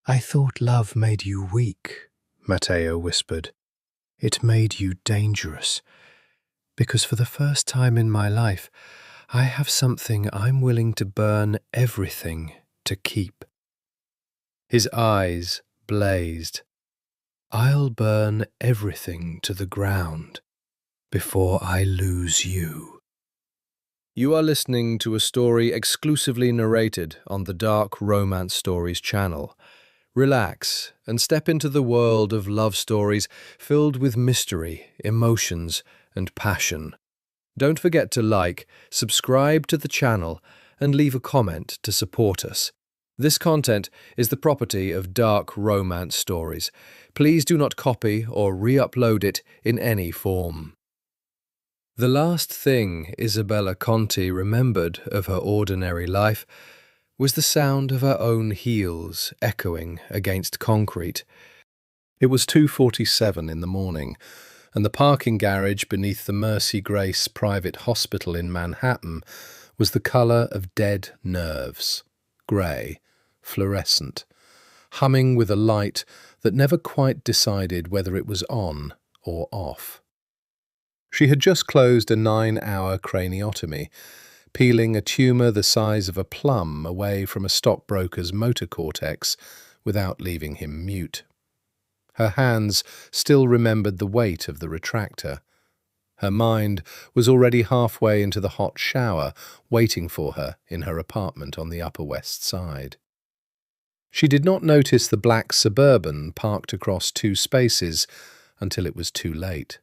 "I thought love made you weak," Matteo whispered. "It made you dangerous. Because for the first time in my life, I have something I'm willing to burn everything to keep." His eyes blazed. "I'll burn everything to the ground before I lose you." You are listening to a story exclusively narrated on the Dark Romance Stories channel. Relax and step into the world of love stories filled with mystery, emotions, and passion. Don't forget to like, subscribe to the channel, and leave a comment to support us. This content is the property of Dark Romance Stories. Please do not copy or re-upload it in any form. The last thing Isabella Conti remembered of her ordinary life was the sound of her own heels echoing against concrete. It was 2:47 in the morning, and the parking garage beneath the Mercy Grace Private Hospital in Manhattan was the colour of dead nerves, grey, fluorescent, humming with a light that never quite decided whether it was on or off. She had just closed a 9-hour craniotomy, peeling a tumour the size of a plum away from a stockbroker's motor cortex without leaving him mute. Her hands still remembered the weight of the retractor. Her mind was already halfway into the hot shower, waiting for her in her apartment on the Upper West Side. She did not notice the black Suburban parked across 2 spaces until it was too late.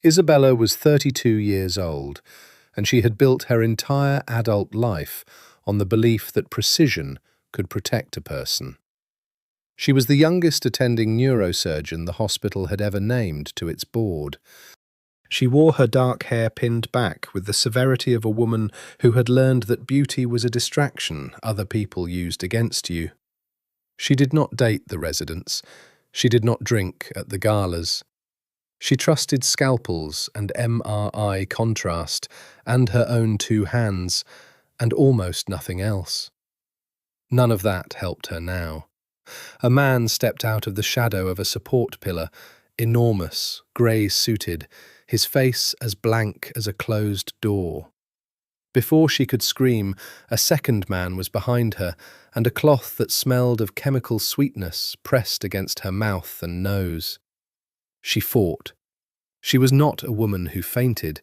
Isabella was 32 years old, and she had built her entire adult life on the belief that precision could protect a person. She was the youngest attending neurosurgeon the hospital had ever named to its board. She wore her dark hair pinned back with the severity of a woman who had learned that beauty was a distraction other people used against you. She did not date the residents. She did not drink at the galas. She trusted scalpels and MRI contrast and her own 2 hands, and almost nothing else. None of that helped her now. A man stepped out of the shadow of a support pillar, enormous, grey-suited, his face as blank as a closed door. Before she could scream, a second man was behind her, and a cloth that smelled of chemical sweetness pressed against her mouth and nose. She fought. She was not a woman who fainted.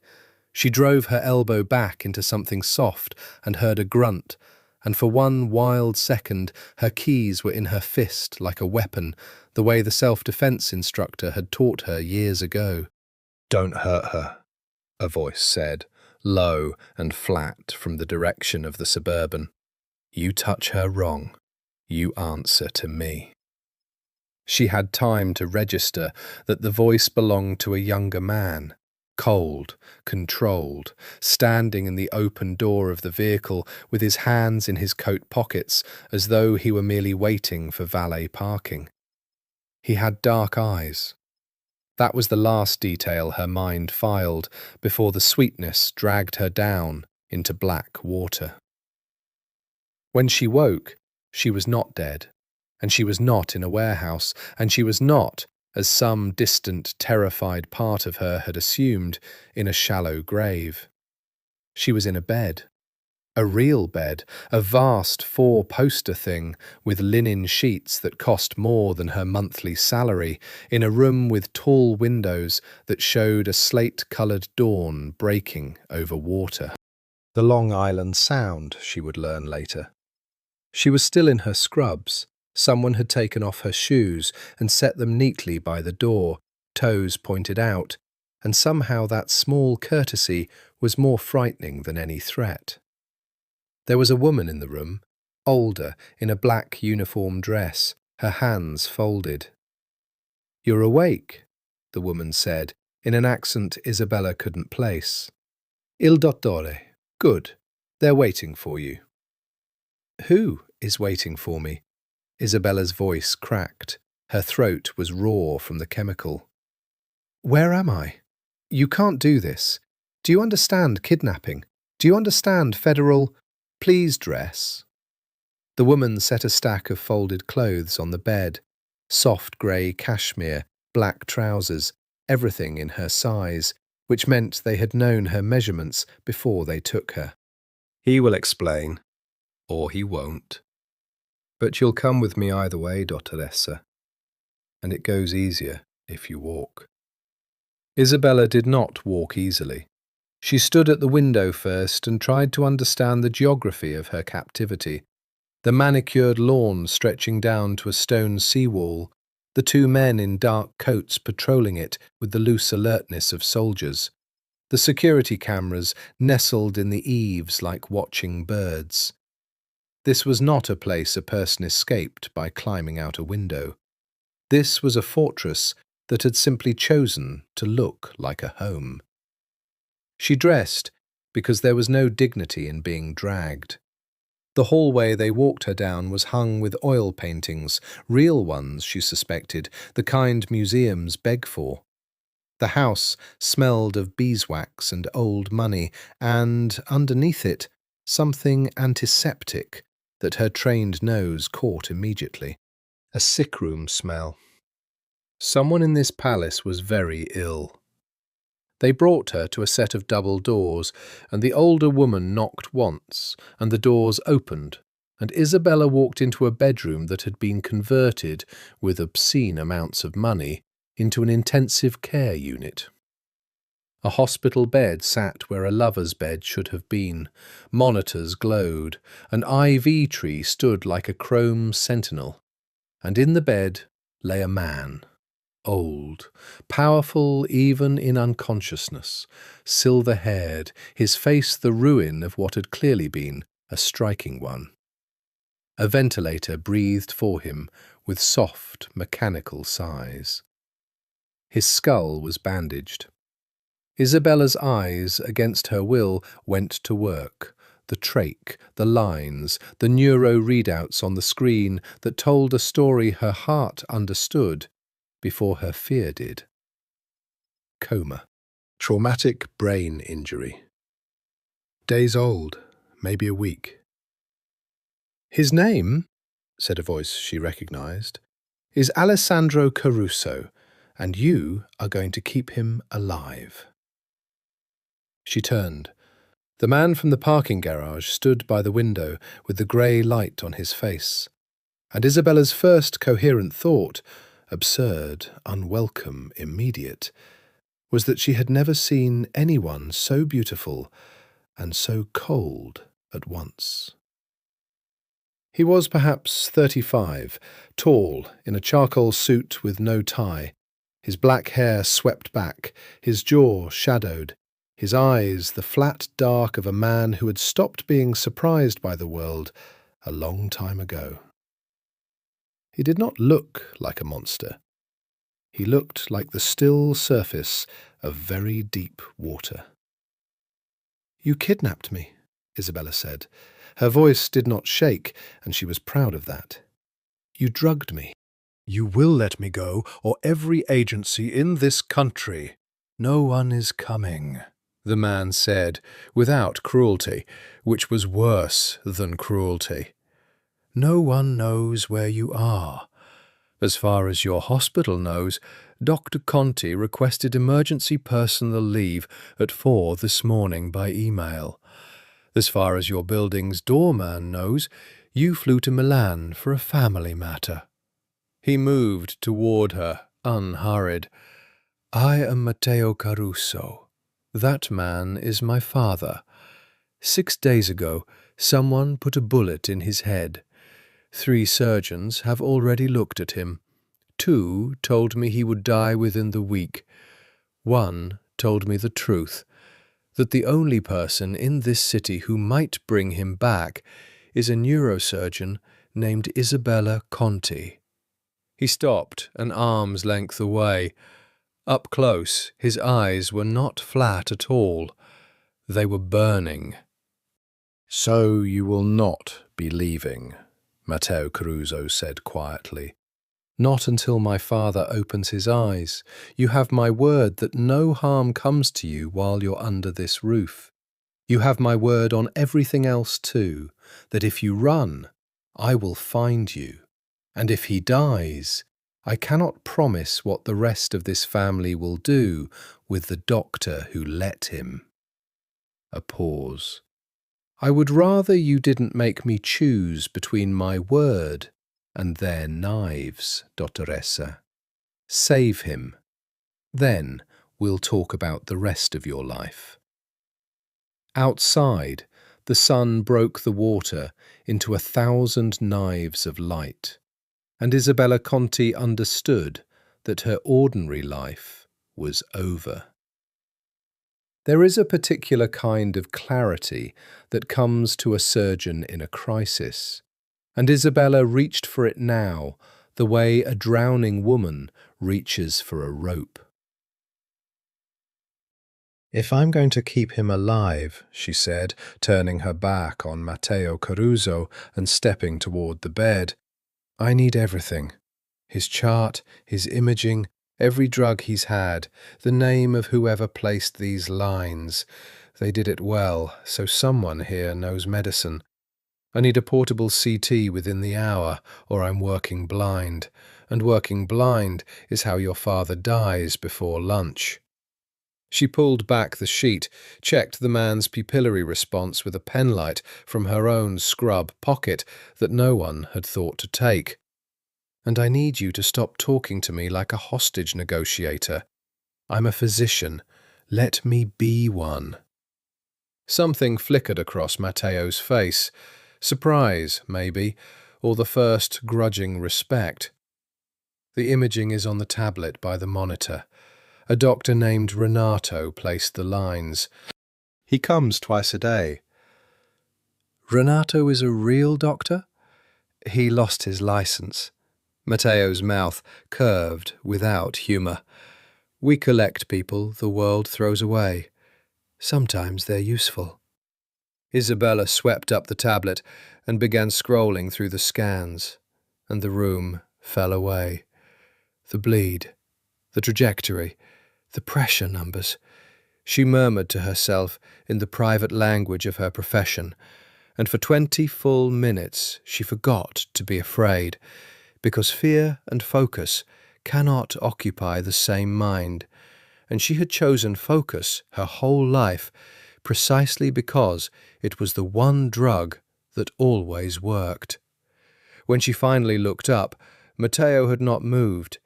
She drove her elbow back into something soft and heard a grunt, and for one wild second her keys were in her fist like a weapon, the way the self-defense instructor had taught her years ago. "Don't hurt her," a voice said, low and flat from the direction of the Suburban. "You touch her wrong, you answer to me." She had time to register that the voice belonged to a younger man, cold, controlled, standing in the open door of the vehicle with his hands in his coat pockets as though he were merely waiting for valet parking. He had dark eyes. That was the last detail her mind filed before the sweetness dragged her down into black water. When she woke, she was not dead, and she was not in a warehouse, and she was not, as some distant, terrified part of her had assumed, in a shallow grave. She was in a bed. A real bed, a vast 4-poster thing with linen sheets that cost more than her monthly salary, in a room with tall windows that showed a slate-coloured dawn breaking over water. The Long Island Sound, she would learn later. She was still in her scrubs. Someone had taken off her shoes and set them neatly by the door, toes pointed out, and somehow that small courtesy was more frightening than any threat. There was a woman in the room, older, in a black uniform dress, her hands folded. "You're awake," the woman said, in an accent Isabella couldn't place. "Il dottore. Good. They're waiting for you." "Who is waiting for me?" Isabella's voice cracked. Her throat was raw from the chemical. "Where am I? You can't do this. Do you understand kidnapping? Do you understand federal... Please dress." The woman set a stack of folded clothes on the bed, soft grey cashmere, black trousers, everything in her size, which meant they had known her measurements before they took her. "He will explain, or he won't. But you'll come with me either way, dottoressa, and it goes easier if you walk." Isabella did not walk easily. She stood at the window first and tried to understand the geography of her captivity. The manicured lawn stretching down to a stone seawall, the two men in dark coats patrolling it with the loose alertness of soldiers, the security cameras nestled in the eaves like watching birds. This was not a place a person escaped by climbing out a window. This was a fortress that had simply chosen to look like a home. She dressed because there was no dignity in being dragged. The hallway they walked her down was hung with oil paintings, real ones, she suspected, the kind museums beg for. The house smelled of beeswax and old money, and, underneath it, something antiseptic that her trained nose caught immediately. A sickroom smell. Someone in this palace was very ill. They brought her to a set of double doors, and the older woman knocked once, and the doors opened, and Isabella walked into a bedroom that had been converted, with obscene amounts of money, into an intensive care unit. A hospital bed sat where a lover's bed should have been. Monitors glowed. An ivy tree stood like a chrome sentinel. And in the bed lay a man. Old, powerful even in unconsciousness, silver-haired, his face the ruin of what had clearly been a striking one. A ventilator breathed for him with soft, mechanical sighs. His skull was bandaged. Isabella's eyes, against her will, went to work. The trach, the lines, the neuro readouts on the screen that told a story her heart understood before her fear did. Coma. Traumatic brain injury. Days old, maybe a week. "His name," said a voice she recognized, "is Alessandro Caruso, and you are going to keep him alive." She turned. The man from the parking garage stood by the window with the grey light on his face, and Isabella's first coherent thought, absurd, unwelcome, immediate, was that she had never seen anyone so beautiful and so cold at once. He was perhaps 35, tall, in a charcoal suit with no tie, his black hair swept back, his jaw shadowed, his eyes the flat dark of a man who had stopped being surprised by the world a long time ago. He did not look like a monster. He looked like the still surface of very deep water. "You kidnapped me," Isabella said. Her voice did not shake, and she was proud of that. "You drugged me." "You will let me go, or every agency in this country." "No one is coming," the man said, without cruelty, which was worse than cruelty. "No one knows where you are. As far as your hospital knows, Dr. Conti requested emergency personal leave at 4 this morning by email. As far as your building's doorman knows, you flew to Milan for a family matter." He moved toward her, unhurried. "I am Matteo Caruso. That man is my father. 6 days ago, someone put a bullet in his head. 3 surgeons have already looked at him. 2 told me he would die within the week. 1 told me the truth, that the only person in this city who might bring him back is a neurosurgeon named Isabella Conti." He stopped an arm's length away. Up close, his eyes were not flat at all. They were burning. "So you will not be leaving," Matteo Caruso said quietly. "Not until my father opens his eyes. You have my word that no harm comes to you while you're under this roof. You have my word on everything else too, that if you run, I will find you, and if he dies, I cannot promise what the rest of this family will do with the doctor who let him. A pause. I would rather you didn't make me choose between my word and their knives, Dottoressa. Save him. Then we'll talk about the rest of your life. Outside, the sun broke the water into 1,000 knives of light, and Isabella Conti understood that her ordinary life was over. There is a particular kind of clarity that comes to a surgeon in a crisis, and Isabella reached for it now the way a drowning woman reaches for a rope. "If I'm going to keep him alive," she said, turning her back on Matteo Caruso and stepping toward the bed, "I need everything. His chart, his imaging, every drug he's had, the name of whoever placed these lines. They did it well, so someone here knows medicine. I need a portable CT within the hour, or I'm working blind. And working blind is how your father dies before lunch." She pulled back the sheet, checked the man's pupillary response with a penlight from her own scrub pocket that no one had thought to take. "And I need you to stop talking to me like a hostage negotiator. I'm a physician. Let me be one." Something flickered across Matteo's face. Surprise, maybe, or the first grudging respect. "The imaging is on the tablet by the monitor. A doctor named Renato placed the lines. He comes twice a day." "Renato is a real doctor?" "He lost his license." Matteo's mouth curved without humour. "We collect people the world throws away. Sometimes they're useful." Isabella swept up the tablet and began scrolling through the scans, and the room fell away. The bleed, the trajectory, the pressure numbers. She murmured to herself in the private language of her profession, and for 20 full minutes she forgot to be afraid, because fear and focus cannot occupy the same mind, and she had chosen focus her whole life precisely because it was the one drug that always worked. When she finally looked up, Matteo had not moved.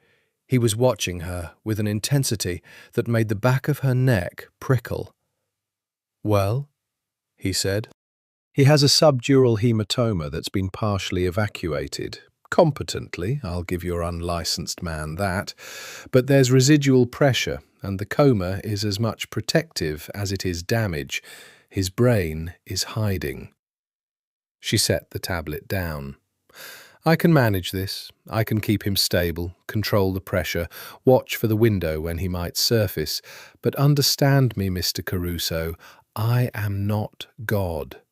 He was watching her with an intensity that made the back of her neck prickle. "Well?" he said. "He has a subdural hematoma that's been partially evacuated. Competently, I'll give your unlicensed man that. But there's residual pressure, and the coma is as much protective as it is damage. His brain is hiding." She set the tablet down. "I can manage this. I can keep him stable, control the pressure, watch for the window when he might surface. But understand me, Mr. Caruso, I am not God.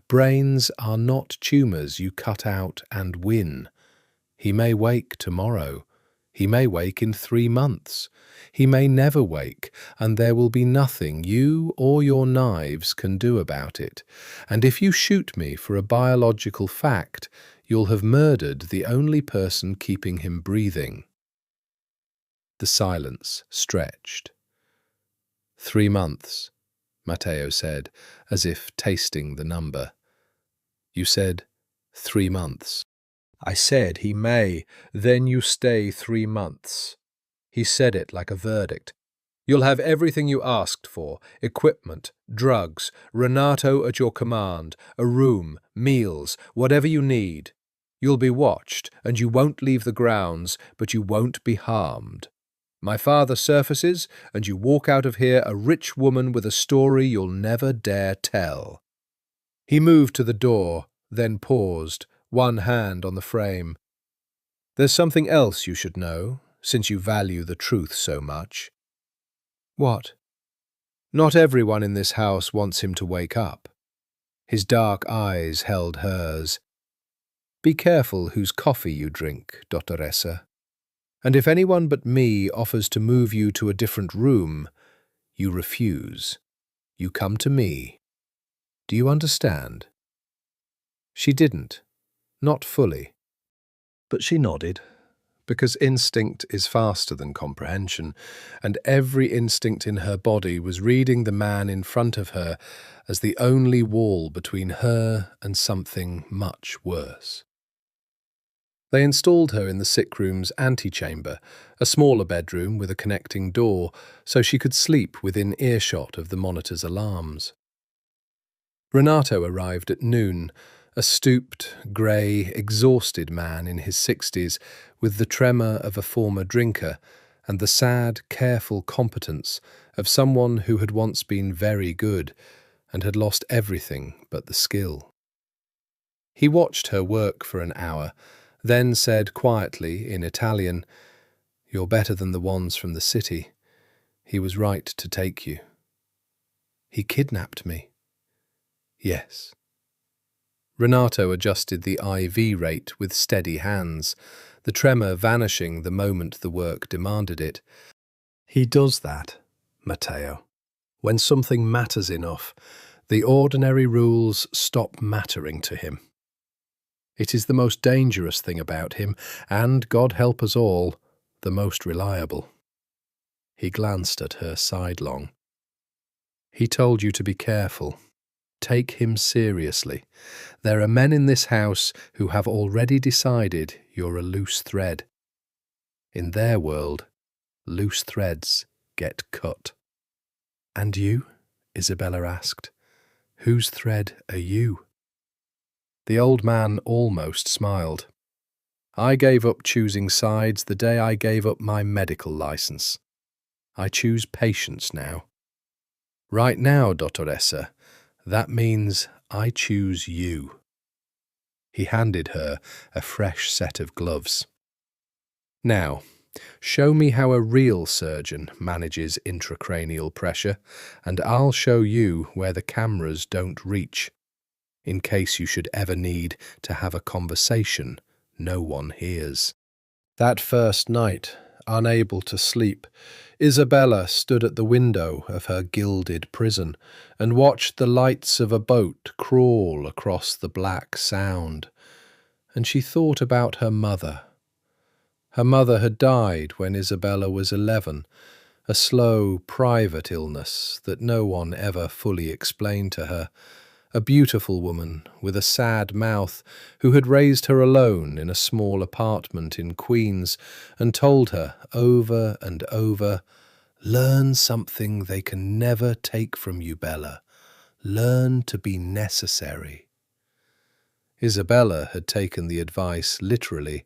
Brains are not tumours you cut out and win. He may wake tomorrow. He may wake in 3 months. He may never wake, and there will be nothing you or your knives can do about it. And if you shoot me for a biological fact, you'll have murdered the only person keeping him breathing." The silence stretched. 3 months, Matteo said, as if tasting the number. "You said 3 months. I said he may, then you stay 3 months. He said it like a verdict. You'll have everything you asked for, equipment, drugs, Renato at your command, a room, meals, whatever you need. You'll be watched, and you won't leave the grounds, but you won't be harmed. My father surfaces, and you walk out of here a rich woman with a story you'll never dare tell." He moved to the door, then paused, one hand on the frame. "There's something else you should know, since you value the truth so much." "What?" "Not everyone in this house wants him to wake up." His dark eyes held hers. "Be careful whose coffee you drink, Dottoressa. And if anyone but me offers to move you to a different room, you refuse. You come to me. Do you understand?" She didn't. Not fully. But she nodded, because instinct is faster than comprehension, and every instinct in her body was reading the man in front of her as the only wall between her and something much worse. They installed her in the sick room's antechamber, a smaller bedroom with a connecting door, so she could sleep within earshot of the monitor's alarms. Renato arrived at noon, a stooped, grey, exhausted man in his 60s, with the tremor of a former drinker and the sad, careful competence of someone who had once been very good and had lost everything but the skill. He watched her work for an hour, then said quietly in Italian, "You're better than the ones from the city. He was right to take you." "He kidnapped me." "Yes." Renato adjusted the IV rate with steady hands, the tremor vanishing the moment the work demanded it. "He does that, Matteo. When something matters enough, the ordinary rules stop mattering to him. It is the most dangerous thing about him, and, God help us all, the most reliable." He glanced at her sidelong. "He told you to be careful. Take him seriously. There are men in this house who have already decided you're a loose thread. In their world, loose threads get cut." "And you?" Isabella asked. "Whose thread are you?" The old man almost smiled. "I gave up choosing sides the day I gave up my medical license. I choose patience now. Right now, Dottoressa, that means I choose you." He handed her a fresh set of gloves. "Now, show me how a real surgeon manages intracranial pressure, and I'll show you where the cameras don't reach, in case you should ever need to have a conversation no one hears." That first night, unable to sleep, Isabella stood at the window of her gilded prison and watched the lights of a boat crawl across the black sound. And she thought about her mother. Her mother had died when Isabella was 11, a slow, private illness that no one ever fully explained to her. A beautiful woman with a sad mouth who had raised her alone in a small apartment in Queens and told her over and over, "Learn something they can never take from you, Bella. Learn to be necessary." Isabella had taken the advice literally.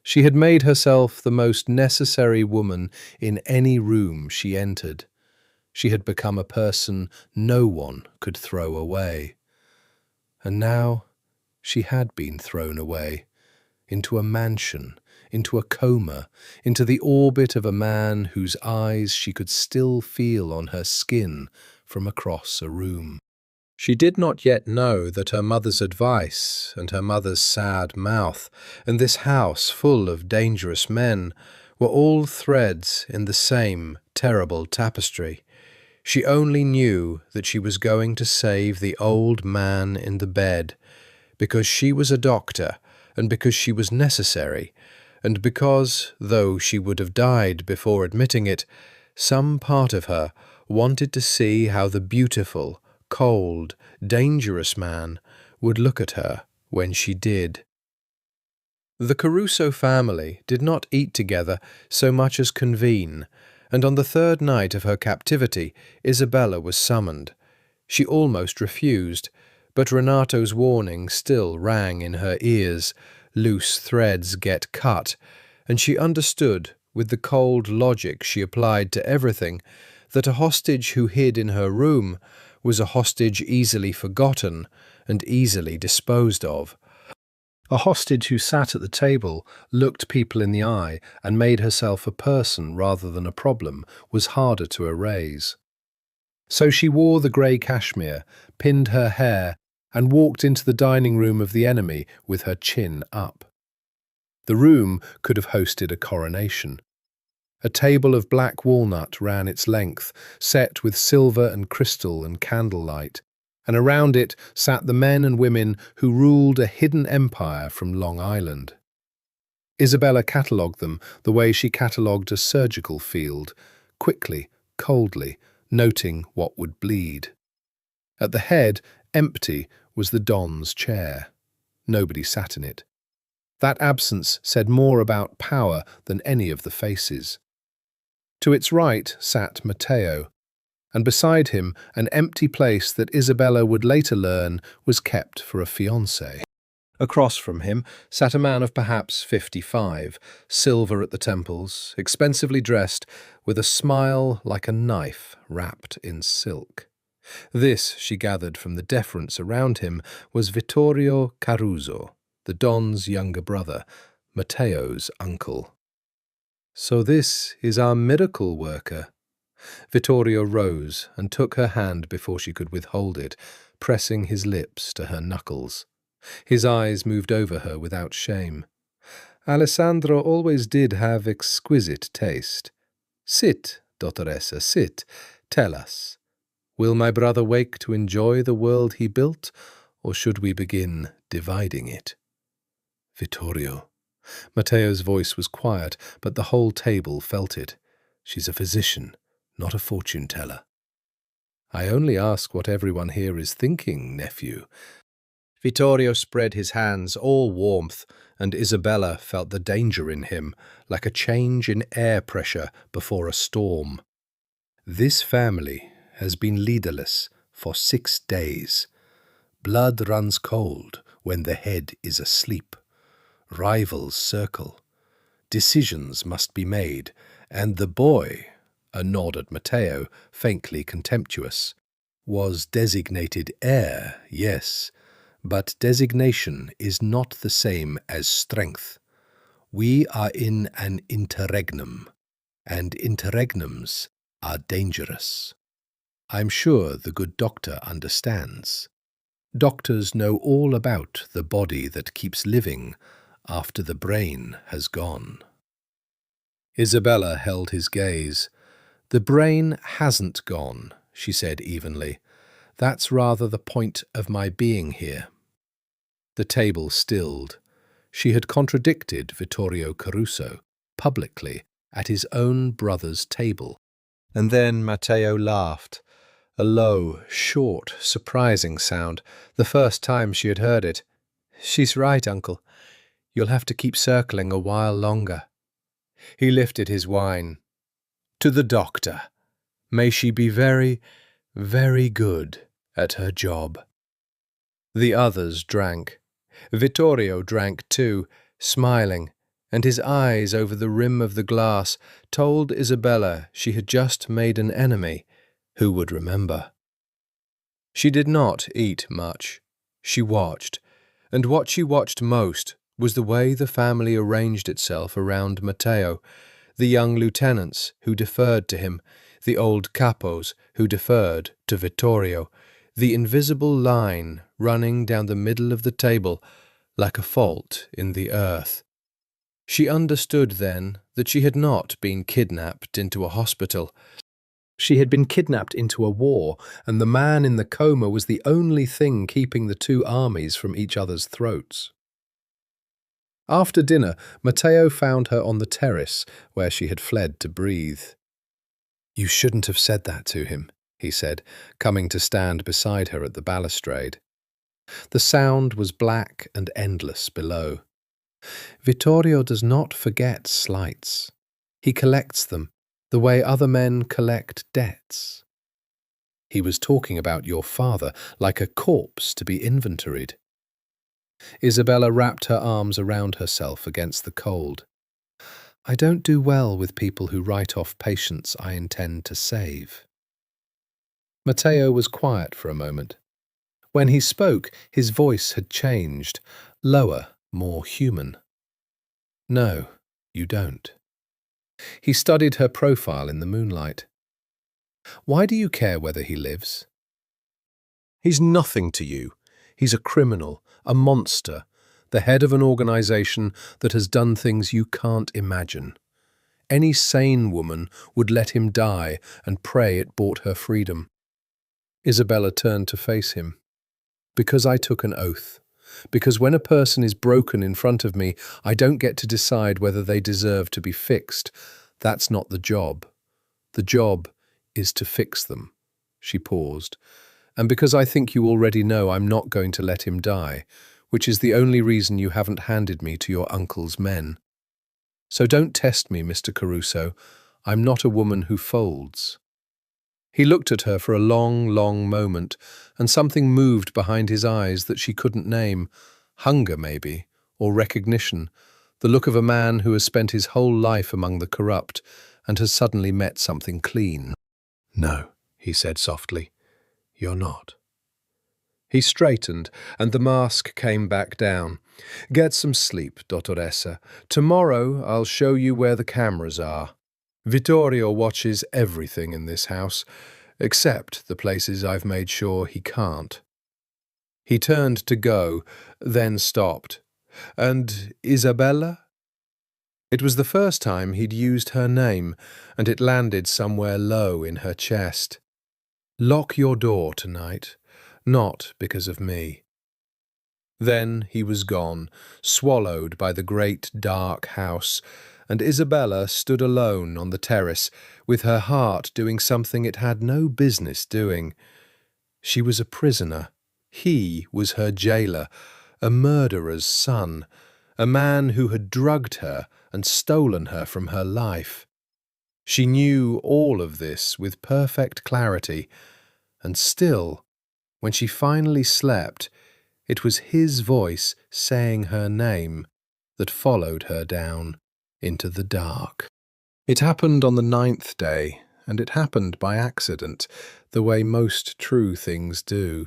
She had made herself the most necessary woman in any room she entered. She had become a person no one could throw away. And now she had been thrown away, into a mansion, into a coma, into the orbit of a man whose eyes she could still feel on her skin from across a room. She did not yet know that her mother's advice and her mother's sad mouth and this house full of dangerous men were all threads in the same terrible tapestry. She only knew that she was going to save the old man in the bed, because she was a doctor, and because she was necessary, and because, though she would have died before admitting it, some part of her wanted to see how the beautiful, cold, dangerous man would look at her when she did. The Caruso family did not eat together so much as convene, and on the third night of her captivity, Isabella was summoned. She almost refused, but Renato's warning still rang in her ears, "Loose threads get cut," and she understood, with the cold logic she applied to everything, that a hostage who hid in her room was a hostage easily forgotten and easily disposed of. A hostage who sat at the table, looked people in the eye, and made herself a person rather than a problem was harder to erase. So she wore the grey cashmere, pinned her hair, and walked into the dining room of the enemy with her chin up. The room could have hosted a coronation. A table of black walnut ran its length, set with silver and crystal and candlelight. and around it sat the men and women who ruled a hidden empire from Long Island. Isabella catalogued them the way she catalogued a surgical field, quickly, coldly, noting what would bleed. At the head, empty, was the Don's chair. Nobody sat in it. That absence said more about power than any of the faces. To its right sat Matteo, and beside him an empty place that Isabella would later learn was kept for a fiancé. Across from him sat a man of perhaps 55, silver at the temples, expensively dressed, with a smile like a knife wrapped in silk. This, she gathered from the deference around him, was Vittorio Caruso, the Don's younger brother, Matteo's uncle. "So this is our miracle worker." Vittorio rose and took her hand before she could withhold it, pressing his lips to her knuckles. His eyes moved over her without shame. "Alessandro always did have exquisite taste. Sit, dottoressa, sit. Tell us, will my brother wake to enjoy the world he built, or should we begin dividing it?" "Vittorio." Matteo's voice was quiet, but the whole table felt it. "She's a physician, not a fortune-teller." "I only ask what everyone here is thinking, nephew." Vittorio spread his hands, all warmth, and Isabella felt the danger in him, like a change in air pressure before a storm. "This family has been leaderless for 6 days. Blood runs cold when the head is asleep. Rivals circle. Decisions must be made, and the boy," a nod at Matteo, faintly contemptuous, "was designated heir, yes, but designation is not the same as strength. We are in an interregnum, and interregnums are dangerous. I'm sure the good doctor understands. Doctors know all about the body that keeps living after the brain has gone." Isabella held his gaze. "The brain hasn't gone," she said evenly. "That's rather the point of my being here." The table stilled. She had contradicted Vittorio Caruso, publicly, at his own brother's table. And then Matteo laughed, a low, short, surprising sound, the first time she had heard it. "She's right, uncle. You'll have to keep circling a while longer." He lifted his wine. "To the doctor. May she be very, very good at her job." The others drank. Vittorio drank too, smiling, and his eyes over the rim of the glass told Isabella she had just made an enemy who would remember. She did not eat much. She watched, and what she watched most was the way the family arranged itself around Matteo, the young lieutenants who deferred to him, the old capos who deferred to Vittorio, the invisible line running down the middle of the table like a fault in the earth. She understood then that she had not been kidnapped into a hospital. She had been kidnapped into a war, and the man in the coma was the only thing keeping the two armies from each other's throats. After dinner, Matteo found her on the terrace where she had fled to breathe. "You shouldn't have said that to him," he said, coming to stand beside her at the balustrade. The sound was black and endless below. "Vittorio does not forget slights. He collects them the way other men collect debts. He was talking about your father like a corpse to be inventoried." Isabella wrapped her arms around herself against the cold. "I don't do well with people who write off patients I intend to save." Matteo was quiet for a moment. When he spoke, his voice had changed, lower, more human. "No, you don't." He studied her profile in the moonlight. "Why do you care whether he lives?" "He's nothing to you. He's a criminal, a monster, the head of an organization that has done things you can't imagine. Any sane woman would let him die and pray it bought her freedom. Isabella turned to face him. Because I took an oath. Because when a person is broken in front of me, I don't get to decide whether they deserve to be fixed. That's not the job. The job is to fix them. She paused. And because I think you already know I'm not going to let him die, which is the only reason you haven't handed me to your uncle's men. So don't test me, Mr. Caruso. I'm not a woman who folds. He looked at her for a long, long moment, and something moved behind his eyes that she couldn't name. Hunger, maybe, or recognition, the look of a man who has spent his whole life among the corrupt and has suddenly met something clean. No, he said softly, you're not. He straightened, and the mask came back down. Get some sleep, Dottoressa. Tomorrow I'll show you where the cameras are. Vittorio watches everything in this house, except the places I've made sure he can't. He turned to go, then stopped. And Isabella? It was the first time he'd used her name, and it landed somewhere low in her chest. Lock your door tonight, not because of me. Then he was gone, swallowed by the great dark house, and Isabella stood alone on the terrace, with her heart doing something it had no business doing. She was a prisoner. He was her jailer, a murderer's son, a man who had drugged her and stolen her from her life. She knew all of this with perfect clarity, and still, when she finally slept, it was his voice saying her name that followed her down into the dark. It happened on the 9th day, and it happened by accident, the way most true things do.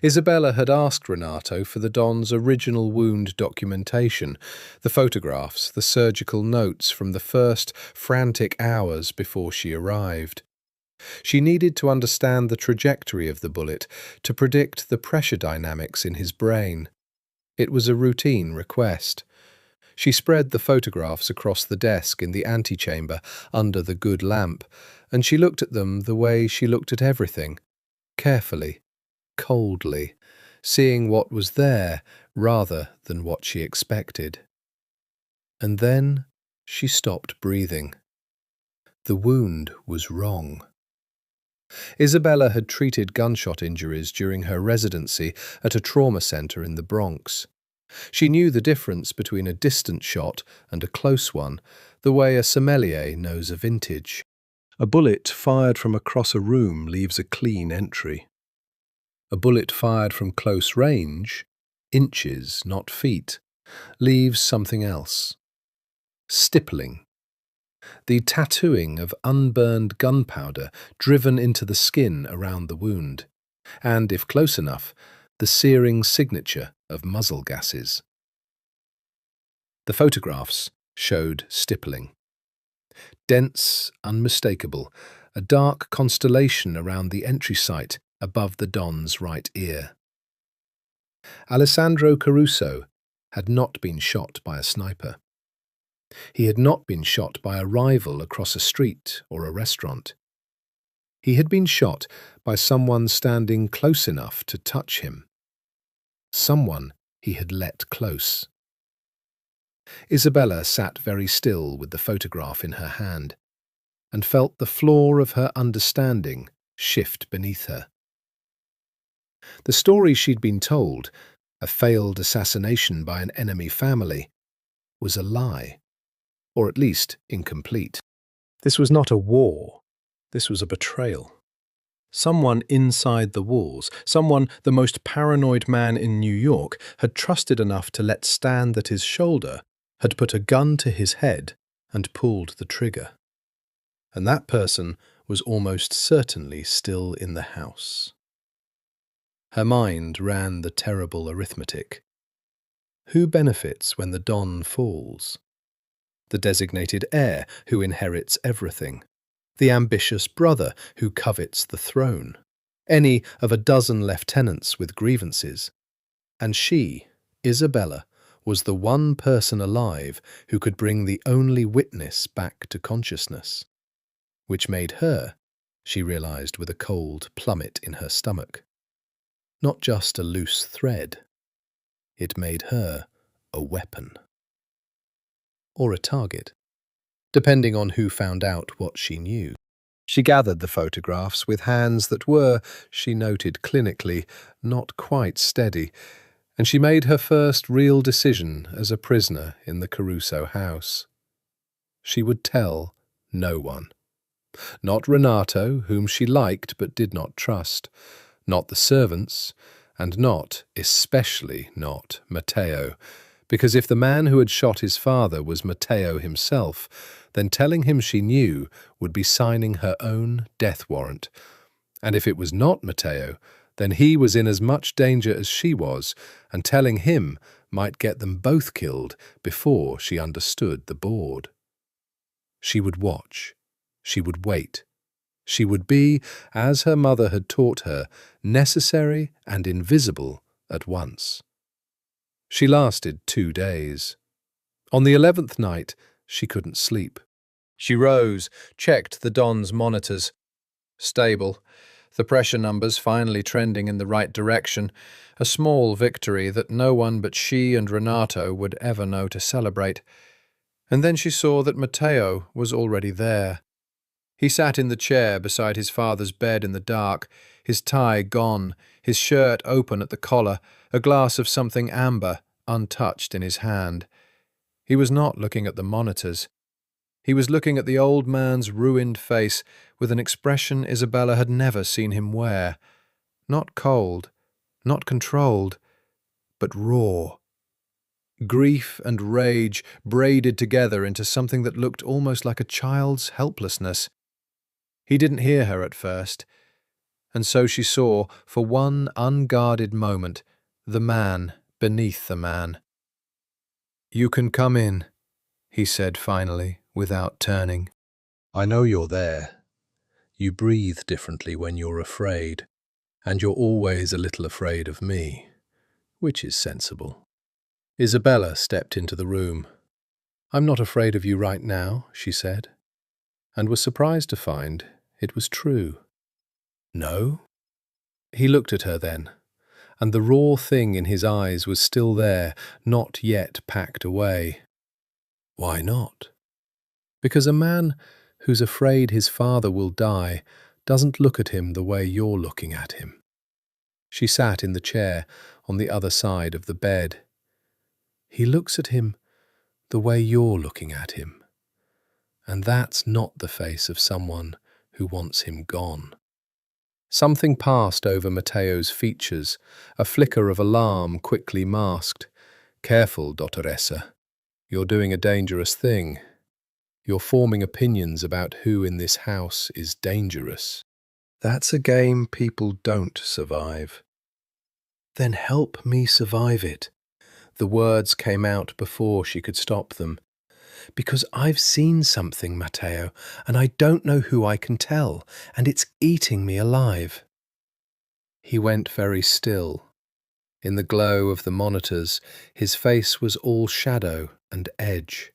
Isabella had asked Renato for the Don's original wound documentation, the photographs, the surgical notes from the first frantic hours before she arrived. She needed to understand the trajectory of the bullet, to predict the pressure dynamics in his brain. It was a routine request. She spread the photographs across the desk in the antechamber under the good lamp, and she looked at them the way she looked at everything, carefully, coldly, seeing what was there rather than what she expected. And then she stopped breathing. The wound was wrong. Isabella had treated gunshot injuries during her residency at a trauma centre in the Bronx. She knew the difference between a distant shot and a close one, the way a sommelier knows a vintage. A bullet fired from across a room leaves a clean entry. A bullet fired from close range, inches, not feet, leaves something else. Stippling. The tattooing of unburned gunpowder driven into the skin around the wound, and, if close enough, the searing signature of muzzle gases. The photographs showed stippling. Dense, unmistakable, a dark constellation around the entry site above the Don's right ear. Alessandro Caruso had not been shot by a sniper. He had not been shot by a rival across a street or a restaurant. He had been shot by someone standing close enough to touch him. Someone he had let close. Isabella sat very still with the photograph in her hand, and felt the floor of her understanding shift beneath her. The story she'd been told, a failed assassination by an enemy family, was a lie, or at least incomplete. This was not a war. This was a betrayal. Someone inside the walls, someone, the most paranoid man in New York, had trusted enough to let stand that his shoulder had put a gun to his head and pulled the trigger. And that person was almost certainly still in the house. Her mind ran the terrible arithmetic. Who benefits when the Don falls? The designated heir who inherits everything. The ambitious brother who covets the throne. Any of a dozen lieutenants with grievances. And she, Isabella, was the one person alive who could bring the only witness back to consciousness, which made her she realized with a cold plummet in her stomach. Not just a loose thread. It made her a weapon. Or a target, depending on who found out what she knew. She gathered the photographs with hands that were, she noted clinically, not quite steady, and she made her first real decision as a prisoner in the Caruso house. She would tell no one. Not Renato, whom she liked but did not trust, not the servants, and not, especially not, Matteo, because if the man who had shot his father was Matteo himself, then telling him she knew would be signing her own death warrant. And if it was not Matteo, then he was in as much danger as she was, and telling him might get them both killed before she understood the board. She would watch. She would wait. She would be, as her mother had taught her, necessary and invisible at once. She lasted 2 days. On the 11th night, she couldn't sleep. She rose, checked the Don's monitors. Stable. The pressure numbers finally trending in the right direction, a small victory that no one but she and Renato would ever know to celebrate. And then she saw that Matteo was already there. He sat in the chair beside his father's bed in the dark, his tie gone, his shirt open at the collar, a glass of something amber, untouched in his hand. He was not looking at the monitors. He was looking at the old man's ruined face with an expression Isabella had never seen him wear. Not cold, not controlled, but raw. Grief and rage braided together into something that looked almost like a child's helplessness. He didn't hear her at first, and so she saw, for one unguarded moment, the man beneath the man. "You can come in," he said finally, without turning. "I know you're there. You breathe differently when you're afraid, and you're always a little afraid of me, which is sensible." Isabella stepped into the room. "I'm not afraid of you right now," she said, and was surprised to find it was true. "No?" He looked at her then, and the raw thing in his eyes was still there, not yet packed away. "Why not?" "Because a man who's afraid his father will die doesn't look at him the way you're looking at him." She sat in the chair on the other side of the bed. "He looks at him the way you're looking at him. And that's not the face of someone who wants him gone." Something passed over Matteo's features, a flicker of alarm quickly masked. "Careful, Dottoressa. You're doing a dangerous thing. You're forming opinions about who in this house is dangerous. That's a game people don't survive." "Then help me survive it." The words came out before she could stop them. "Because I've seen something, Matteo, and I don't know who I can tell, and it's eating me alive." He went very still. In the glow of the monitors, his face was all shadow and edge.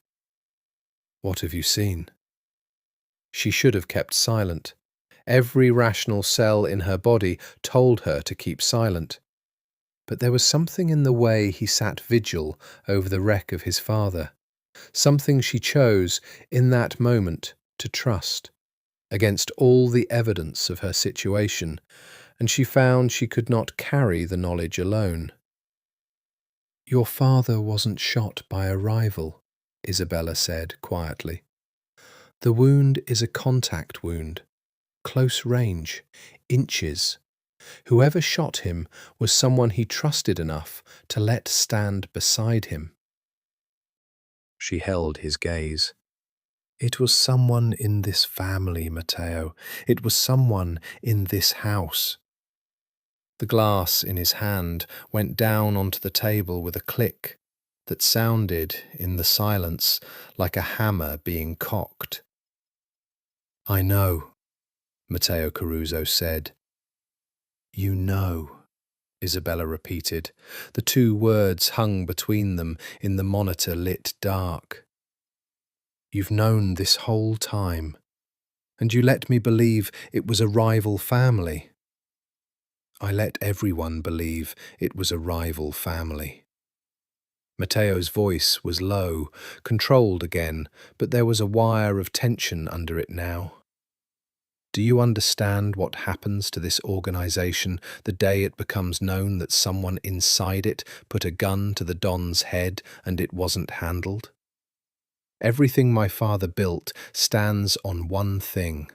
"What have you seen?" She should have kept silent. Every rational cell in her body told her to keep silent. But there was something in the way he sat vigil over the wreck of his father. Something she chose, in that moment, to trust, against all the evidence of her situation, and she found she could not carry the knowledge alone. "Your father wasn't shot by a rival," Isabella said quietly. "The wound is a contact wound, close range, inches. Whoever shot him was someone he trusted enough to let stand beside him." She held his gaze. "It was someone in this family, Matteo. It was someone in this house." The glass in his hand went down onto the table with a click that sounded, in the silence, like a hammer being cocked. "I know," Matteo Caruso said. "You know," Isabella repeated. The two words hung between them in the monitor-lit dark. "You've known this whole time. And you let me believe it was a rival family. I let everyone believe it was a rival family. Matteo's voice was low, controlled again, but there was a wire of tension under it now. Do you understand what happens to this organization the day it becomes known that someone inside it put a gun to the Don's head and it wasn't handled? Everything my father built stands on one thing: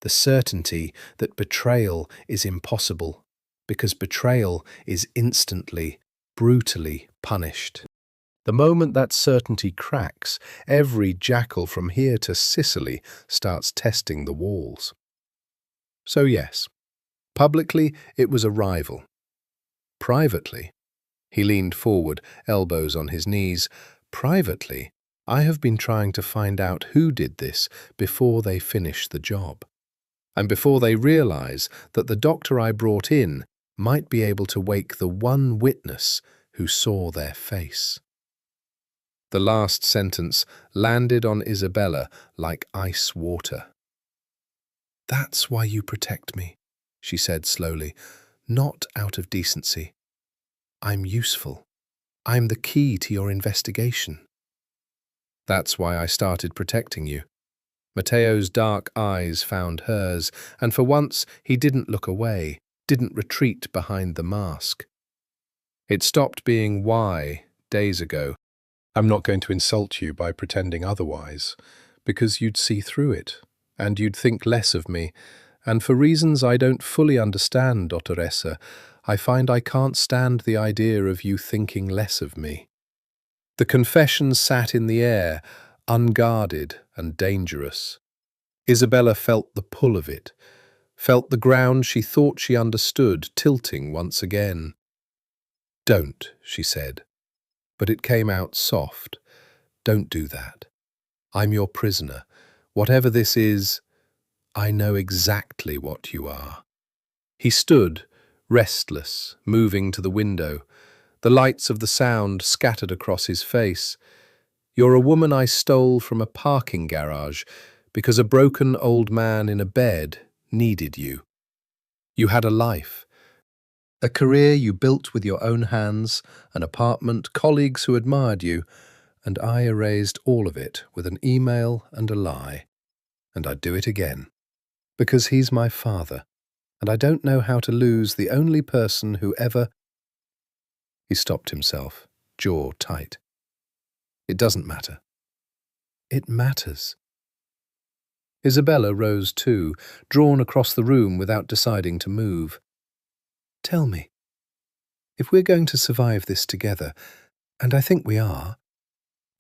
the certainty that betrayal is impossible, because betrayal is instantly, brutally punished. The moment that certainty cracks, every jackal from here to Sicily starts testing the walls. So yes, publicly it was a rival. Privately, he leaned forward, elbows on his knees, privately, I have been trying to find out who did this before they finish the job, and before they realize that the doctor I brought in might be able to wake the one witness who saw their face. The last sentence landed on Isabella like ice water. That's why you protect me, she said slowly, not out of decency. I'm useful. I'm the key to your investigation. That's why I started protecting you. Matteo's dark eyes found hers, and for once he didn't look away, didn't retreat behind the mask. It stopped being why days ago. I'm not going to insult you by pretending otherwise, because you'd see through it, and you'd think less of me, and for reasons I don't fully understand, Dottoressa, I find I can't stand the idea of you thinking less of me. The confession sat in the air, unguarded and dangerous. Isabella felt the pull of it, felt the ground she thought she understood tilting once again. Don't, she said. But it came out soft. Don't do that. I'm your prisoner. Whatever this is, I know exactly what you are. He stood, restless, moving to the window. The lights of the sound scattered across his face. You're a woman I stole from a parking garage because a broken old man in a bed needed you. You had a life. A career you built with your own hands, an apartment, colleagues who admired you, and I erased all of it with an email and a lie. And I'd do it again. Because he's my father, and I don't know how to lose the only person who ever... He stopped himself, jaw tight. It doesn't matter. It matters. Isabella rose too, drawn across the room without deciding to move. Tell me, if we're going to survive this together, and I think we are,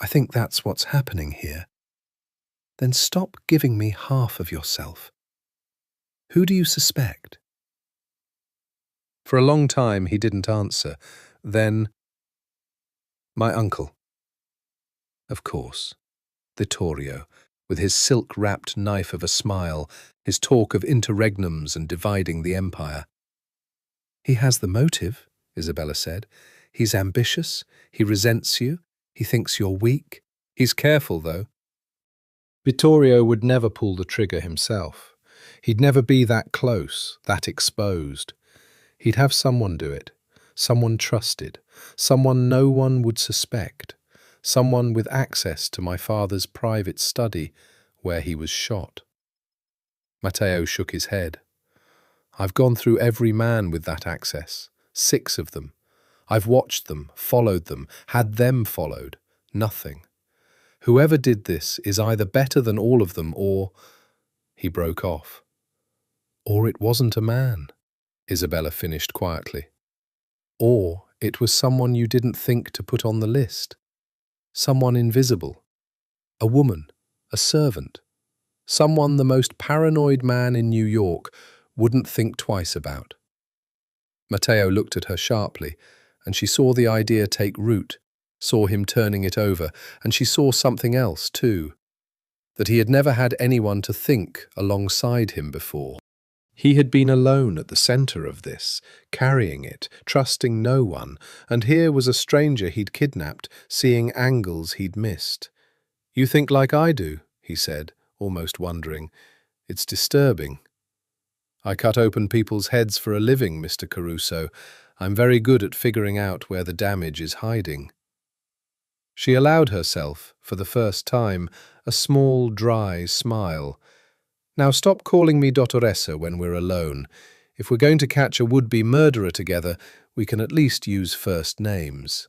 I think that's what's happening here, then stop giving me half of yourself. Who do you suspect? For a long time he didn't answer. Then, my uncle. Of course, Vittorio, with his silk-wrapped knife of a smile, his talk of interregnums and dividing the empire. He has the motive, Isabella said. He's ambitious, he resents you, he thinks you're weak. He's careful, though. Vittorio would never pull the trigger himself. He'd never be that close, that exposed. He'd have someone do it, someone trusted, someone no one would suspect, someone with access to my father's private study where he was shot. Matteo shook his head. I've gone through every man with that access, 6 of them. I've watched them, followed them, had them followed. Nothing. Whoever did this is either better than all of them or... He broke off. Or it wasn't a man, Isabella finished quietly. Or it was someone you didn't think to put on the list. Someone invisible. A woman, a servant. Someone the most paranoid man in New York wouldn't think twice about. Matteo looked at her sharply, and she saw the idea take root, saw him turning it over, and she saw something else too, that he had never had anyone to think alongside him before. He had been alone at the centre of this, carrying it, trusting no one, and here was a stranger he'd kidnapped, seeing angles he'd missed. You think like I do, he said, almost wondering. It's disturbing. I cut open people's heads for a living, Mr. Caruso. I'm very good at figuring out where the damage is hiding. She allowed herself, for the first time, a small, dry smile. Now stop calling me Dottoressa when we're alone. If we're going to catch a would-be murderer together, we can at least use first names.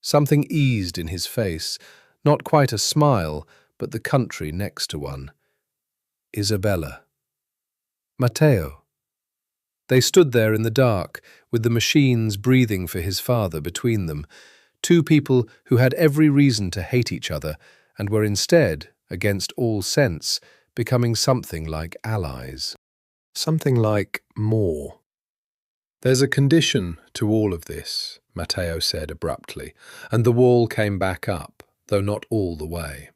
Something eased in his face, not quite a smile, but the country next to one. Isabella. Matteo. They stood there in the dark, with the machines breathing for his father between them, two people who had every reason to hate each other and were instead, against all sense, becoming something like allies. Something like more. There's a condition to all of this, Matteo said abruptly, and the wall came back up, though not all the way.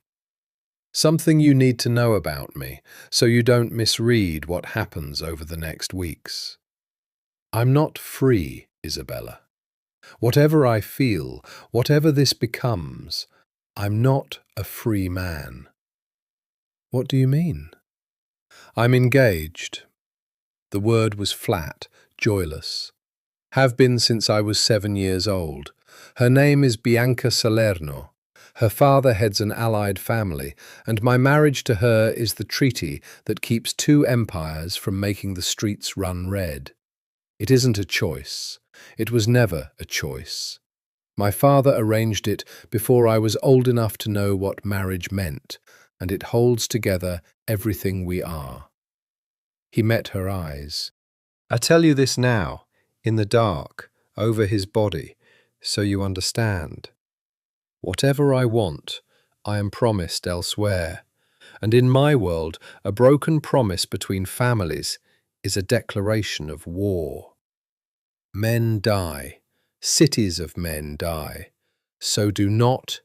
Something you need to know about me, so you don't misread what happens over the next weeks. I'm not free, Isabella. Whatever I feel, whatever this becomes, I'm not a free man. What do you mean? I'm engaged. The word was flat, joyless. Have been since I was 7 years old. Her name is Bianca Salerno. Her father heads an allied family, and my marriage to her is the treaty that keeps two empires from making the streets run red. It isn't a choice. It was never a choice. My father arranged it before I was old enough to know what marriage meant, and it holds together everything we are. He met her eyes. I tell you this now, in the dark, over his body, so you understand. Whatever I want, I am promised elsewhere, and in my world, a broken promise between families is a declaration of war. Men die, cities of men die, so do not,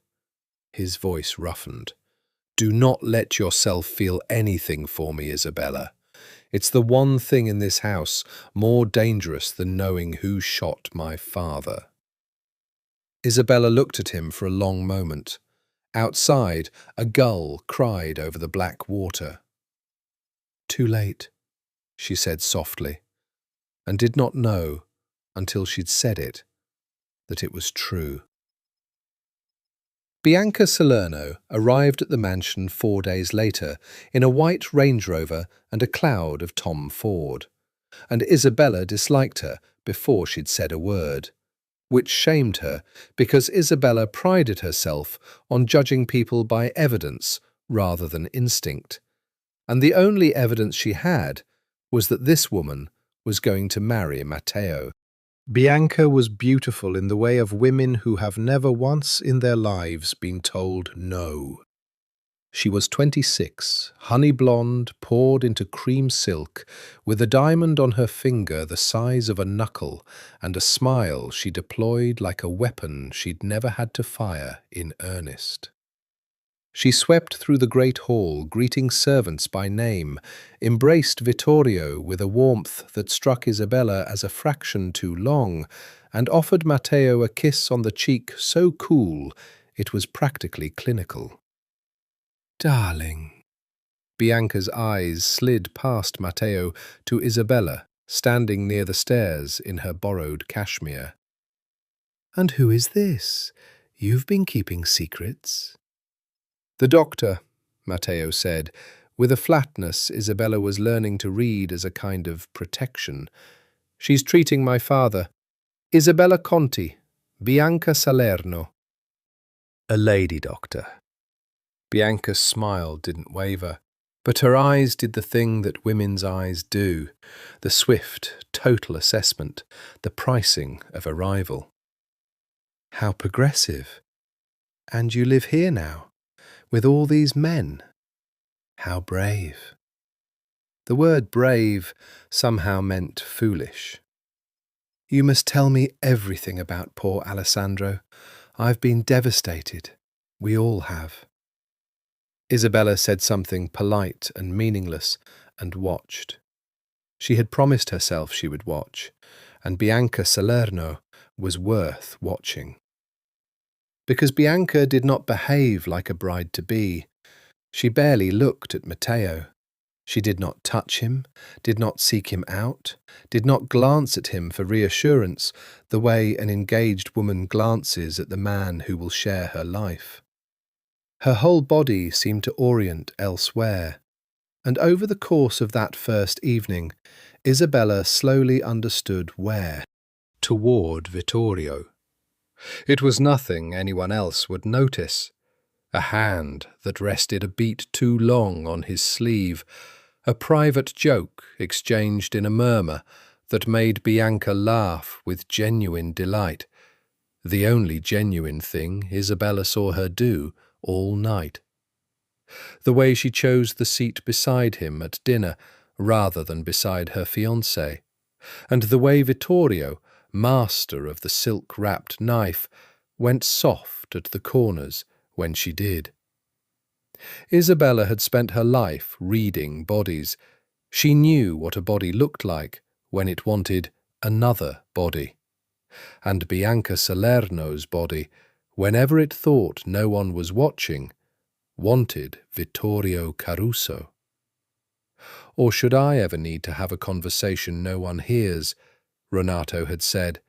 his voice roughened, do not let yourself feel anything for me, Isabella. It's the one thing in this house more dangerous than knowing who shot my father. Isabella looked at him for a long moment. Outside, a gull cried over the black water. Too late, she said softly, and did not know, until she'd said it, that it was true. Bianca Salerno arrived at the mansion 4 days later in a white Range Rover and a cloud of Tom Ford, and Isabella disliked her before she'd said a word, which shamed her because Isabella prided herself on judging people by evidence rather than instinct, and the only evidence she had was that this woman was going to marry Matteo. Bianca was beautiful in the way of women who have never once in their lives been told no. She was 26, honey blonde, poured into cream silk, with a diamond on her finger the size of a knuckle and a smile she deployed like a weapon she'd never had to fire in earnest. She swept through the great hall, greeting servants by name, embraced Vittorio with a warmth that struck Isabella as a fraction too long, and offered Matteo a kiss on the cheek so cool it was practically clinical. Darling. Bianca's eyes slid past Matteo to Isabella, standing near the stairs in her borrowed cashmere. And who is this? You've been keeping secrets? The doctor, Matteo said, with a flatness Isabella was learning to read as a kind of protection. She's treating my father. Isabella Conti, Bianca Salerno. A lady doctor. Bianca's smile didn't waver, but her eyes did the thing that women's eyes do, the swift, total assessment, the pricing of a rival. How progressive. And you live here now, with all these men. How brave. The word brave somehow meant foolish. You must tell me everything about poor Alessandro. I've been devastated. We all have. Isabella said something polite and meaningless and watched. She had promised herself she would watch, and Bianca Salerno was worth watching. Because Bianca did not behave like a bride-to-be. She barely looked at Matteo. She did not touch him, did not seek him out, did not glance at him for reassurance the way an engaged woman glances at the man who will share her life. Her whole body seemed to orient elsewhere, and over the course of that first evening, Isabella slowly understood where. Toward Vittorio. It was nothing anyone else would notice. A hand that rested a beat too long on his sleeve, a private joke exchanged in a murmur that made Bianca laugh with genuine delight, the only genuine thing Isabella saw her do all night. The way she chose the seat beside him at dinner rather than beside her fiancé, and the way Vittorio, master of the silk-wrapped knife, went soft at the corners when she did. Isabella had spent her life reading bodies. She knew what a body looked like when it wanted another body. And Bianca Salerno's body, whenever it thought no one was watching, wanted Vittorio Caruso. Or should I ever need to have a conversation no one hears, Renato had said,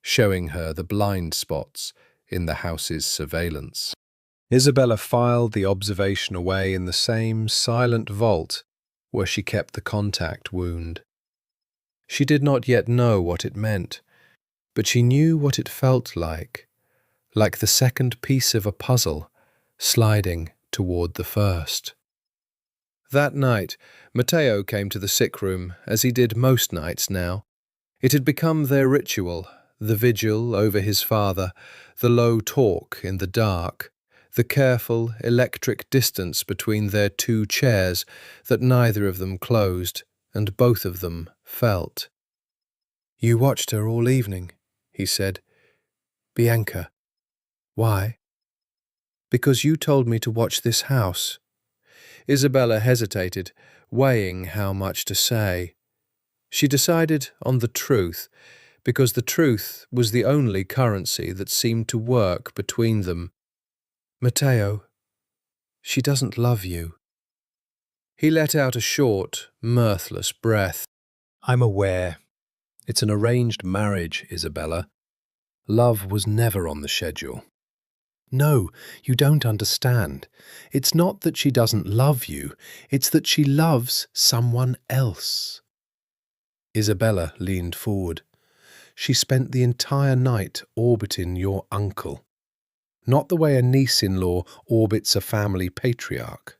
showing her the blind spots in the house's surveillance. Isabella filed the observation away in the same silent vault where she kept the contact wound. She did not yet know what it meant, but she knew what it felt like the second piece of a puzzle sliding toward the first. That night, Matteo came to the sick room, as he did most nights now. It had become their ritual, the vigil over his father, the low talk in the dark, the careful electric distance between their two chairs that neither of them closed and both of them felt. "You watched her all evening," he said. "Bianca. Why?" "Because you told me to watch this house." Isabella hesitated, weighing how much to say. She decided on the truth, because the truth was the only currency that seemed to work between them. "Matteo, she doesn't love you." He let out a short, mirthless breath. "I'm aware. It's an arranged marriage, Isabella. Love was never on the schedule." "No, you don't understand. It's not that she doesn't love you, it's that she loves someone else." Isabella leaned forward. "She spent the entire night orbiting your uncle. Not the way a niece-in-law orbits a family patriarch.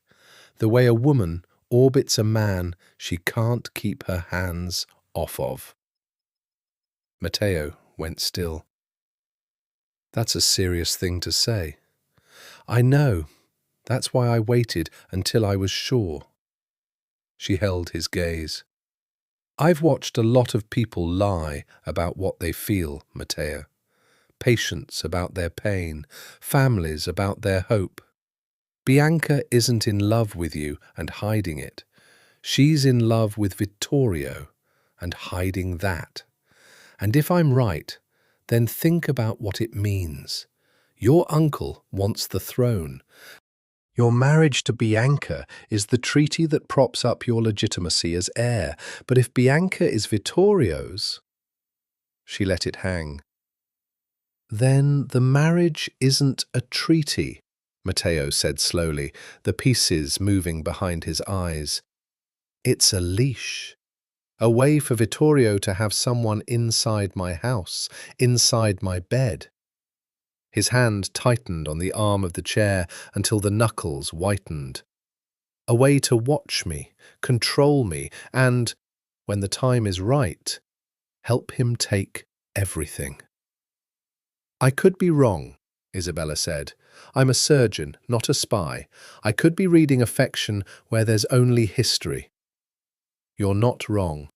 The way a woman orbits a man she can't keep her hands off of." Matteo went still. "That's a serious thing to say." "I know. That's why I waited until I was sure." She held his gaze. "I've watched a lot of people lie about what they feel, Matteo. Patients about their pain, families about their hope. Bianca isn't in love with you and hiding it. She's in love with Vittorio and hiding that. And if I'm right, then think about what it means. Your uncle wants the throne. Your marriage to Bianca is the treaty that props up your legitimacy as heir, but if Bianca is Vittorio's—" She let it hang. "Then the marriage isn't a treaty," Matteo said slowly, the pieces moving behind his eyes. "It's a leash. A way for Vittorio to have someone inside my house, inside my bed." His hand tightened on the arm of the chair until the knuckles whitened. "A way to watch me, control me, and, when the time is right, help him take everything." "I could be wrong," Isabella said. "I'm a surgeon, not a spy. I could be reading affection where there's only history." "You're not wrong."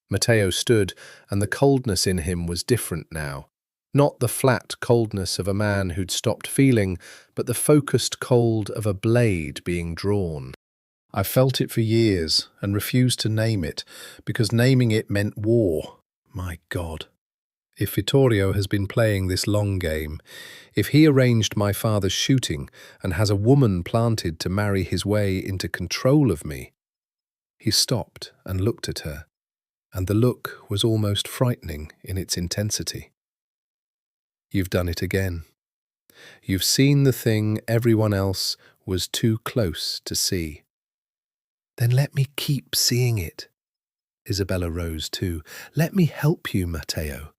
Matteo stood, and the coldness in him was different now. Not the flat coldness of a man who'd stopped feeling, but the focused cold of a blade being drawn. "I've felt it for years and refused to name it, because naming it meant war. My God. If Vittorio has been playing this long game, if he arranged my father's shooting and has a woman planted to marry his way into control of me, He stopped and looked at her, and the look was almost frightening in its intensity. "You've done it again. You've seen the thing everyone else was too close to see." "Then let me keep seeing it." Isabella rose too. "Let me help you, Matteo.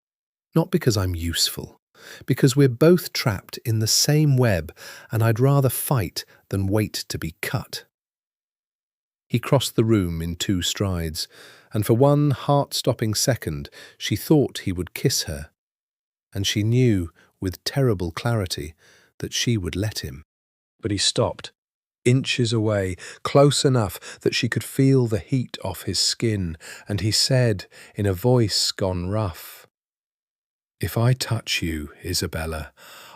Not because I'm useful, because we're both trapped in the same web, and I'd rather fight than wait to be cut." He crossed the room in 2 strides, and for one heart-stopping second she thought he would kiss her, and she knew with terrible clarity that she would let him. But he stopped, inches away, close enough that she could feel the heat off his skin, and he said in a voice gone rough, "If I touch you, Isabella,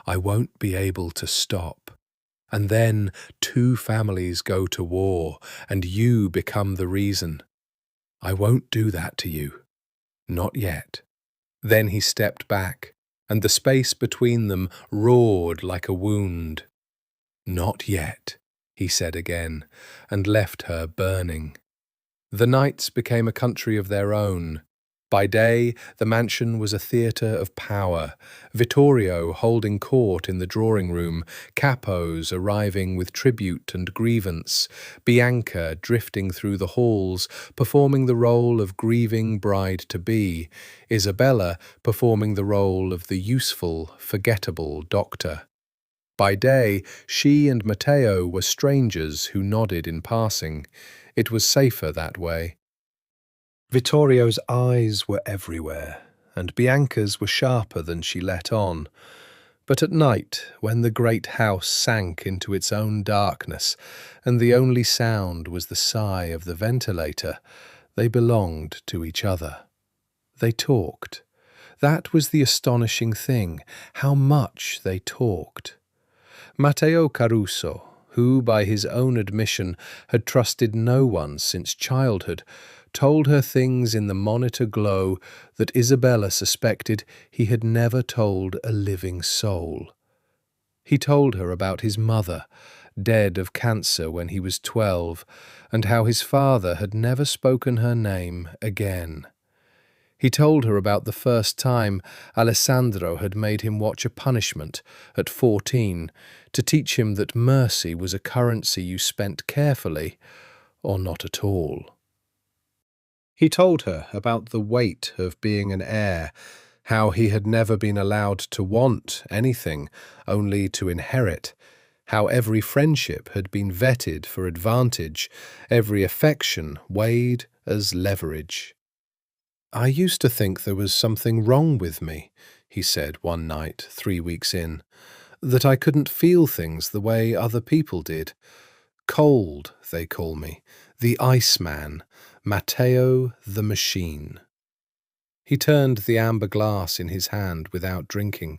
I won't be able to stop. And then 2 families go to war, and you become the reason. I won't do that to you. Not yet." Then he stepped back, and the space between them roared like a wound. "Not yet," he said again, and left her burning. The nights became a country of their own. By day, the mansion was a theatre of power, Vittorio holding court in the drawing-room, capos arriving with tribute and grievance, Bianca drifting through the halls, performing the role of grieving bride-to-be, Isabella performing the role of the useful, forgettable doctor. By day, she and Matteo were strangers who nodded in passing. It was safer that way. Vittorio's eyes were everywhere, and Bianca's were sharper than she let on. But at night, when the great house sank into its own darkness, and the only sound was the sigh of the ventilator, they belonged to each other. They talked. That was the astonishing thing, how much they talked. Matteo Caruso, who, by his own admission, had trusted no one since childhood, told her things in the monitor glow that Isabella suspected he had never told a living soul. He told her about his mother, dead of cancer when he was 12, and how his father had never spoken her name again. He told her about the first time Alessandro had made him watch a punishment at 14 to teach him that mercy was a currency you spent carefully or not at all. He told her about the weight of being an heir, how he had never been allowed to want anything, only to inherit, how every friendship had been vetted for advantage, every affection weighed as leverage. "I used to think there was something wrong with me," he said one night 3 weeks in, "that I couldn't feel things the way other people did. Cold, they call me, the Iceman, Matteo the Machine." He turned the amber glass in his hand without drinking.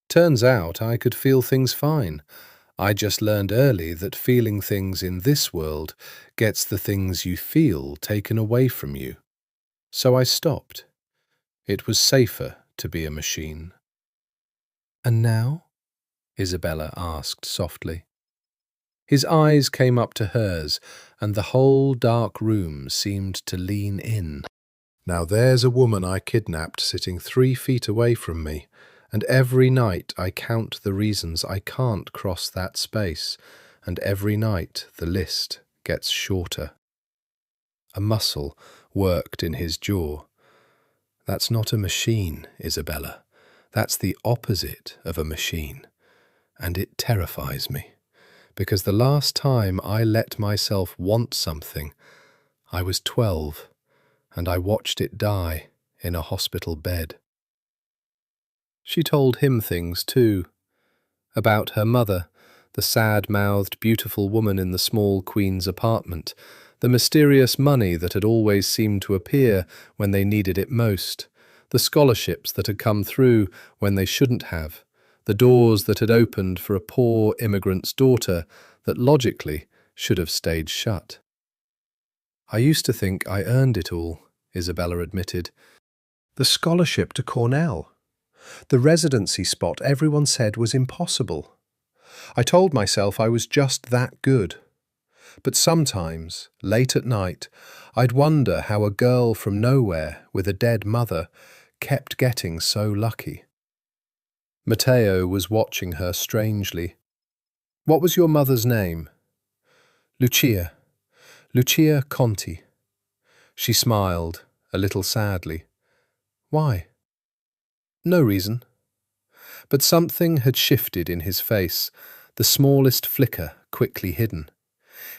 "Turns out I could feel things fine. I just learned early that feeling things in this world gets the things you feel taken away from you. So I stopped. It was safer to be a machine." "And now?" Isabella asked softly. His eyes came up to hers, and the whole dark room seemed to lean in. "Now there's a woman I kidnapped sitting 3 feet away from me, and every night I count the reasons I can't cross that space, and every night the list gets shorter." A muscle worked in his jaw. "That's not a machine, Isabella. That's the opposite of a machine, and it terrifies me. Because the last time I let myself want something, I was 12, and I watched it die in a hospital bed." She told him things too. About her mother, the sad-mouthed, beautiful woman in the small Queen's apartment, the mysterious money that had always seemed to appear when they needed it most, the scholarships that had come through when they shouldn't have, the doors that had opened for a poor immigrant's daughter that logically should have stayed shut. "I used to think I earned it all," Isabella admitted. "The scholarship to Cornell, the residency spot everyone said was impossible. I told myself I was just that good. But sometimes, late at night, I'd wonder how a girl from nowhere with a dead mother kept getting so lucky. Matteo was watching her strangely. "What was your mother's name?" "Lucia. Lucia Conti." She smiled, a little sadly. "Why?" "No reason." But something had shifted in his face, the smallest flicker quickly hidden.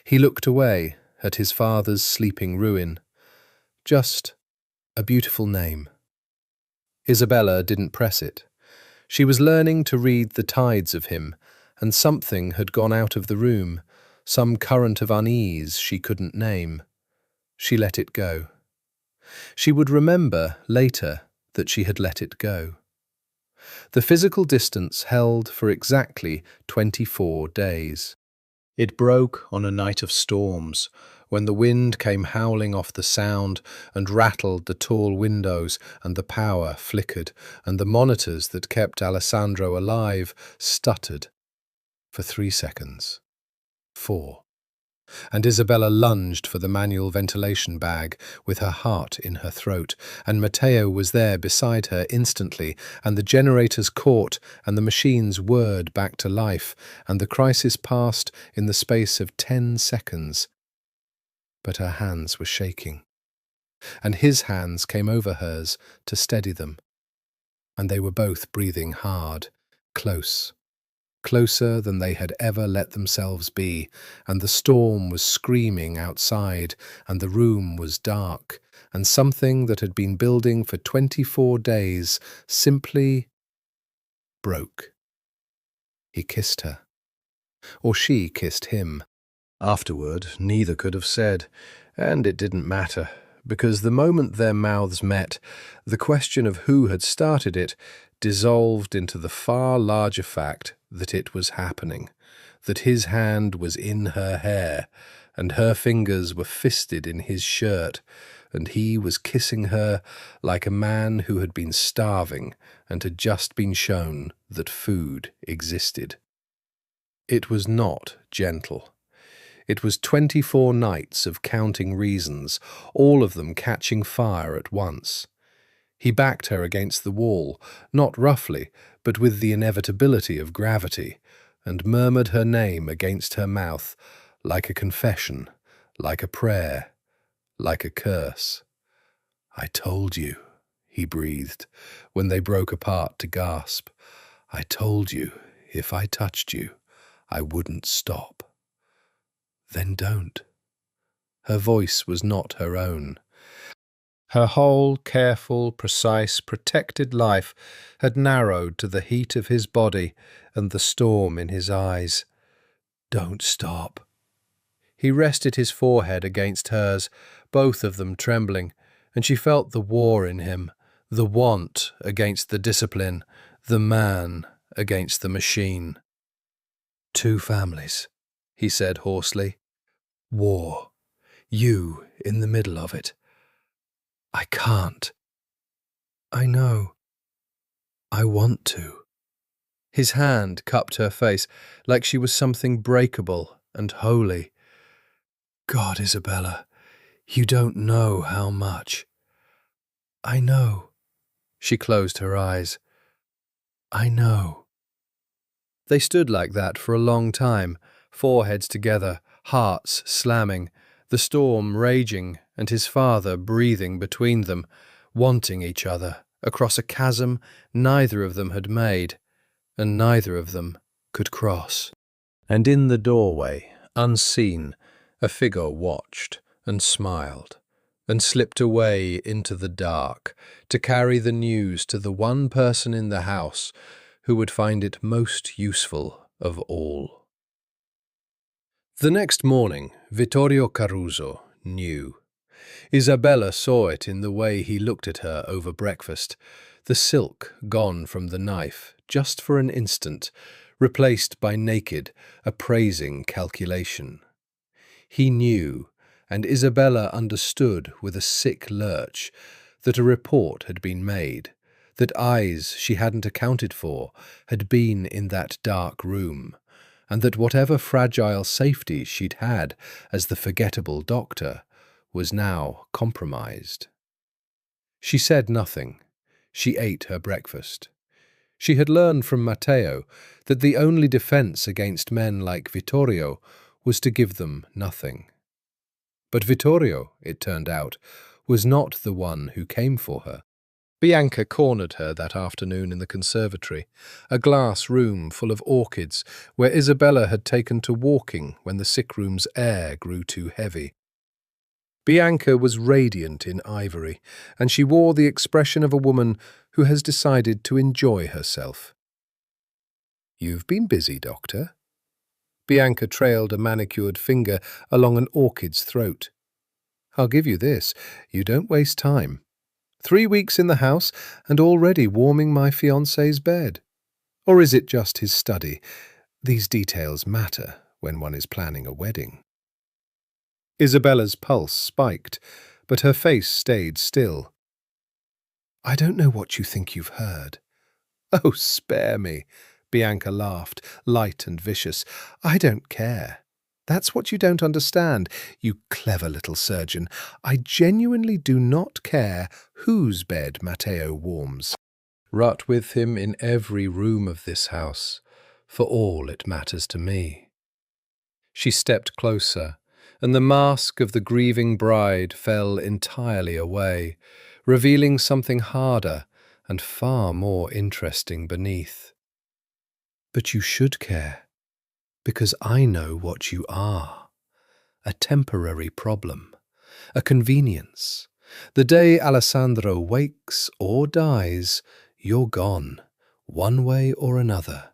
He looked away at his father's sleeping ruin. Just a beautiful name. Isabella didn't press it. She was learning to read the tides of him, and something had gone out of the room, some current of unease she couldn't name. She let it go. She would remember later that she had let it go. The physical distance held for exactly 24 days. It broke on a night of storms, when the wind came howling off the sound and rattled the tall windows, and the power flickered, and the monitors that kept Alessandro alive stuttered for 3 seconds. 4. And Isabella lunged for the manual ventilation bag with her heart in her throat, and Matteo was there beside her instantly, and the generators caught, and the machines whirred back to life, and the crisis passed in the space of 10 seconds. But her hands were shaking, and his hands came over hers to steady them, and they were both breathing hard, close. Closer than they had ever let themselves be, and the storm was screaming outside, and the room was dark, and something that had been building for 24 days simply broke. He kissed her, or she kissed him. Afterward, neither could have said, and it didn't matter, because the moment their mouths met, the question of who had started it dissolved into the far larger fact that it was happening, that his hand was in her hair, and her fingers were fisted in his shirt, and he was kissing her like a man who had been starving and had just been shown that food existed. It was not gentle. It was 24 nights of counting reasons, all of them catching fire at once. He backed her against the wall, not roughly, but with the inevitability of gravity, and murmured her name against her mouth, like a confession, like a prayer, like a curse. "I told you," he breathed, when they broke apart to gasp. "I told you, if I touched you, I wouldn't stop." "Then don't." Her voice was not her own. Her whole careful, precise, protected life had narrowed to the heat of his body and the storm in his eyes. "Don't stop." He rested his forehead against hers, both of them trembling, and she felt the war in him, the want against the discipline, the man against the machine. "2 families," he said hoarsely. "War. You in the middle of it. I can't." "I know. I want to." His hand cupped her face like she was something breakable and holy. "God, Isabella, you don't know how much." "I know." She closed her eyes. "I know." They stood like that for a long time, foreheads together, hearts slamming, the storm raging, and his father breathing between them, wanting each other, across a chasm neither of them had made, and neither of them could cross. And in the doorway, unseen, a figure watched and smiled, and slipped away into the dark to carry the news to the one person in the house who would find it most useful of all. The next morning, Vittorio Caruso knew. Isabella saw it in the way he looked at her over breakfast, the silk gone from the knife just for an instant, replaced by naked, appraising calculation. He knew, and Isabella understood with a sick lurch, that a report had been made, that eyes she hadn't accounted for had been in that dark room, and that whatever fragile safety she'd had as the forgettable doctor was now compromised. She said nothing. She ate her breakfast. She had learned from Matteo that the only defense against men like Vittorio was to give them nothing. But Vittorio, it turned out, was not the one who came for her. Bianca cornered her that afternoon in the conservatory, a glass room full of orchids where Isabella had taken to walking when the sick room's air grew too heavy. Bianca was radiant in ivory, and she wore the expression of a woman who has decided to enjoy herself. "You've been busy, Doctor." Bianca trailed a manicured finger along an orchid's throat. "I'll give you this, you don't waste time. 3 weeks in the house and already warming my fiancé's bed. Or is it just his study? These details matter when one is planning a wedding." Isabella's pulse spiked, but her face stayed still. "I don't know what you think you've heard." "Oh, spare me," Bianca laughed, light and vicious. "I don't care. That's what you don't understand, you clever little surgeon. I genuinely do not care whose bed Matteo warms. Rut with him in every room of this house, for all it matters to me." She stepped closer, and the mask of the grieving bride fell entirely away, revealing something harder and far more interesting beneath. "But you should care, because I know what you are. A temporary problem, a convenience. The day Alessandro wakes or dies, you're gone, one way or another,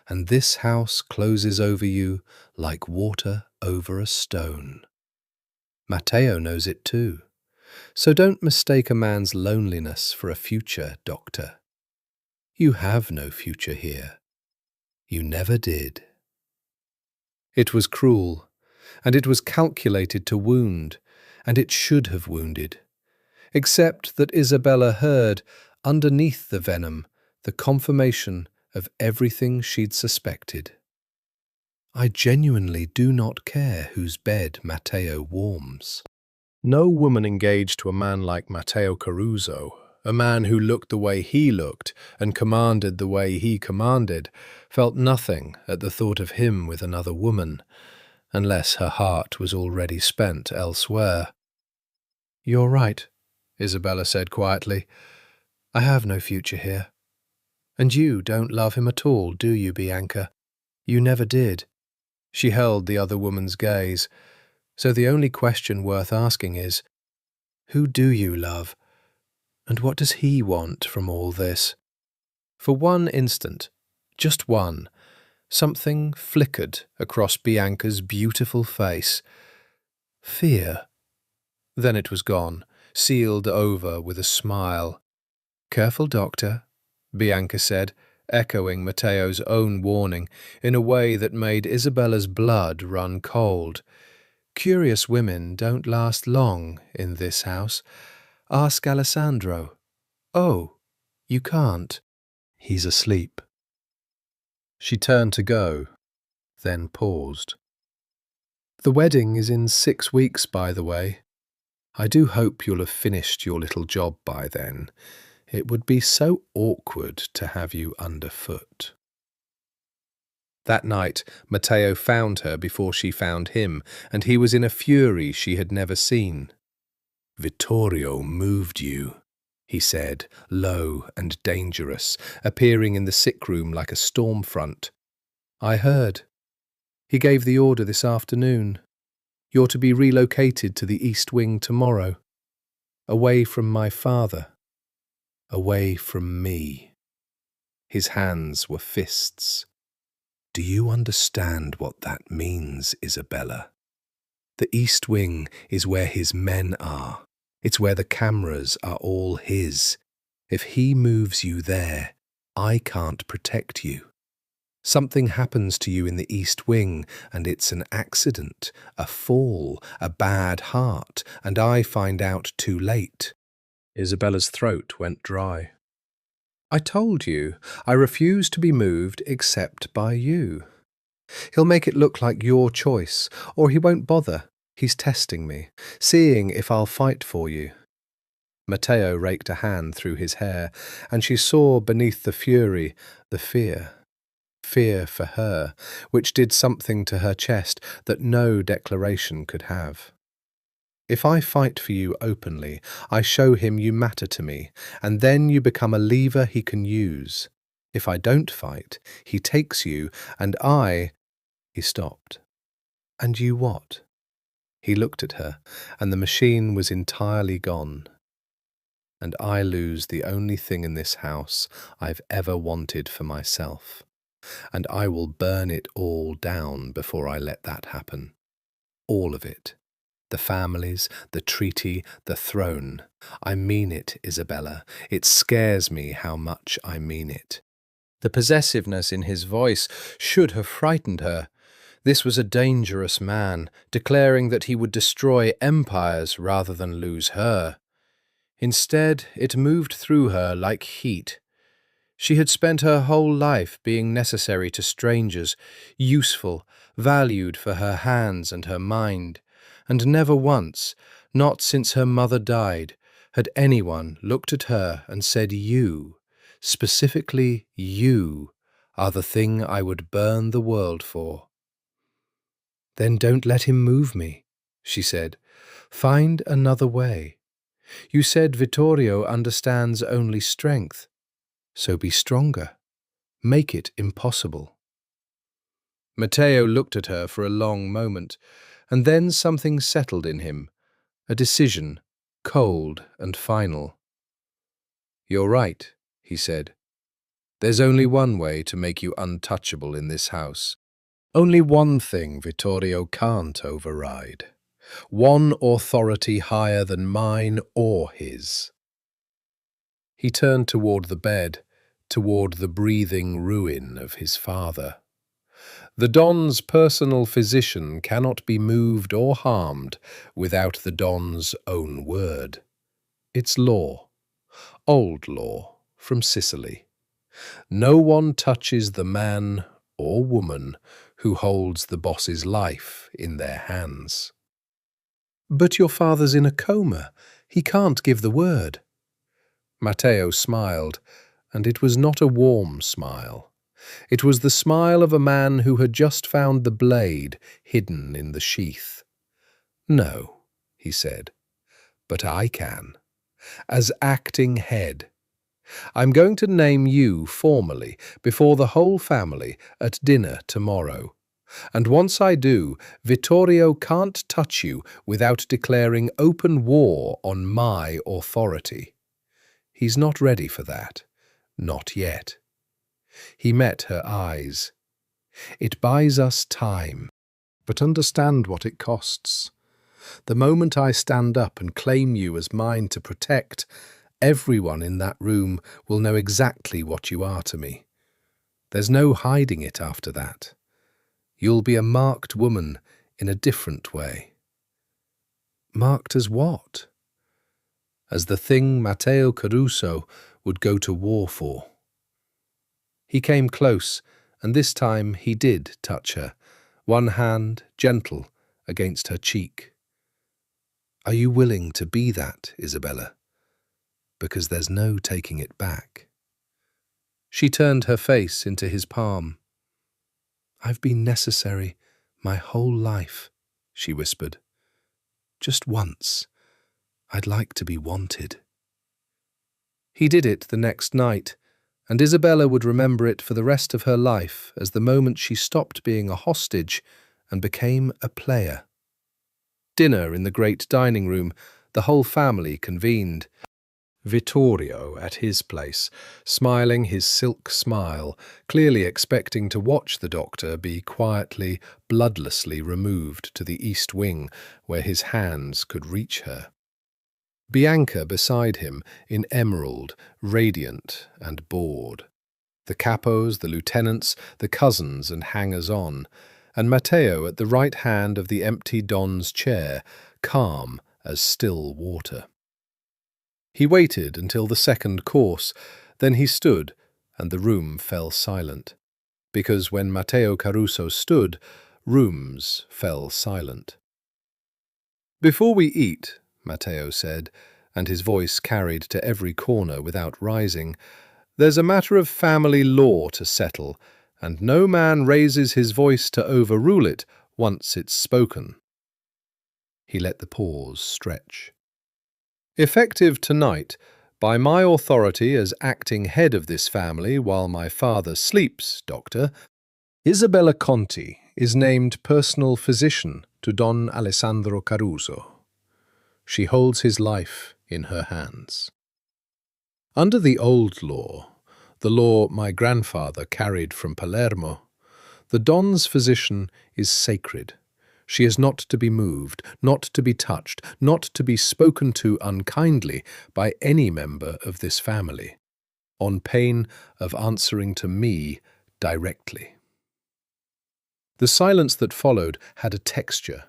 and this house closes over you like water over a stone. Matteo knows it too, so don't mistake a man's loneliness for a future, Doctor. You have no future here. You never did." It was cruel, and it was calculated to wound, and it should have wounded, except that Isabella heard, underneath the venom, the confirmation of everything she'd suspected. "I genuinely do not care whose bed Matteo warms." No woman engaged to a man like Matteo Caruso, a man who looked the way he looked and commanded the way he commanded, felt nothing at the thought of him with another woman, unless her heart was already spent elsewhere. "You're right," Isabella said quietly. "I have no future here. And you don't love him at all, do you, Bianca? You never did." She held the other woman's gaze. "So the only question worth asking is, who do you love? And what does he want from all this?" For one instant, just one, something flickered across Bianca's beautiful face. Fear. Then it was gone, sealed over with a smile. "Careful, Doctor," Bianca said, echoing Matteo's own warning in a way that made Isabella's blood run cold. "Curious women don't last long in this house. Ask Alessandro." "Oh, you can't. He's asleep." She turned to go, then paused. "The wedding is in 6 weeks, by the way. I do hope you'll have finished your little job by then. It would be so awkward to have you underfoot." That night, Matteo found her before she found him, and he was in a fury she had never seen. "Vittorio moved you," he said, low and dangerous, appearing in the sick room like a storm front. "I heard. He gave the order this afternoon. You're to be relocated to the East Wing tomorrow. Away from my father. Away from me." His hands were fists. "Do you understand what that means, Isabella? The East Wing is where his men are. It's where the cameras are all his. If he moves you there, I can't protect you. Something happens to you in the East Wing, and it's an accident, a fall, a bad heart, and I find out too late." Isabella's throat went dry. "I told you, I refuse to be moved except by you. He'll make it look like your choice, or he won't bother. He's testing me, seeing if I'll fight for you." Matteo raked a hand through his hair, and she saw beneath the fury the fear. Fear for her, which did something to her chest that no declaration could have. "If I fight for you openly, I show him you matter to me, and then you become a lever he can use. If I don't fight, he takes you, and I—" He stopped. "And you what?" He looked at her, and the machine was entirely gone. "And I lose the only thing in this house I've ever wanted for myself. And I will burn it all down before I let that happen. All of it. The families, the treaty, the throne. I mean it, Isabella. It scares me how much I mean it." The possessiveness in his voice should have frightened her. This was a dangerous man, declaring that he would destroy empires rather than lose her. Instead, it moved through her like heat. She had spent her whole life being necessary to strangers, useful, valued for her hands and her mind, and never once, not since her mother died, had anyone looked at her and said, "You, specifically you, are the thing I would burn the world for." "Then don't let him move me," she said. "Find another way. You said Vittorio understands only strength. So be stronger. Make it impossible." Matteo looked at her for a long moment, and then something settled in him, a decision, cold and final. "You're right," he said. "There's only one way to make you untouchable in this house. Only one thing Vittorio can't override. One authority higher than mine or his." He turned toward the bed, toward the breathing ruin of his father. The Don's personal physician cannot be moved or harmed without the Don's own word. It's law, old law, from Sicily. No one touches the man or woman who holds the boss's life in their hands. "But your father's in a coma. He can't give the word." Matteo smiled, and it was not a warm smile. It was the smile of a man who had just found the blade hidden in the sheath. "No," he said, "but I can. As acting head. I'm going to name you formally before the whole family at dinner tomorrow. And once I do, Vittorio can't touch you without declaring open war on my authority. He's not ready for that. Not yet." He met her eyes. "It buys us time, but understand what it costs. The moment I stand up and claim you as mine to protect, everyone in that room will know exactly what you are to me. There's no hiding it after that. You'll be a marked woman in a different way." "Marked as what?" "As the thing Matteo Caruso would go to war for." He came close, and this time he did touch her, one hand, gentle, against her cheek. "Are you willing to be that, Isabella? Because there's no taking it back." She turned her face into his palm. "I've been necessary my whole life," she whispered. "Just once, I'd like to be wanted." He did it the next night, and Isabella would remember it for the rest of her life as the moment she stopped being a hostage and became a player. Dinner in the great dining room, the whole family convened. Vittorio at his place, smiling his silk smile, clearly expecting to watch the doctor be quietly, bloodlessly removed to the east wing, where his hands could reach her. Bianca beside him, in emerald, radiant and bored. The capos, the lieutenants, the cousins and hangers-on, and Matteo at the right hand of the empty Don's chair, calm as still water. He waited until the second course, then he stood, and the room fell silent. because when Matteo Caruso stood, rooms fell silent. "Before we eat," Matteo said, and his voice carried to every corner without rising, "there's a matter of family law to settle, and no man raises his voice to overrule it once it's spoken." He let the pause stretch. "Effective tonight, by my authority as acting head of this family while my father sleeps, Doctor, Isabella Conti is named personal physician to Don Alessandro Caruso. She holds his life in her hands. Under the old law, the law my grandfather carried from Palermo, the Don's physician is sacred. She is not to be moved, not to be touched, not to be spoken to unkindly by any member of this family, on pain of answering to me directly." The silence that followed had a texture.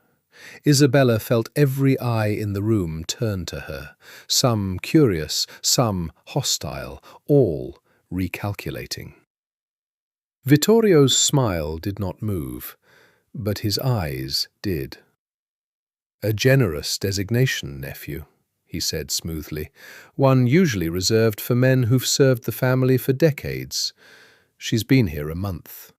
Isabella felt every eye in the room turn to her, some curious, some hostile, all recalculating. Vittorio's smile did not move, but his eyes did. "A generous designation, nephew," he said smoothly, "one usually reserved for men who've served the family for decades. She's been here a month."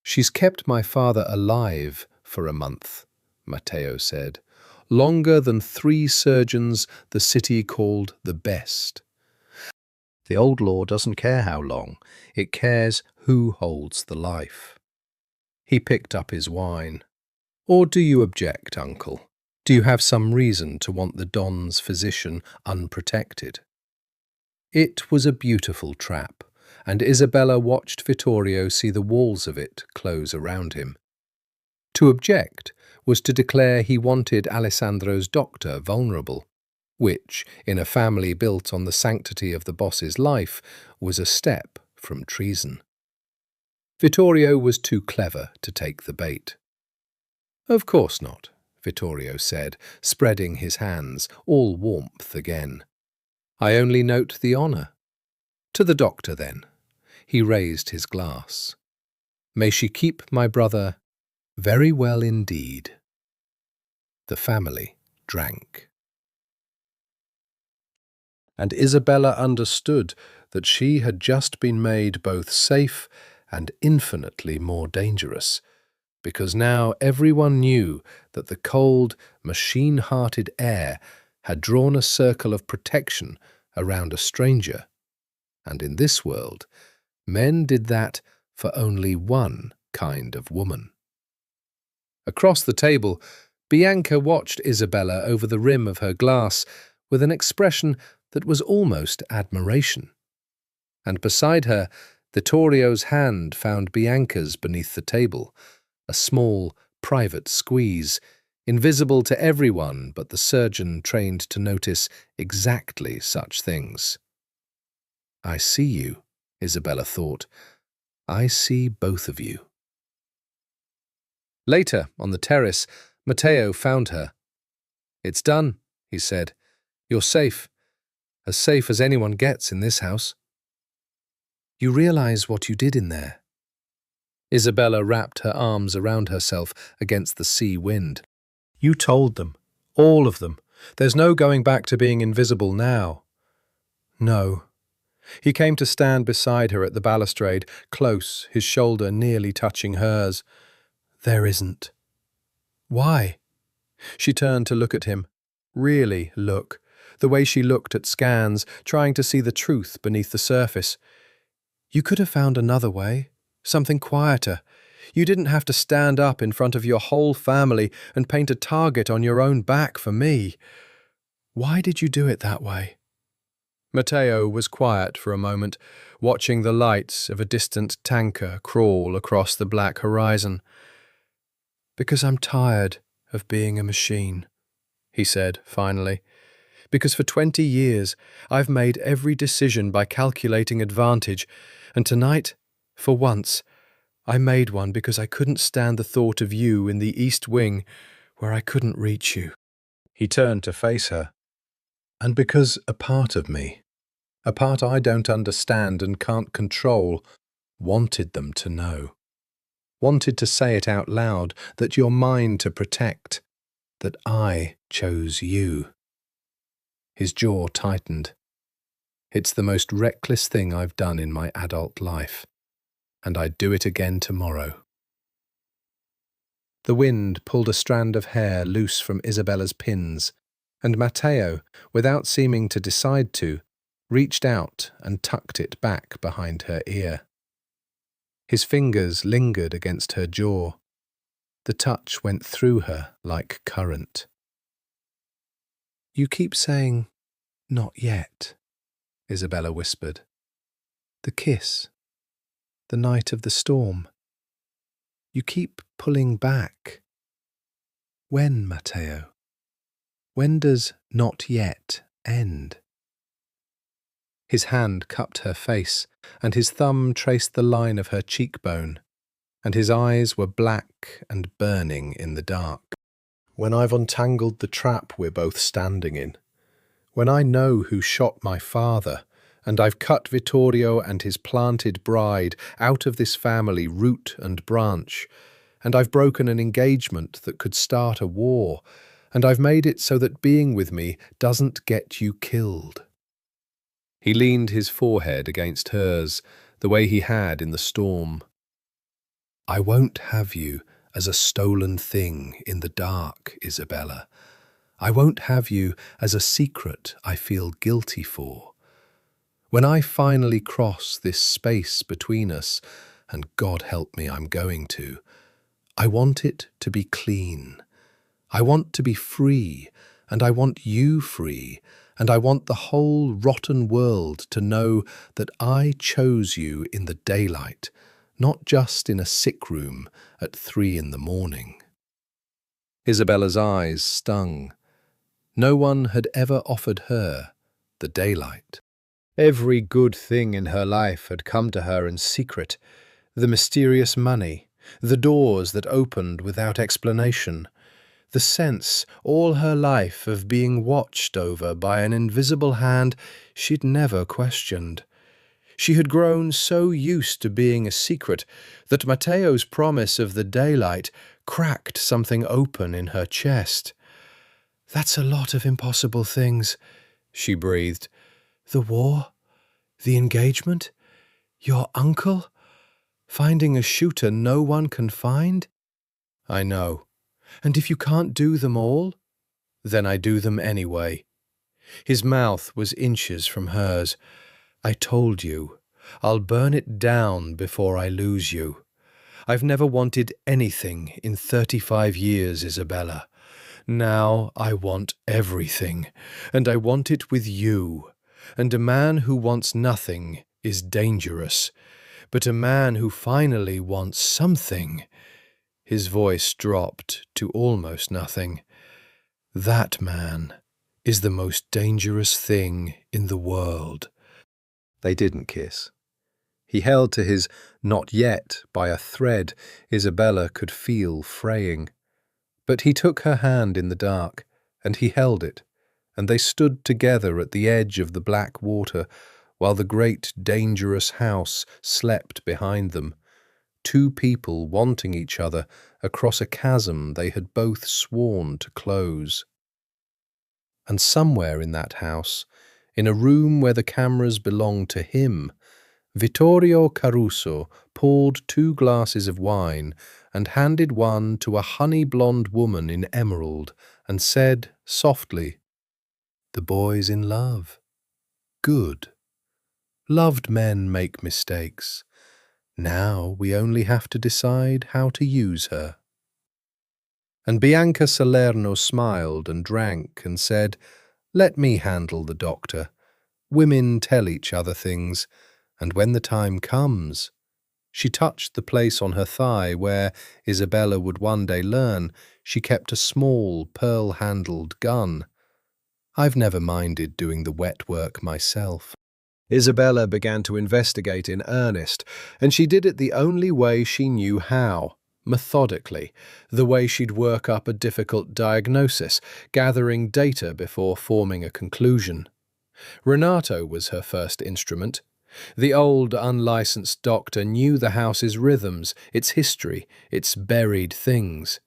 "She's kept my father alive for a month," Matteo said, "longer than 3 surgeons the city called the best." "The old law doesn't care how long, it cares who holds the life." He picked up his wine. "Or do you object, uncle? Do you have some reason to want the Don's physician unprotected?" It was a beautiful trap, and Isabella watched Vittorio see the walls of it close around him. To object was to declare he wanted Alessandro's doctor vulnerable, which, in a family built on the sanctity of the boss's life, was a step from treason. Vittorio was too clever to take the bait. "Of course not," Vittorio said, spreading his hands, all warmth again. "I only note the honour. To the doctor, then." He raised his glass. "May she keep my brother very well indeed." The family drank. And Isabella understood that she had just been made both safe and infinitely more dangerous, because now everyone knew that the cold, machine-hearted heir had drawn a circle of protection around a stranger, and in this world, men did that for only one kind of woman. Across the table, Bianca watched Isabella over the rim of her glass with an expression that was almost admiration. And beside her, Vittorio's hand found Bianca's beneath the table, a small, private squeeze, invisible to everyone but the surgeon trained to notice exactly such things. "I see you," Isabella thought. "I see both of you." Later, on the terrace, Matteo found her. "It's done," he said. "You're safe as anyone gets in this house." "You realize what you did in there?" Isabella wrapped her arms around herself against the sea wind. "You told them, all of them. There's no going back to being invisible now." "No." He came to stand beside her at the balustrade, close, his shoulder nearly touching hers. "There isn't." "Why?" She turned to look at him. Really look. The way she looked at scans, trying to see the truth beneath the surface. "You could have found another way, something quieter. You didn't have to stand up in front of your whole family and paint a target on your own back for me. Why did you do it that way?" Matteo was quiet for a moment, watching the lights of a distant tanker crawl across the black horizon. "Because I'm tired of being a machine," he said finally. "Because for 20 years I've made every decision by calculating advantage, and tonight, for once, I made one because I couldn't stand the thought of you in the East Wing, where I couldn't reach you." He turned to face her. "And because a part of me, a part I don't understand and can't control, wanted them to know. Wanted to say it out loud, that you're mine to protect, that I chose you. His jaw tightened. It's the most reckless thing I've done in my adult life, and I'd do it again tomorrow. The wind pulled a strand of hair loose from Isabella's pins, and Matteo, without seeming to decide to, reached out and tucked it back behind her ear. His fingers lingered against her jaw. The touch went through her like current. "You keep saying, 'not yet,'" Isabella whispered. "The kiss, the night of the storm. You keep pulling back. When, Matteo? When does 'not yet' end?" His hand cupped her face, and his thumb traced the line of her cheekbone, and his eyes were black and burning in the dark. "When I've untangled the trap we're both standing in, when I know who shot my father, and I've cut Vittorio and his planted bride out of this family root and branch, and I've broken an engagement that could start a war, and I've made it so that being with me doesn't get you killed." He leaned his forehead against hers, the way he had in the storm. "I won't have you as a stolen thing in the dark, Isabella. I won't have you as a secret I feel guilty for. When I finally cross this space between us, and God help me, I'm going to, I want it to be clean. I want to be free, and I want you free, and I want the whole rotten world to know that I chose you in the daylight, not just in a sick room at 3 a.m. Isabella's eyes stung. No one had ever offered her the daylight. Every good thing in her life had come to her in secret. The mysterious money, the doors that opened without explanation, the sense all her life of being watched over by an invisible hand she'd never questioned. She had grown so used to being a secret that Matteo's promise of the daylight cracked something open in her chest. "That's a lot of impossible things," she breathed. "The war, the engagement, your uncle, finding a shooter no one can find." "I know. And if you can't do them all, then I do them anyway." His mouth was inches from hers. "I told you, I'll burn it down before I lose you. I've never wanted anything in 35 years, Isabella. Now I want everything, and I want it with you. And a man who wants nothing is dangerous. But a man who finally wants something—" His voice dropped to almost nothing. "That man is the most dangerous thing in the world." They didn't kiss. He held to his "not yet" by a thread Isabella could feel fraying. But he took her hand in the dark, and he held it, and they stood together at the edge of the black water, while the great dangerous house slept behind them. Two people wanting each other across a chasm they had both sworn to close. And somewhere in that house, in a room where the cameras belonged to him, Vittorio Caruso poured 2 glasses of wine and handed one to a honey-blonde woman in emerald and said softly, "The boy's in love. Good. Loved men make mistakes. Now we only have to decide how to use her." And Bianca Salerno smiled and drank and said, "Let me handle the doctor. Women tell each other things, and when the time comes—" She touched the place on her thigh where, Isabella would one day learn, she kept a small pearl-handled gun. "I've never minded doing the wet work myself." Isabella began to investigate in earnest, and she did it the only way she knew how, methodically, the way she'd work up a difficult diagnosis, gathering data before forming a conclusion. Renato was her first instrument. The old, unlicensed doctor knew the house's rhythms, its history, its buried things.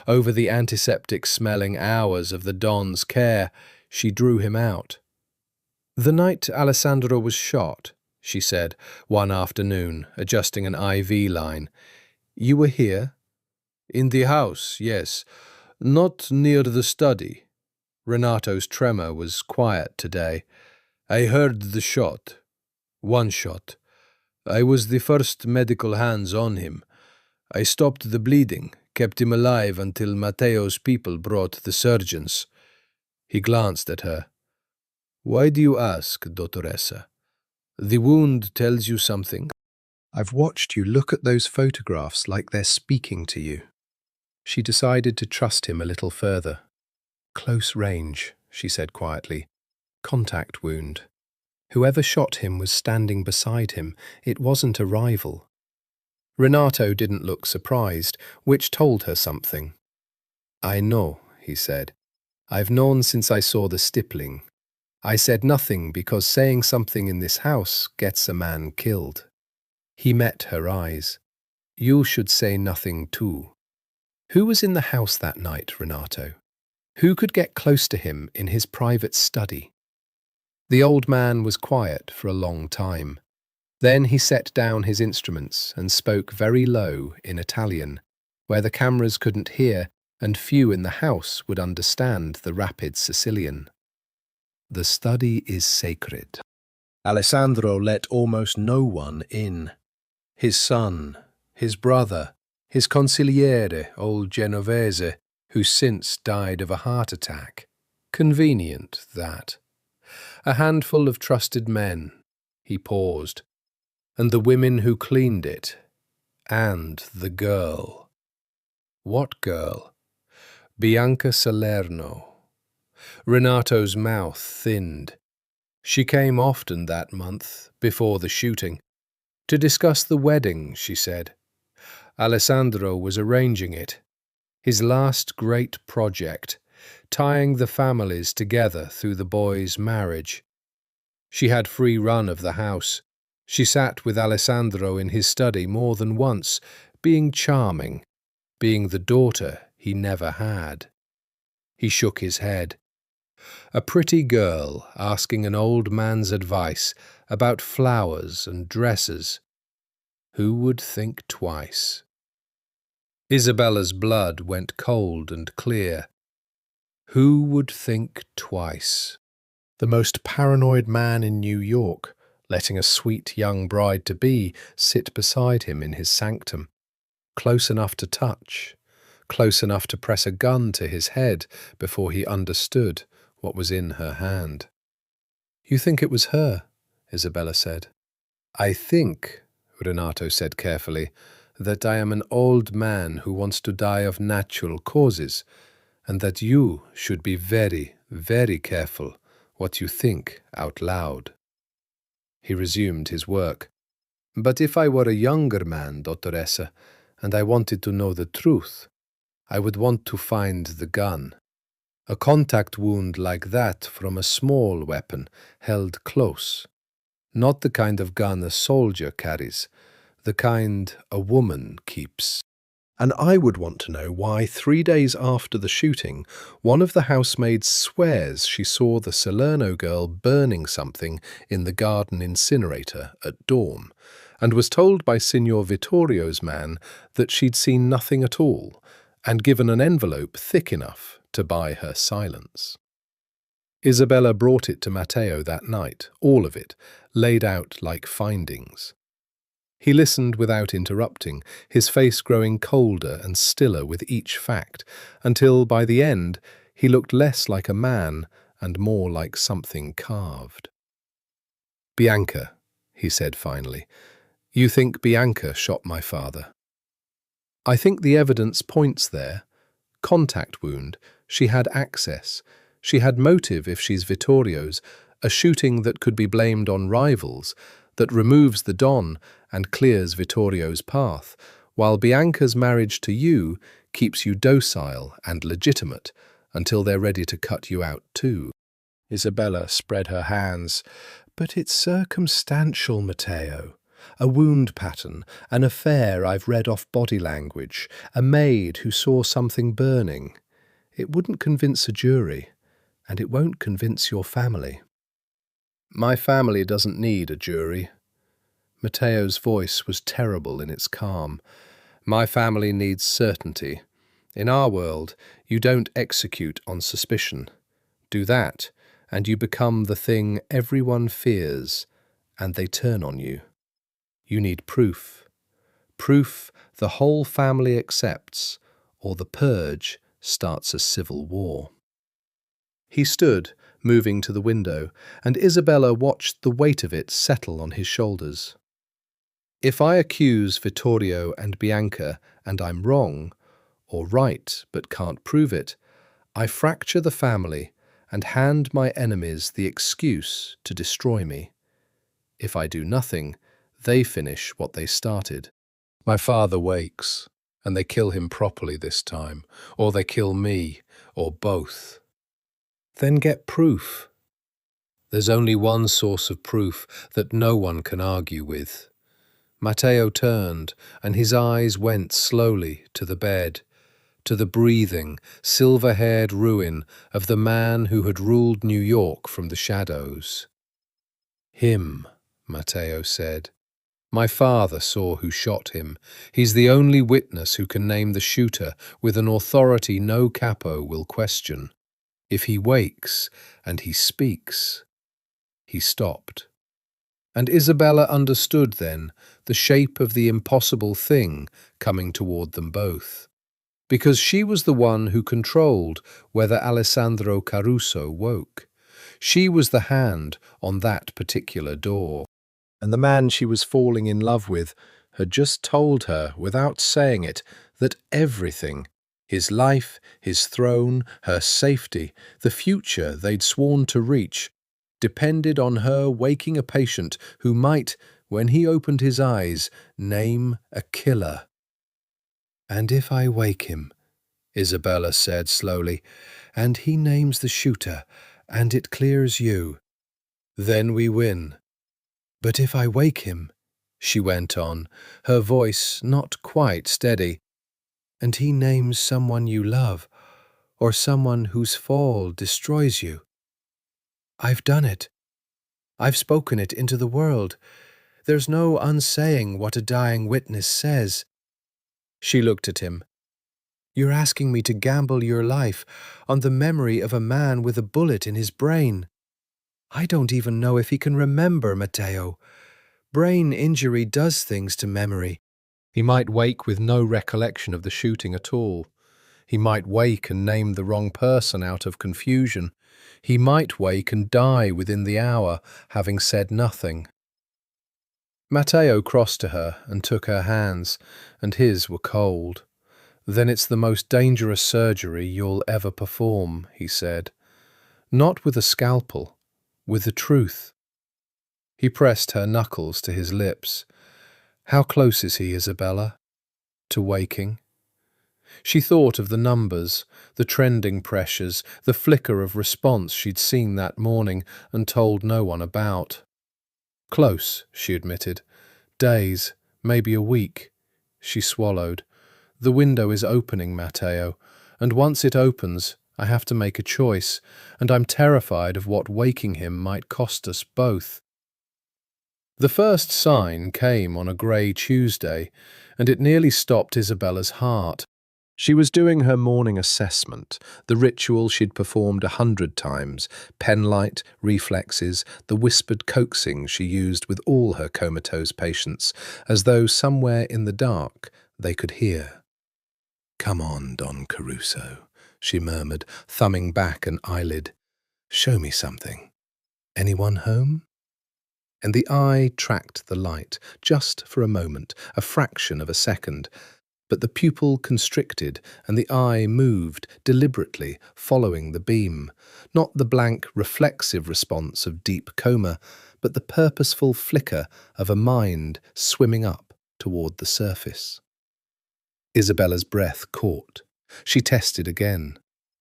Over the antiseptic-smelling hours of the Don's care, she drew him out. "The night Alessandro was shot," she said, one afternoon, adjusting an IV line. "You were here?" "In the house, yes. Not near the study." Renato's tremor was quiet today. "I heard the shot. One shot. I was the first medical hands on him. I stopped the bleeding, kept him alive until Matteo's people brought the surgeons." He glanced at her. "Why do you ask, Dottoressa? The wound tells you something?" "I've watched you look at those photographs like they're speaking to you." She decided to trust him a little further. "Close range," she said quietly. "Contact wound. Whoever shot him was standing beside him. It wasn't a rival." Renato didn't look surprised, which told her something. "I know," he said. "I've known since I saw the stippling. I said nothing because saying something in this house gets a man killed." He met her eyes. "You should say nothing too." Who was in the house that night, Renato? Who could get close to him in his private study? The old man was quiet for a long time. Then he set down his instruments and spoke very low in Italian, where the cameras couldn't hear and few in the house would understand the rapid Sicilian. "The study is sacred. Alessandro let almost no one in. His son, his brother, his consigliere, old Genovese, who since died of a heart attack. Convenient, that. A handful of trusted men." He paused. "And the women who cleaned it. And the girl." "What girl?" "Bianca Salerno." Renato's mouth thinned. "She came often that month, before the shooting. To discuss the wedding," she said. "Alessandro was arranging it. His last great project, tying the families together through the boy's marriage. She had free run of the house. She sat with Alessandro in his study more than once, being charming, being the daughter he never had." He shook his head. A pretty girl asking an old man's advice about flowers and dresses. Who would think twice? Isabella's blood went cold and clear. Who would think twice? The most paranoid man in New York, letting a sweet young bride-to-be sit beside him in his sanctum, close enough to touch, close enough to press a gun to his head before he understood what was in her hand. "You think it was her?" Isabella said. "I think," Renato said carefully, "that I am an old man who wants to die of natural causes, and that you should be very, very careful what you think out loud." He resumed his work. "But if I were a younger man, Dottoressa, and I wanted to know the truth, I would want to find the gun. A contact wound like that from a small weapon held close. Not the kind of gun a soldier carries, the kind a woman keeps. And I would want to know why 3 days after the shooting, one of the housemaids swears she saw the Salerno girl burning something in the garden incinerator at dawn, and was told by Signor Vittorio's man that she'd seen nothing at all, and given an envelope thick enough to buy her silence. Isabella brought it to Matteo that night, all of it, laid out like findings. He listened without interrupting, his face growing colder and stiller with each fact, until by the end he looked less like a man and more like something carved. "Bianca," he said finally, "you think Bianca shot my father?" "I think the evidence points there. Contact wound. She had access. She had motive if she's Vittorio's, a shooting that could be blamed on rivals, that removes the Don and clears Vittorio's path, while Bianca's marriage to you keeps you docile and legitimate until they're ready to cut you out too." Isabella spread her hands. But it's circumstantial, Matteo. A wound pattern, an affair I've read off body language, a maid who saw something burning. It wouldn't convince a jury, and it won't convince your family. My family doesn't need a jury. Matteo's voice was terrible in its calm. My family needs certainty. In our world, you don't execute on suspicion. Do that, and you become the thing everyone fears, and they turn on you. You need proof. Proof the whole family accepts, or the purge starts a civil war. He stood, moving to the window, and Isabella watched the weight of it settle on his shoulders. If I accuse Vittorio and Bianca, and I'm wrong, or right but can't prove it, I fracture the family and hand my enemies the excuse to destroy me. If I do nothing, they finish what they started. My father wakes, and they kill him properly this time, or they kill me, or both. Then get proof. There's only one source of proof that no one can argue with. Matteo turned, and his eyes went slowly to the bed, to the breathing, silver-haired ruin of the man who had ruled New York from the shadows. Him, Matteo said. My father saw who shot him. He's the only witness who can name the shooter with an authority no capo will question. If he wakes and he speaks. He stopped. And Isabella understood then the shape of the impossible thing coming toward them both, because she was the one who controlled whether Alessandro Caruso woke. She was the hand on that particular door. And the man she was falling in love with had just told her, without saying it, that everything, his life, his throne, her safety, the future they'd sworn to reach, depended on her waking a patient who might, when he opened his eyes, name a killer. And if I wake him, Isabella said slowly, and he names the shooter, and it clears you, then we win. But if I wake him, she went on, her voice not quite steady, and he names someone you love, or someone whose fall destroys you. I've done it. I've spoken it into the world. There's no unsaying what a dying witness says. She looked at him. You're asking me to gamble your life on the memory of a man with a bullet in his brain. I don't even know if he can remember, Matteo. Brain injury does things to memory. He might wake with no recollection of the shooting at all. He might wake and name the wrong person out of confusion. He might wake and die within the hour, having said nothing. Matteo crossed to her and took her hands, and his were cold. Then it's the most dangerous surgery you'll ever perform, he said. Not with a scalpel, with the truth. He pressed her knuckles to his lips. How close is he, Isabella, to waking? She thought of the numbers, the trending pressures, the flicker of response she'd seen that morning and told no one about. Close, she admitted. Days, maybe a week. She swallowed. The window is opening, Matteo, and once it opens, I have to make a choice, and I'm terrified of what waking him might cost us both. The first sign came on a grey Tuesday, and it nearly stopped Isabella's heart. She was doing her morning assessment, the ritual she'd performed 100 times, penlight, reflexes, the whispered coaxing she used with all her comatose patients, as though somewhere in the dark they could hear. "Come on, Don Caruso," she murmured, thumbing back an eyelid. "Show me something. Anyone home?" And the eye tracked the light, just for a moment, a fraction of a second, but the pupil constricted and the eye moved deliberately, following the beam, not the blank, reflexive response of deep coma, but the purposeful flicker of a mind swimming up toward the surface. Isabella's breath caught. She tested again.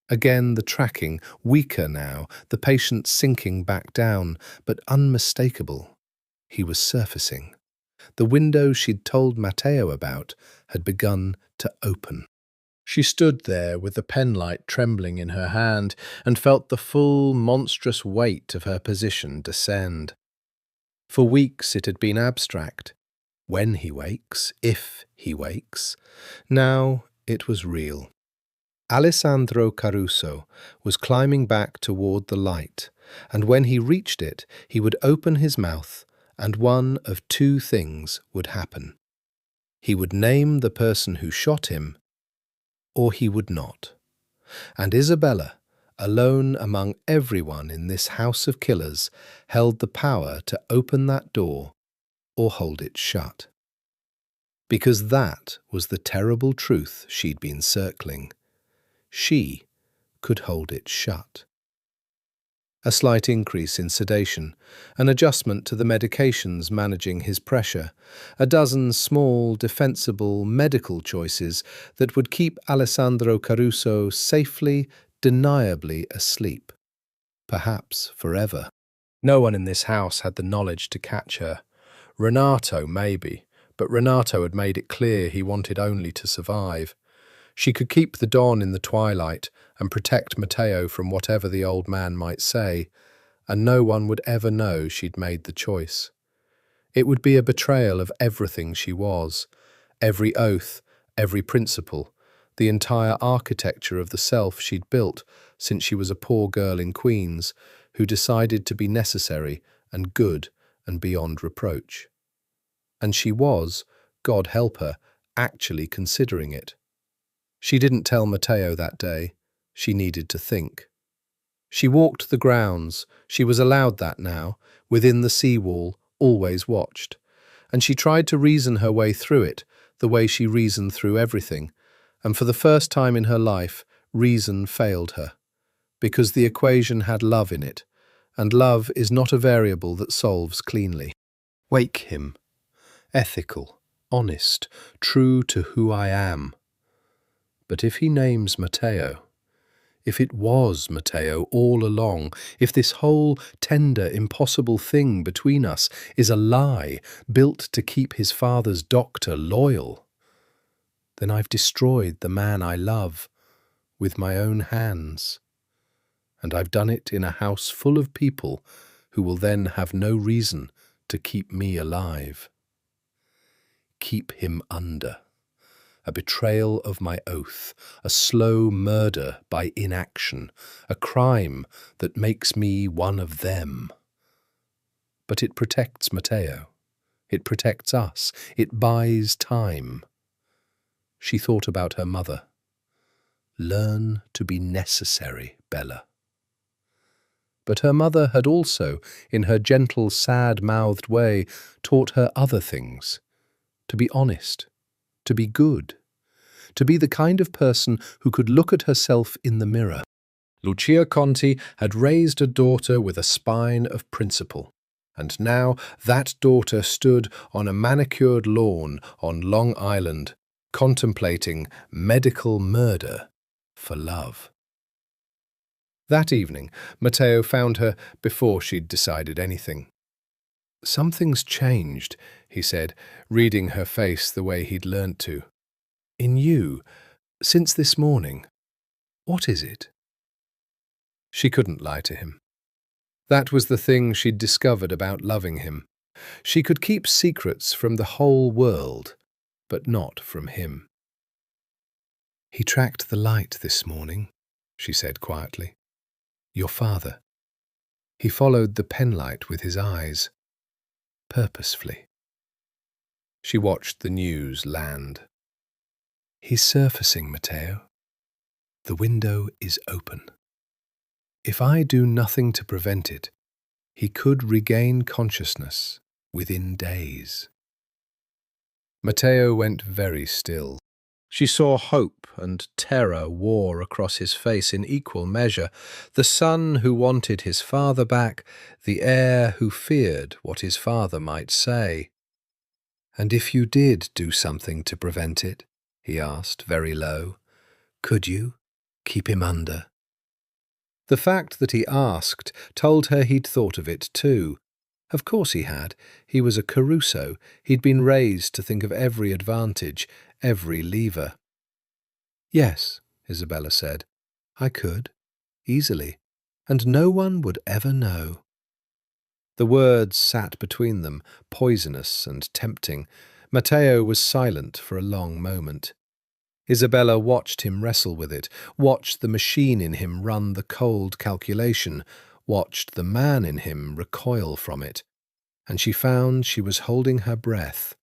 Again the tracking, weaker now, the patient sinking back down, but unmistakable. He was surfacing. The window she'd told Matteo about had begun to open. She stood there with the penlight trembling in her hand and felt the full, monstrous weight of her position descend. For weeks it had been abstract. When he wakes, if he wakes. Now it was real. Alessandro Caruso was climbing back toward the light, and when he reached it, he would open his mouth, and one of two things would happen. He would name the person who shot him, or he would not. And Isabella, alone among everyone in this house of killers, held the power to open that door or hold it shut. Because that was the terrible truth she'd been circling. She could hold it shut. A slight increase in sedation, an adjustment to the medications managing his pressure, a dozen small, defensible medical choices that would keep Alessandro Caruso safely, deniably asleep. Perhaps forever. No one in this house had the knowledge to catch her. Renato, maybe, but Renato had made it clear he wanted only to survive. She could keep the dawn in the twilight and protect Matteo from whatever the old man might say, and no one would ever know she'd made the choice. It would be a betrayal of everything she was, every oath, every principle, the entire architecture of the self she'd built since she was a poor girl in Queens who decided to be necessary and good and beyond reproach. And she was, God help her, actually considering it. She didn't tell Matteo that day. She needed to think. She walked the grounds. She was allowed that now, within the seawall, always watched. And she tried to reason her way through it, the way she reasoned through everything. And for the first time in her life, reason failed her. Because the equation had love in it, and love is not a variable that solves cleanly. Wake him. Ethical, honest, true to who I am. But if he names Matteo, if it was Matteo all along, if this whole tender, impossible thing between us is a lie built to keep his father's doctor loyal, then I've destroyed the man I love with my own hands. And I've done it in a house full of people who will then have no reason to keep me alive. Keep him under. A betrayal of my oath, a slow murder by inaction, a crime that makes me one of them. But it protects Matteo. It protects us. It buys time. She thought about her mother. Learn to be necessary, Bella. But her mother had also, in her gentle, sad-mouthed way, taught her other things. To be honest, to be good, to be the kind of person who could look at herself in the mirror. Lucia Conti had raised a daughter with a spine of principle, and now that daughter stood on a manicured lawn on Long Island, contemplating medical murder for love. That evening, Matteo found her before she'd decided anything. "Something's changed," he said, reading her face the way he'd learnt to. "In you, since this morning. What is it?" She couldn't lie to him. That was the thing she'd discovered about loving him. She could keep secrets from the whole world, but not from him. "He tracked the light this morning," she said quietly. "Your father. He followed the penlight with his eyes. Purposefully." She watched the news land. "He's surfacing, Matteo. The window is open. If I do nothing to prevent it, he could regain consciousness within days." Matteo went very still. She saw hope and terror war across his face in equal measure, the son who wanted his father back, the heir who feared what his father might say. "And if you did do something to prevent it," he asked, very low, "could you keep him under?" The fact that he asked told her he'd thought of it too. Of course he had. He was a Caruso. He'd been raised to think of every advantage, every lever. Yes, Isabella said. I could, easily, and no one would ever know. The words sat between them, poisonous and tempting. Matteo was silent for a long moment. Isabella watched him wrestle with it, watched the machine in him run the cold calculation, watched the man in him recoil from it, and she found she was holding her breath,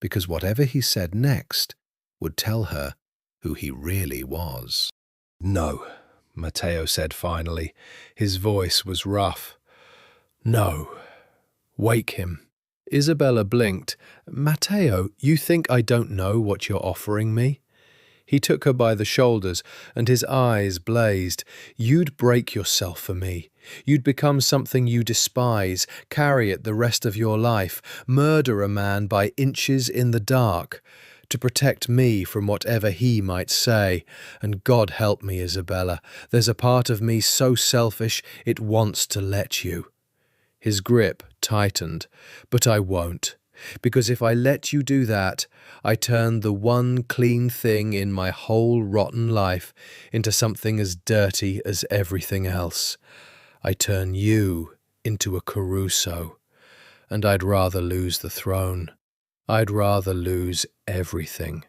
because whatever he said next would tell her who he really was. No, Matteo said finally. His voice was rough. No. Wake him. Isabella blinked. Matteo, you think I don't know what you're offering me? He took her by the shoulders, and his eyes blazed. You'd break yourself for me. You'd become something you despise, carry it the rest of your life, murder a man by inches in the dark, to protect me from whatever he might say. And God help me, Isabella, there's a part of me so selfish it wants to let you. His grip tightened. But I won't, because if I let you do that, I turn the one clean thing in my whole rotten life into something as dirty as everything else. I turn you into a Caruso, and I'd rather lose the throne. I'd rather lose everything.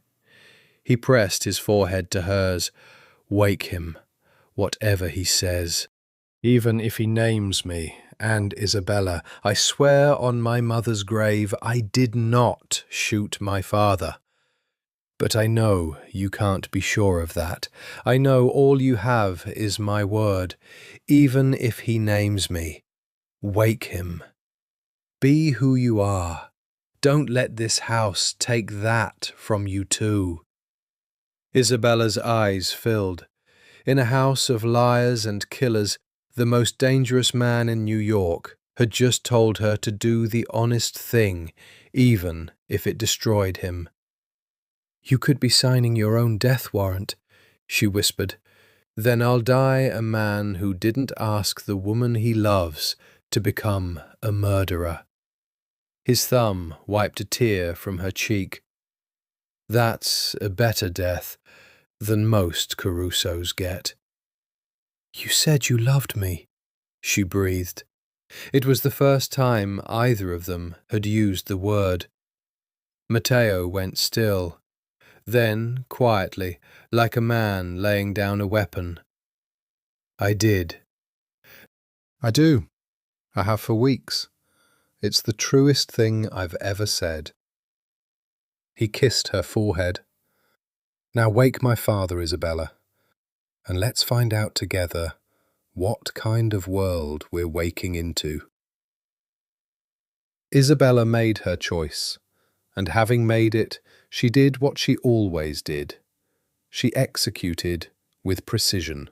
He pressed his forehead to hers. Wake him, whatever he says. Even if he names me and Isabella, I swear on my mother's grave I did not shoot my father. But I know you can't be sure of that. I know all you have is my word. Even if he names me, wake him. Be who you are. Don't let this house take that from you too. Isabella's eyes filled. In a house of liars and killers, the most dangerous man in New York had just told her to do the honest thing, even if it destroyed him. You could be signing your own death warrant, she whispered. Then I'll die a man who didn't ask the woman he loves to become a murderer. His thumb wiped a tear from her cheek. That's a better death than most Carusos get. You said you loved me, she breathed. It was the first time either of them had used the word. Matteo went still. Then, quietly, like a man laying down a weapon, I did. I do. I have for weeks. It's the truest thing I've ever said. He kissed her forehead. Now wake my father, Isabella, and let's find out together what kind of world we're waking into. Isabella made her choice, and having made it, she did what she always did. She executed with precision.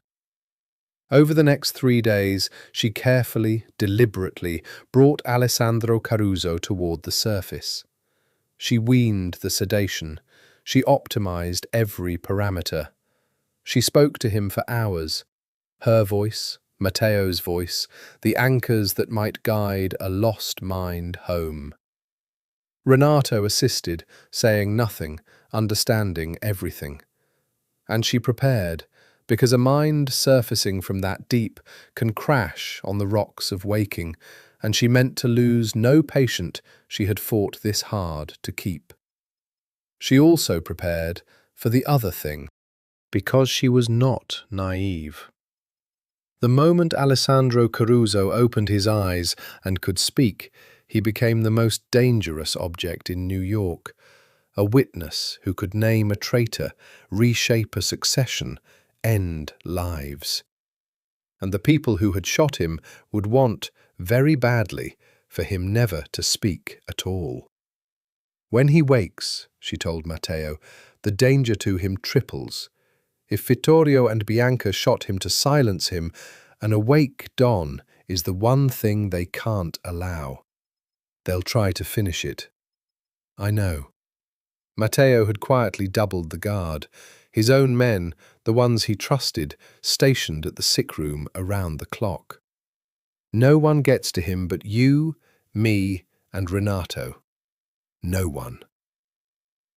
Over the next 3 days, she carefully, deliberately brought Alessandro Caruso toward the surface. She weaned the sedation. She optimized every parameter. She spoke to him for hours. Her voice, Matteo's voice, the anchors that might guide a lost mind home. Renato assisted, saying nothing, understanding everything. And she prepared, because a mind surfacing from that deep can crash on the rocks of waking, and she meant to lose no patient she had fought this hard to keep. She also prepared for the other thing, because she was not naive. The moment Alessandro Caruso opened his eyes and could speak, he became the most dangerous object in New York, a witness who could name a traitor, reshape a succession, end lives. And the people who had shot him would want, very badly, for him never to speak at all. When he wakes, she told Matteo, the danger to him triples. If Vittorio and Bianca shot him to silence him, an awake Don is the one thing they can't allow. They'll try to finish it. I know. Matteo had quietly doubled the guard, his own men, the ones he trusted, stationed at the sick room around the clock. No one gets to him but you, me, and Renato. No one.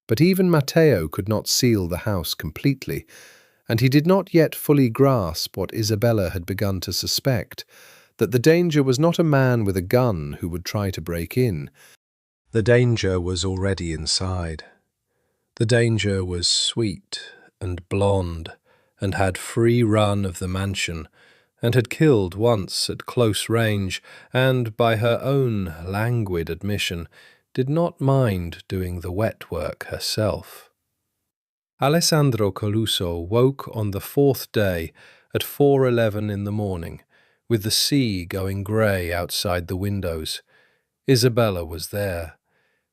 But even Matteo could not seal the house completely, and he did not yet fully grasp what Isabella had begun to suspect, that the danger was not a man with a gun who would try to break in. The danger was already inside. The danger was sweet and blonde, and had free run of the mansion, and had killed once at close range, and, by her own languid admission, did not mind doing the wet work herself. Alessandro Caruso woke on the fourth day at 4:11 in the morning, with the sea going grey outside the windows. Isabella was there.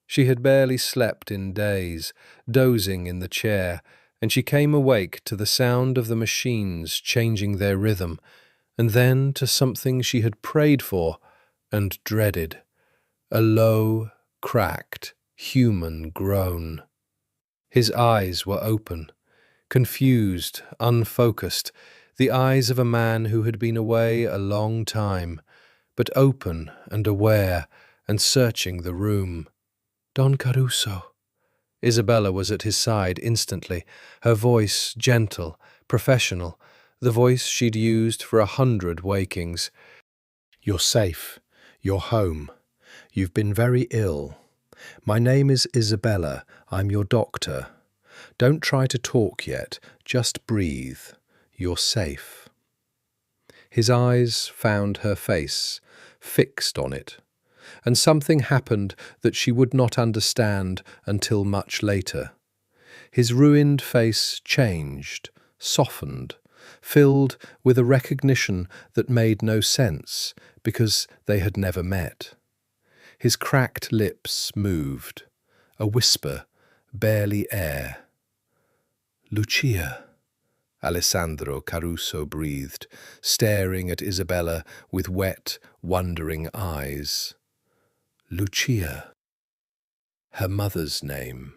She had barely slept in days, dozing in the chair, and she came awake to the sound of the machines changing their rhythm, and then to something she had prayed for and dreaded, a low, cracked, human groan. His eyes were open, confused, unfocused, the eyes of a man who had been away a long time, but open and aware and searching the room. Don Caruso. Isabella was at his side instantly, her voice gentle, professional, the voice she'd used for 100 wakings. You're safe. You're home. You've been very ill. My name is Isabella. I'm your doctor. Don't try to talk yet. Just breathe. You're safe. His eyes found her face, fixed on it, and something happened that she would not understand until much later. His ruined face changed, softened, filled with a recognition that made no sense because they had never met. His cracked lips moved, a whisper, barely air. Lucia, Alessandro Caruso breathed, staring at Isabella with wet, wondering eyes. Lucia. Her mother's name.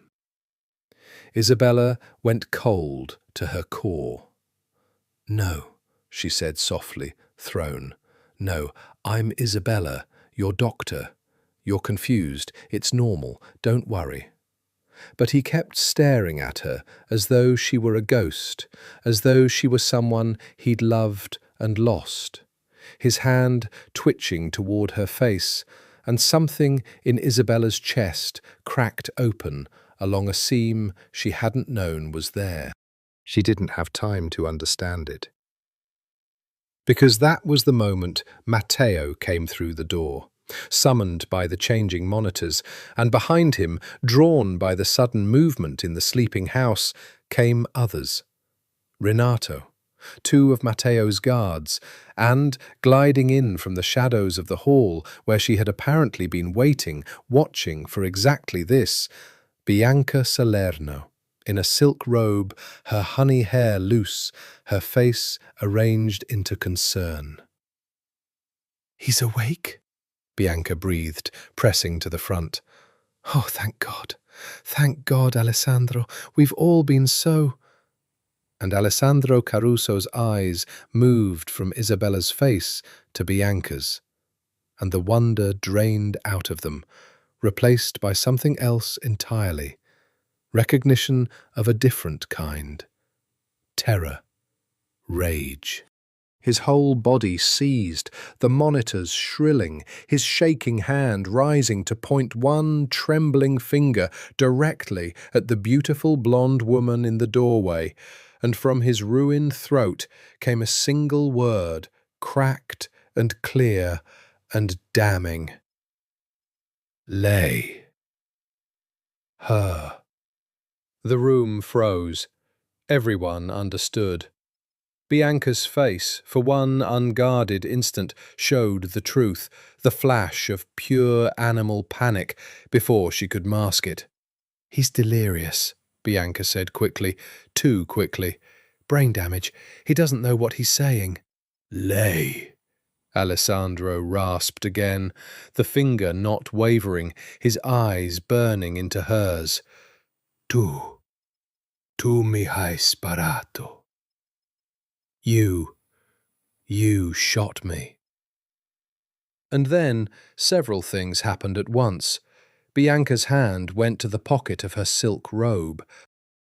Isabella went cold to her core. No, she said softly, thrown. No, I'm Isabella, your doctor. You're confused. It's normal. Don't worry. But he kept staring at her as though she were a ghost, as though she were someone he'd loved and lost, his hand twitching toward her face, and something in Isabella's chest cracked open along a seam she hadn't known was there. She didn't have time to understand it. Because that was the moment Matteo came through the door, summoned by the changing monitors, and behind him, drawn by the sudden movement in the sleeping house, came others. Renato, 2 of Matteo's guards, and, gliding in from the shadows of the hall where she had apparently been waiting, watching for exactly this, Bianca Salerno, in a silk robe, her honey hair loose, her face arranged into concern. "He's awake?" Bianca breathed, pressing to the front. "Oh, thank God. Thank God, Alessandro. We've all been so—" And Alessandro Caruso's eyes moved from Isabella's face to Bianca's, and the wonder drained out of them, replaced by something else entirely, recognition of a different kind. Terror. Rage. His whole body seized, the monitors shrilling, his shaking hand rising to point one trembling finger directly at the beautiful blonde woman in the doorway, and from his ruined throat came a single word, cracked and clear and damning. Lay. Her. The room froze. Everyone understood. Bianca's face, for one unguarded instant, showed the truth, the flash of pure animal panic, before she could mask it. "He's delirious," Bianca said quickly, too quickly. "Brain damage. He doesn't know what he's saying." "Lay," Alessandro rasped again, the finger not wavering, his eyes burning into hers. Tu, tu mi hai sparato. You shot me. And then several things happened at once. Bianca's hand went to the pocket of her silk robe.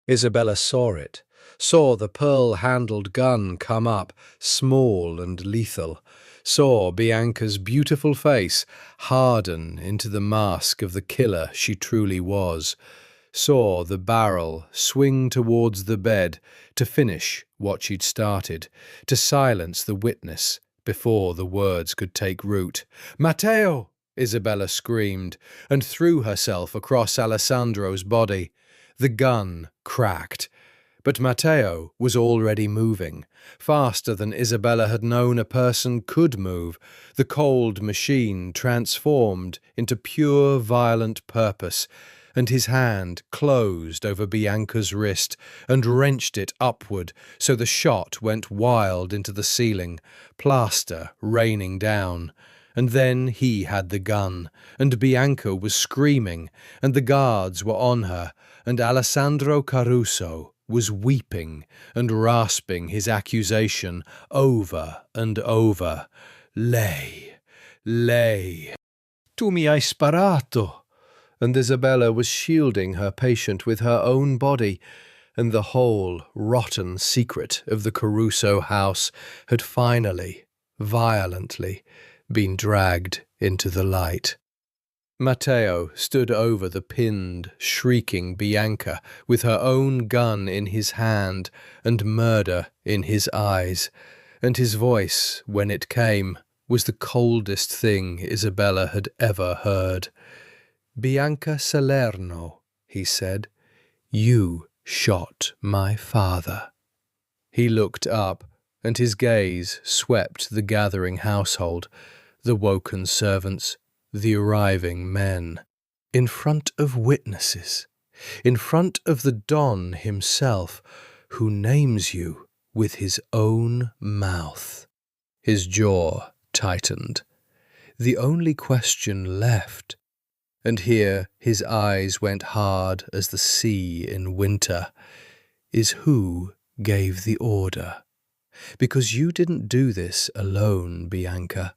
Isabella saw it, saw the pearl-handled gun come up, small and lethal, saw Bianca's beautiful face harden into the mask of the killer she truly was, saw the barrel swing towards the bed to finish what she'd started, to silence the witness before the words could take root. "Matteo!" Isabella screamed, and threw herself across Alessandro's body. The gun cracked, but Matteo was already moving, faster than Isabella had known a person could move. The cold machine transformed into pure violent purpose, and his hand closed over Bianca's wrist and wrenched it upward so the shot went wild into the ceiling, plaster raining down. And then he had the gun, and Bianca was screaming, and the guards were on her, and Alessandro Caruso was weeping and rasping his accusation over and over. Lei, tu mi hai sparato. And Isabella was shielding her patient with her own body, and the whole rotten secret of the Caruso house had finally, violently, been dragged into the light. Matteo stood over the pinned, shrieking Bianca with her own gun in his hand and murder in his eyes, and his voice, when it came, was the coldest thing Isabella had ever heard. "Bianca Salerno," he said, "you shot my father." He looked up, and his gaze swept the gathering household, the woken servants, the arriving men. In front of witnesses, in front of the Don himself, who names you with his own mouth. His jaw tightened. The only question left, and here his eyes went hard as the sea in winter, is who gave the order. Because you didn't do this alone, Bianca,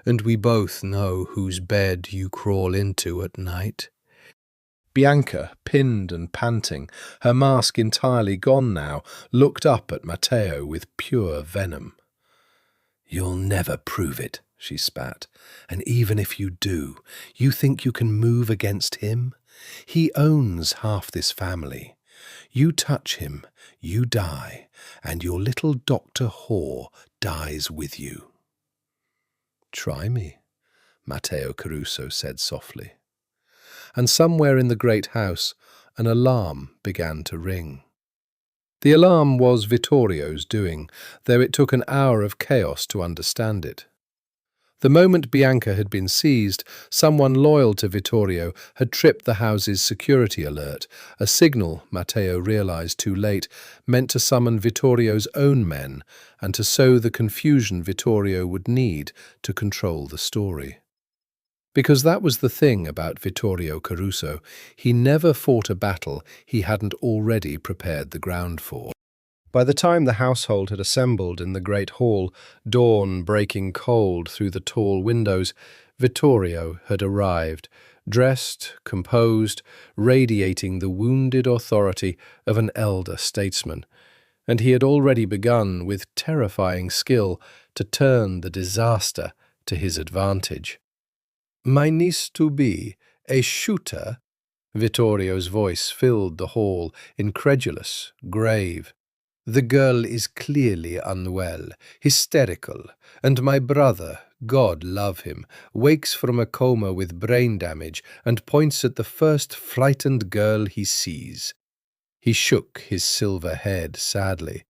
and we both know whose bed you crawl into at night. Bianca, pinned and panting, her mask entirely gone now, looked up at Matteo with pure venom. "You'll never prove it," she spat. "And even if you do, you think you can move against him? He owns half this family. You touch him, you die, and your little Dr. Whore dies with you." "Try me," Matteo Caruso said softly. And somewhere in the great house, an alarm began to ring. The alarm was Vittorio's doing, though it took an hour of chaos to understand it. The moment Bianca had been seized, someone loyal to Vittorio had tripped the house's security alert, a signal, Matteo realized too late, meant to summon Vittorio's own men and to sow the confusion Vittorio would need to control the story. Because that was the thing about Vittorio Caruso, he never fought a battle he hadn't already prepared the ground for. By the time the household had assembled in the great hall, dawn breaking cold through the tall windows, Vittorio had arrived, dressed, composed, radiating the wounded authority of an elder statesman, and he had already begun with terrifying skill to turn the disaster to his advantage. "My niece-to-be, a shooter?" Vittorio's voice filled the hall, incredulous, grave. "The girl is clearly unwell, hysterical, and my brother, God love him, wakes from a coma with brain damage and points at the first frightened girl he sees." He shook his silver head sadly.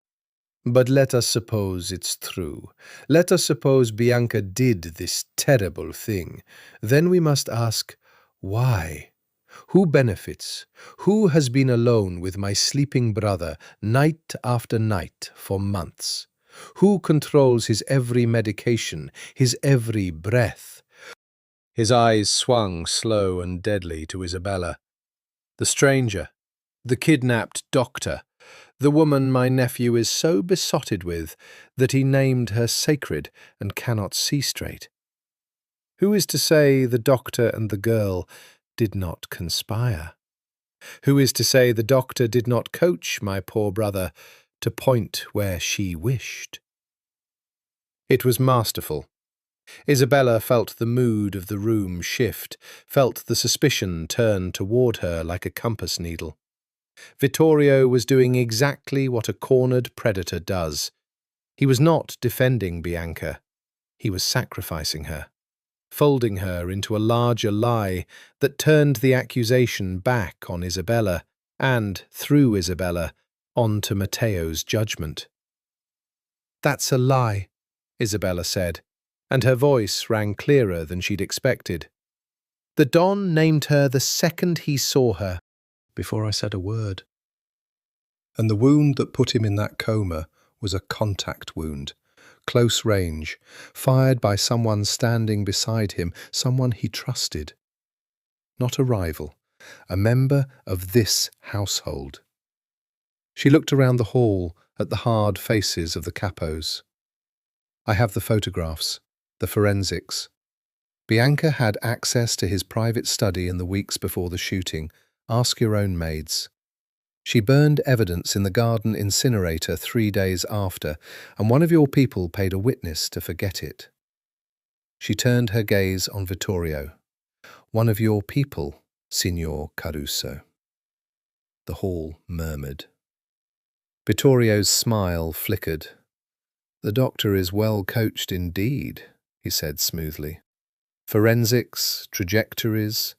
"But let us suppose it's true. Let us suppose Bianca did this terrible thing. Then we must ask, why? Who benefits? Who has been alone with my sleeping brother night after night for months? Who controls his every medication, his every breath?" His eyes swung slow and deadly to Isabella. "The stranger," The kidnapped doctor, the woman my nephew is so besotted with that he named her sacred and cannot see straight. Who is to say the doctor and the girl did not conspire? Who is to say the doctor did not coach my poor brother to point where she wished? It was masterful. Isabella felt the mood of the room shift, felt the suspicion turn toward her like a compass needle. Vittorio was doing exactly what a cornered predator does. He was not defending Bianca. He was sacrificing her, folding her into a larger lie that turned the accusation back on Isabella and, through Isabella, onto Matteo's judgment. "That's a lie," Isabella said, and her voice rang clearer than she'd expected. "The Don named her the second he saw her, before I said a word. And the wound that put him in that coma was a contact wound, close range, fired by someone standing beside him, someone he trusted. Not a rival, a member of this household." She looked around the hall at the hard faces of the capos. "I have the photographs, the forensics. Bianca had access to his private study in the weeks before the shooting. Ask your own maids. She burned evidence in the garden incinerator 3 days after, and one of your people paid a witness to forget it." She turned her gaze on Vittorio. "One of your people, Signor Caruso." The hall murmured. Vittorio's smile flickered. "The doctor is well coached indeed," he said smoothly. "Forensics, trajectories.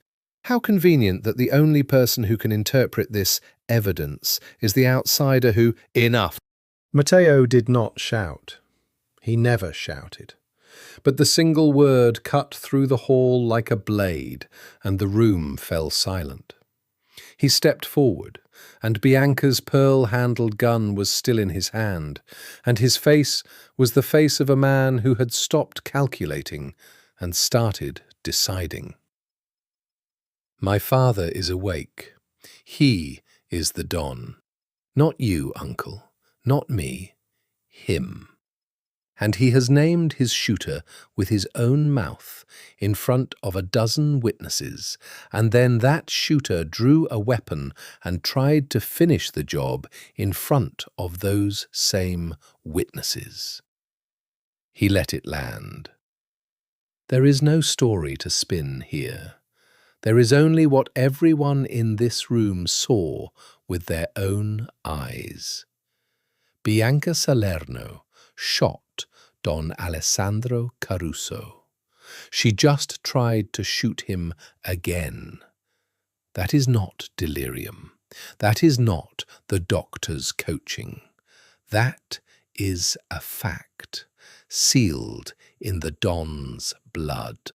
How convenient that the only person who can interpret this evidence is the outsider who—" "Enough!" Matteo did not shout. He never shouted. But the single word cut through the hall like a blade, and the room fell silent. He stepped forward, and Bianca's pearl-handled gun was still in his hand, and his face was the face of a man who had stopped calculating and started deciding. "My father is awake. He is the Don. Not you, uncle. Not me. Him. And he has named his shooter with his own mouth in front of a dozen witnesses, and then that shooter drew a weapon and tried to finish the job in front of those same witnesses. He let it land. There is no story to spin here. There is only what everyone in this room saw with their own eyes. Bianca Salerno shot Don Alessandro Caruso. She just tried to shoot him again. That is not delirium. That is not the doctor's coaching. That is a fact, sealed in the Don's blood.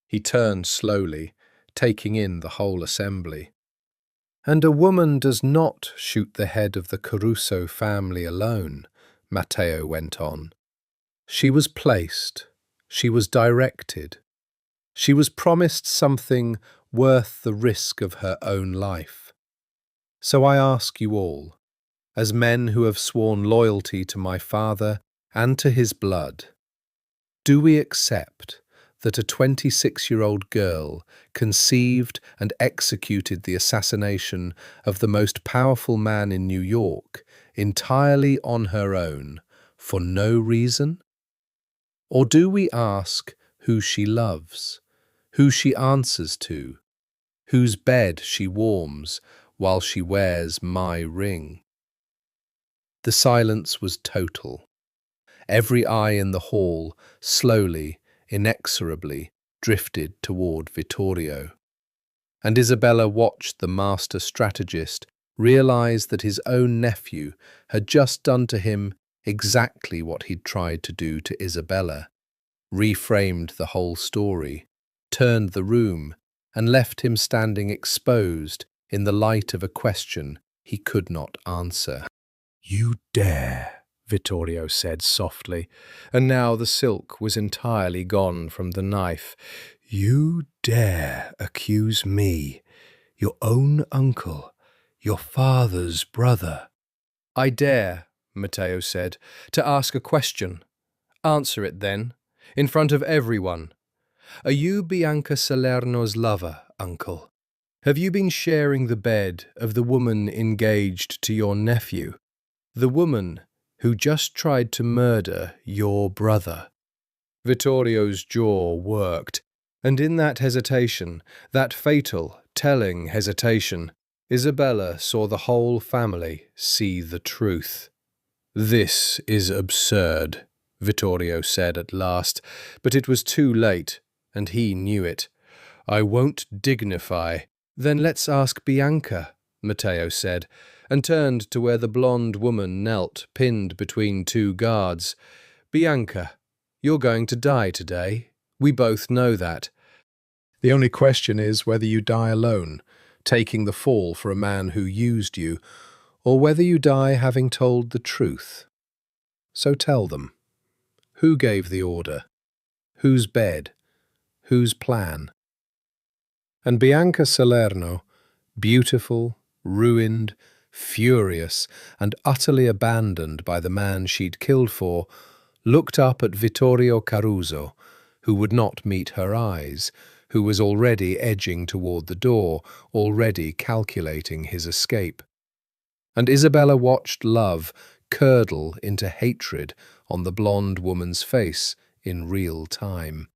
He turned slowly, taking in the whole assembly. "And a woman does not shoot the head of the Caruso family alone," Matteo went on. "She was placed. She was directed. She was promised something worth the risk of her own life. So I ask you all, as men who have sworn loyalty to my father and to his blood, do we accept that a 26-year-old girl conceived and executed the assassination of the most powerful man in New York entirely on her own for no reason? Or do we ask who she loves, who she answers to, whose bed she warms while she wears my ring?" The silence was total. Every eye in the hall slowly, inexorably drifted toward Vittorio. And Isabella watched the master strategist realize that his own nephew had just done to him exactly what he'd tried to do to Isabella, reframed the whole story, turned the room, and left him standing exposed in the light of a question he could not answer. "You dare," Vittorio said softly, and now the silk was entirely gone from the knife. "You dare accuse me, your own uncle, your father's brother. I dare, Matteo said, to ask a question. Answer it then, in front of everyone. Are you Bianca Salerno's lover, uncle? Have you been sharing the bed of the woman engaged to your nephew? The woman who just tried to murder your brother? Vittorio's jaw worked, and in that hesitation, that fatal, telling hesitation, Isabella saw the whole family see the truth. This is absurd, Vittorio said at last, but it was too late, and he knew it. I won't dignify. Then let's ask Bianca, Matteo said, and turned to where the blonde woman knelt, pinned between two guards. Bianca, you're going to die today. We both know that. The only question is whether you die alone, taking the fall for a man who used you, or whether you die having told the truth. So tell them. Who gave the order? Whose bed? Whose plan? And Bianca Salerno, beautiful, ruined, furious, and utterly abandoned by the man she'd killed for, looked up at Vittorio Caruso, who would not meet her eyes, who was already edging toward the door, already calculating his escape. And Isabella watched love curdle into hatred on the blonde woman's face in real time.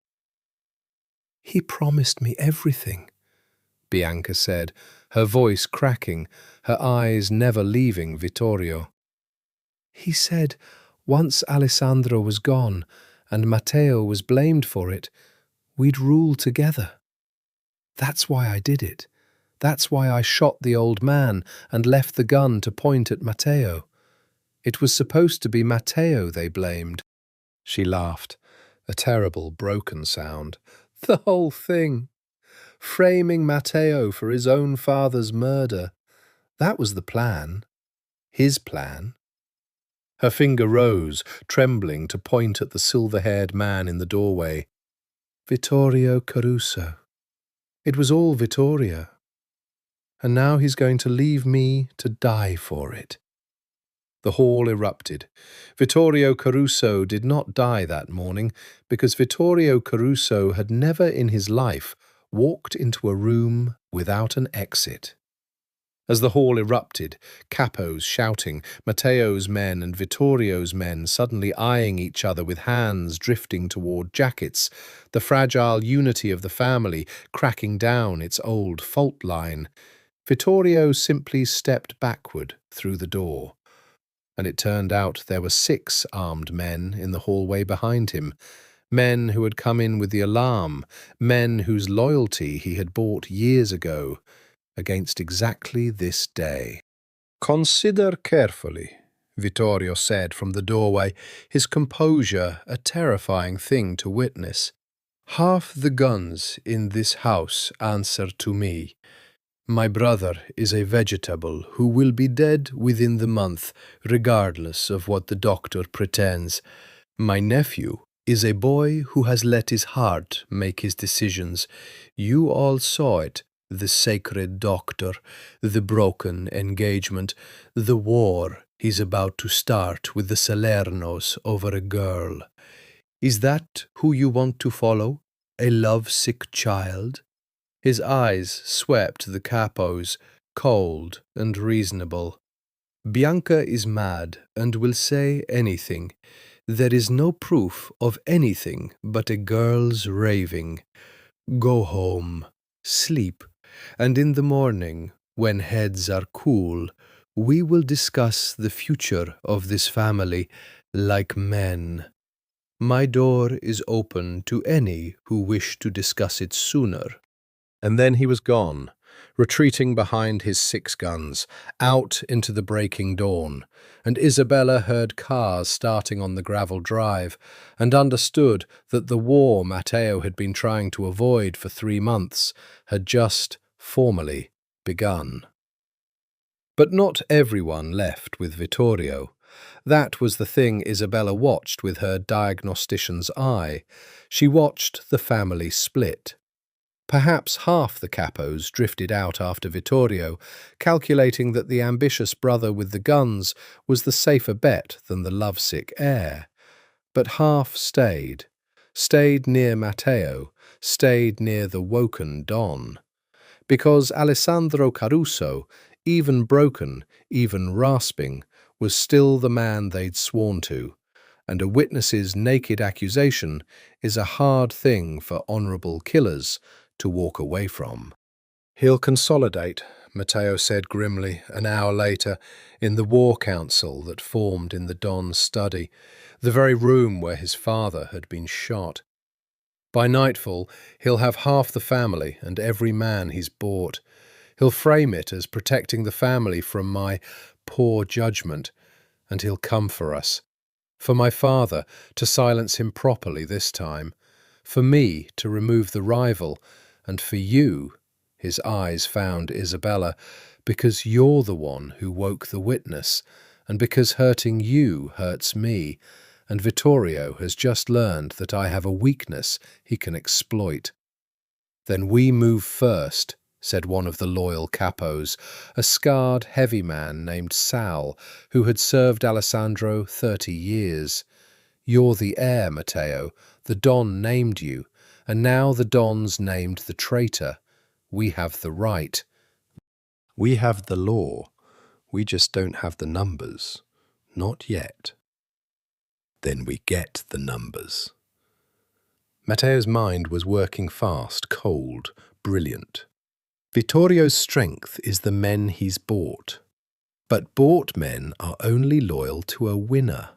He promised me everything, Bianca said, her voice cracking, her eyes never leaving Vittorio. He said, once Alessandro was gone, and Matteo was blamed for it, we'd rule together. That's why I did it. That's why I shot the old man and left the gun to point at Matteo. It was supposed to be Matteo they blamed. She laughed, a terrible, broken sound. The whole thing. Framing Matteo for his own father's murder. That was the plan. His plan. Her finger rose, trembling, to point at the silver-haired man in the doorway. Vittorio Caruso. It was all Vittorio. And now he's going to leave me to die for it. The hall erupted. Vittorio Caruso did not die that morning because Vittorio Caruso had never in his life walked into a room without an exit. As the hall erupted, capos shouting, Matteo's men and Vittorio's men suddenly eyeing each other with hands drifting toward jackets, the fragile unity of the family cracking down its old fault line, Vittorio simply stepped backward through the door. And it turned out there were 6 armed men in the hallway behind him, men who had come in with the alarm, men whose loyalty he had bought years ago, against exactly this day. Consider carefully, Vittorio said from the doorway, his composure a terrifying thing to witness. Half the guns in this house answer to me. My brother is a vegetable who will be dead within the month, regardless of what the doctor pretends. My nephew is a boy who has let his heart make his decisions. You all saw it, the sacred doctor, the broken engagement, the war he's about to start with the Salernos over a girl. Is that who you want to follow? A lovesick child? His eyes swept the capos, cold and reasonable. Bianca is mad and will say anything. There is no proof of anything but a girl's raving. Go home, sleep, and in the morning, when heads are cool, we will discuss the future of this family like men. My door is open to any who wish to discuss it sooner. And then he was gone, retreating behind his 6 guns, out into the breaking dawn, and Isabella heard cars starting on the gravel drive, and understood that the war Matteo had been trying to avoid for 3 months had just formally begun. But not everyone left with Vittorio. That was the thing Isabella watched with her diagnostician's eye. She watched the family split. Perhaps half the capos drifted out after Vittorio, calculating that the ambitious brother with the guns was the safer bet than the lovesick heir. But half stayed near Matteo, stayed near the woken Don. Because Alessandro Caruso, even broken, even rasping, was still the man they'd sworn to, and a witness's naked accusation is a hard thing for honourable killers to walk away from. "He'll consolidate," Matteo said grimly an hour later in the war council that formed in the Don's study, the very room where his father had been shot. "By nightfall, he'll have half the family and every man he's bought. He'll frame it as protecting the family from my poor judgment, and he'll come for us. For my father, to silence him properly this time. For me, to remove the rival. And for you," his eyes found Isabella, "because you're the one who woke the witness, and because hurting you hurts me, and Vittorio has just learned that I have a weakness he can exploit." "Then we move first," said one of the loyal capos, a scarred, heavy man named Sal, who had served Alessandro 30 years. "You're the heir, Matteo. The Don named you, and now the Don's named the traitor. We have the right. We have the law. We just don't have the numbers. Not yet." "Then we get the numbers." Matteo's mind was working fast, cold, brilliant. Vittorio's strength is the men he's bought. But bought men are only loyal to a winner.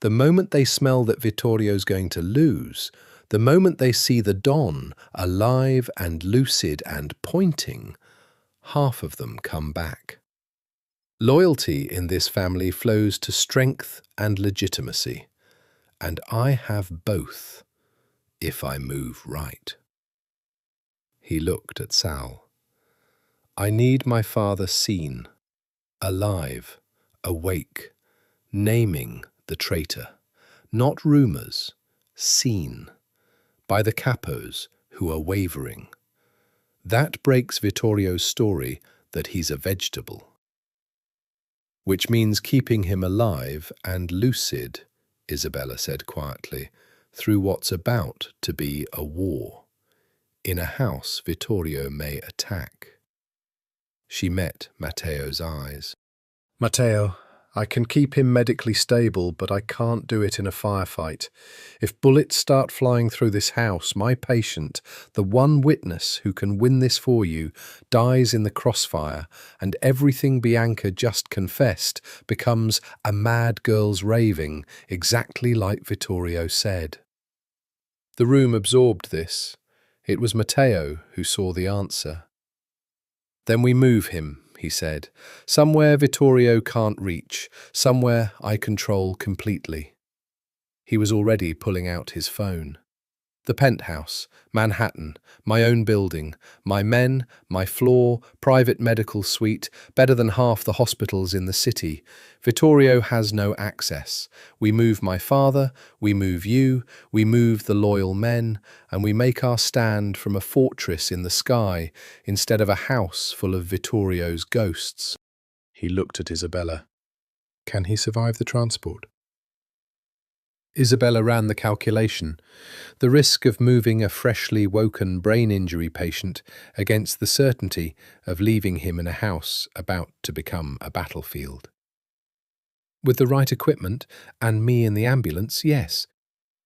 The moment they smell that Vittorio's going to lose, the moment they see the Don alive and lucid and pointing, half of them come back. Loyalty in this family flows to strength and legitimacy, and I have both, if I move right. He looked at Sal. "I need my father seen, alive, awake, naming the traitor, not rumours, seen, by the capos who are wavering. That breaks Vittorio's story that he's a vegetable. Which means keeping him alive and lucid," Isabella said quietly, "through what's about to be a war. In a house Vittorio may attack." She met Matteo's eyes. "Matteo, I can keep him medically stable, but I can't do it in a firefight. If bullets start flying through this house, my patient, the one witness who can win this for you, dies in the crossfire, and everything Bianca just confessed becomes a mad girl's raving, exactly like Vittorio said." The room absorbed this. It was Matteo who saw the answer. "Then we move him," he said, "somewhere Vittorio can't reach, somewhere I control completely." He was already pulling out his phone. "The penthouse, Manhattan, my own building, my men, my floor, private medical suite, better than half the hospitals in the city. Vittorio has no access. We move my father, we move you, we move the loyal men, and we make our stand from a fortress in the sky instead of a house full of Vittorio's ghosts." He looked at Isabella. "Can he survive the transport?" Isabella ran the calculation, the risk of moving a freshly woken brain injury patient against the certainty of leaving him in a house about to become a battlefield. "With the right equipment, and me in the ambulance, yes.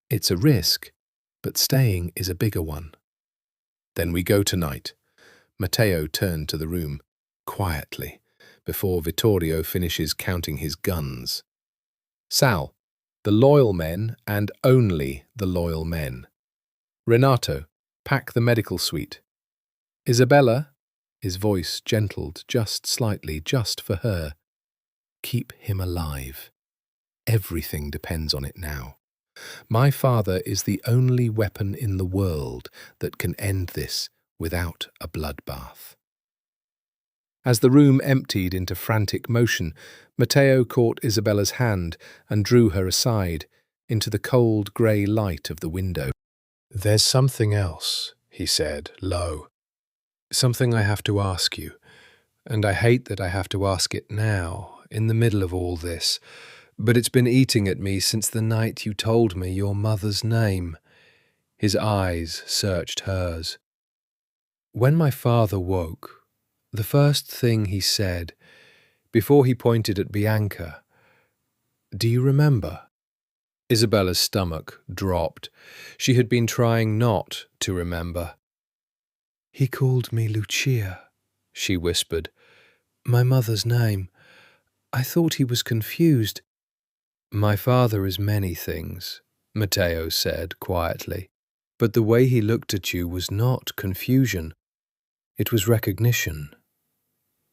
It's a risk, but staying is a bigger one." "Then we go tonight." Matteo turned to the room, quietly, before Vittorio finishes counting his guns. "Sal, the loyal men and only the loyal men. Renato, pack the medical suite. Isabella," his voice gentled just slightly, just for her, "keep him alive. Everything depends on it now. My father is the only weapon in the world that can end this without a bloodbath." As the room emptied into frantic motion, Matteo caught Isabella's hand and drew her aside into the cold grey light of the window. "There's something else," he said, low. Something I have to ask you, and I hate that I have to ask it now, in the middle of all this, but it's been eating at me since the night you told me your mother's name. His eyes searched hers. When my father woke, the first thing he said, before he pointed at Bianca, "Do you remember?" Isabella's stomach dropped. She had been trying not to remember. "He called me Lucia," she whispered. "My mother's name. I thought he was confused." "My father is many things," Matteo said quietly, "but the way he looked at you was not confusion. It was recognition."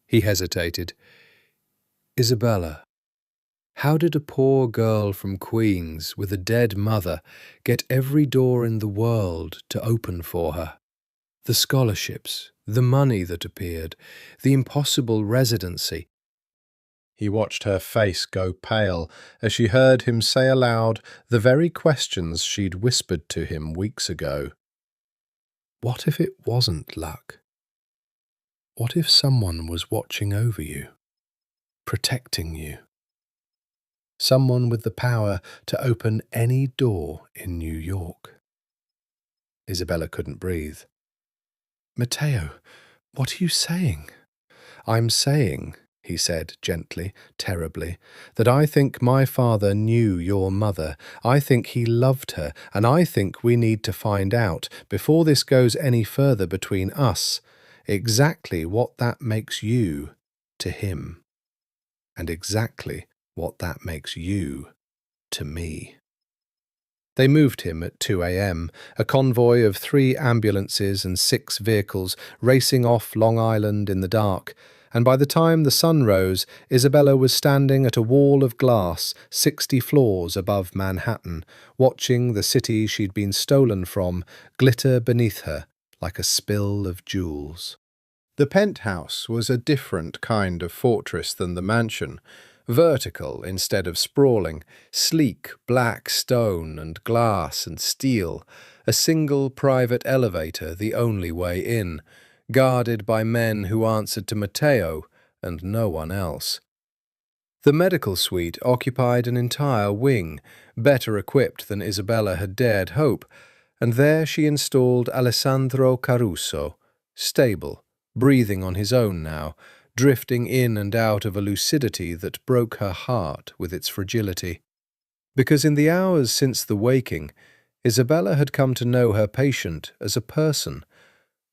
He hesitated. "Isabella, how did a poor girl from Queens with a dead mother get every door in the world to open for her? The scholarships, the money that appeared, the impossible residency." He watched her face go pale as she heard him say aloud the very questions she'd whispered to him weeks ago. What if it wasn't luck? What if someone was watching over you, protecting you? Someone with the power to open any door in New York. Isabella couldn't breathe. "Matteo, what are you saying?" "I'm saying," he said gently, terribly, "that I think my father knew your mother. I think he loved her, and I think we need to find out, before this goes any further between us, exactly what that makes you to him, and exactly what that makes you to me." They moved him at 2 a.m., a convoy of 3 ambulances and 6 vehicles racing off Long Island in the dark, and by the time the sun rose, Isabella was standing at a wall of glass 60 floors above Manhattan, watching the city she'd been stolen from glitter beneath her like a spill of jewels. The penthouse was a different kind of fortress than the mansion, vertical instead of sprawling, sleek black stone and glass and steel, a single private elevator the only way in, guarded by men who answered to Matteo and no one else. The medical suite occupied an entire wing, better equipped than Isabella had dared hope, and there she installed Alessandro Caruso, stable, breathing on his own now, drifting in and out of a lucidity that broke her heart with its fragility. Because in the hours since the waking, Isabella had come to know her patient as a person,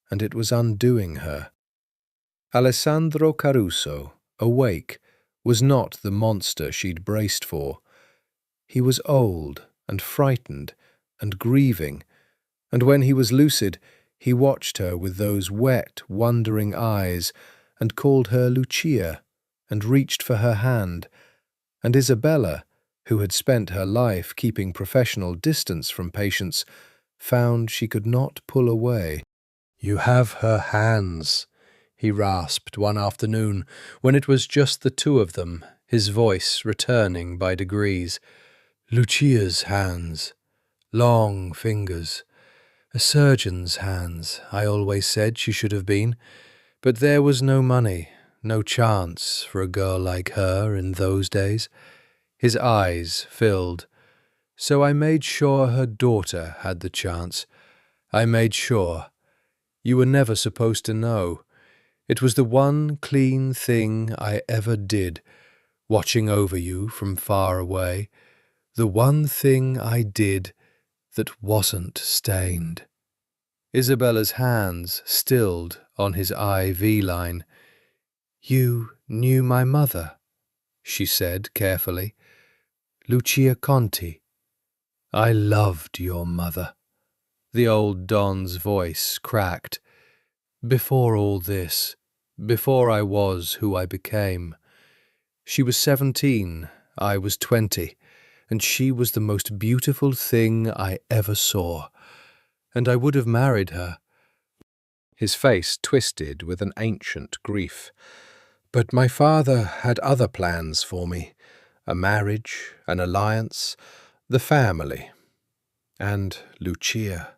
and it was undoing her. Alessandro Caruso, awake, was not the monster she'd braced for. He was old and frightened and grieving, and when he was lucid, he watched her with those wet, wondering eyes and called her Lucia and reached for her hand, and Isabella, who had spent her life keeping professional distance from patients, found she could not pull away. "You have her hands," he rasped one afternoon when it was just the two of them, his voice returning by degrees. "Lucia's hands. Long fingers. A surgeon's hands, I always said she should have been. But there was no money, no chance for a girl like her in those days." His eyes filled. "So I made sure her daughter had the chance. I made sure. You were never supposed to know. It was the one clean thing I ever did, watching over you from far away. The one thing I did that wasn't stained." Isabella's hands stilled on his IV line. "You knew my mother," she said carefully. "Lucia Conti." "I loved your mother." The old Don's voice cracked. "Before all this, before I was who I became. She was 17, I was 20, and she was the most beautiful thing I ever saw. And I would have married her." His face twisted with an ancient grief. "But my father had other plans for me. A marriage, an alliance, the family. And Lucia.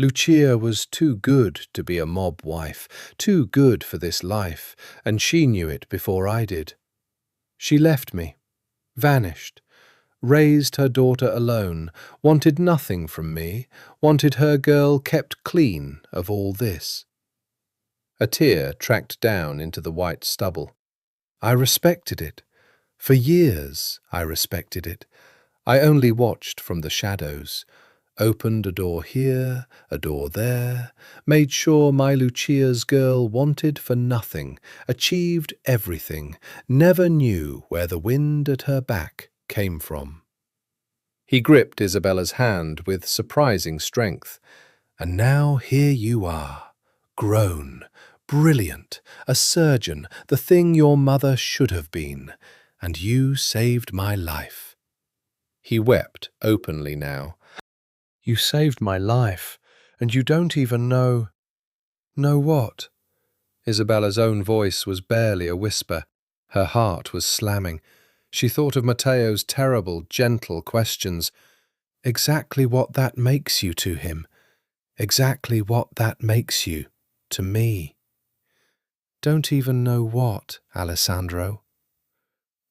Lucia was too good to be a mob wife, too good for this life, and she knew it before I did. She left me, vanished, raised her daughter alone, wanted nothing from me, wanted her girl kept clean of all this. A tear tracked down into the white stubble. I respected it. For years I respected it. I only watched from the shadows, opened a door here, a door there, made sure my Lucia's girl wanted for nothing, achieved everything, never knew where the wind at her back came from. He gripped Isabella's hand with surprising strength. And now here you are, grown, brilliant, a surgeon, the thing your mother should have been, and you saved my life. He wept openly now. You saved my life, and you don't even know... Know what? Isabella's own voice was barely a whisper. Her heart was slamming. She thought of Matteo's terrible, gentle questions. Exactly what that makes you to him. Exactly what that makes you to me. Don't even know what, Alessandro.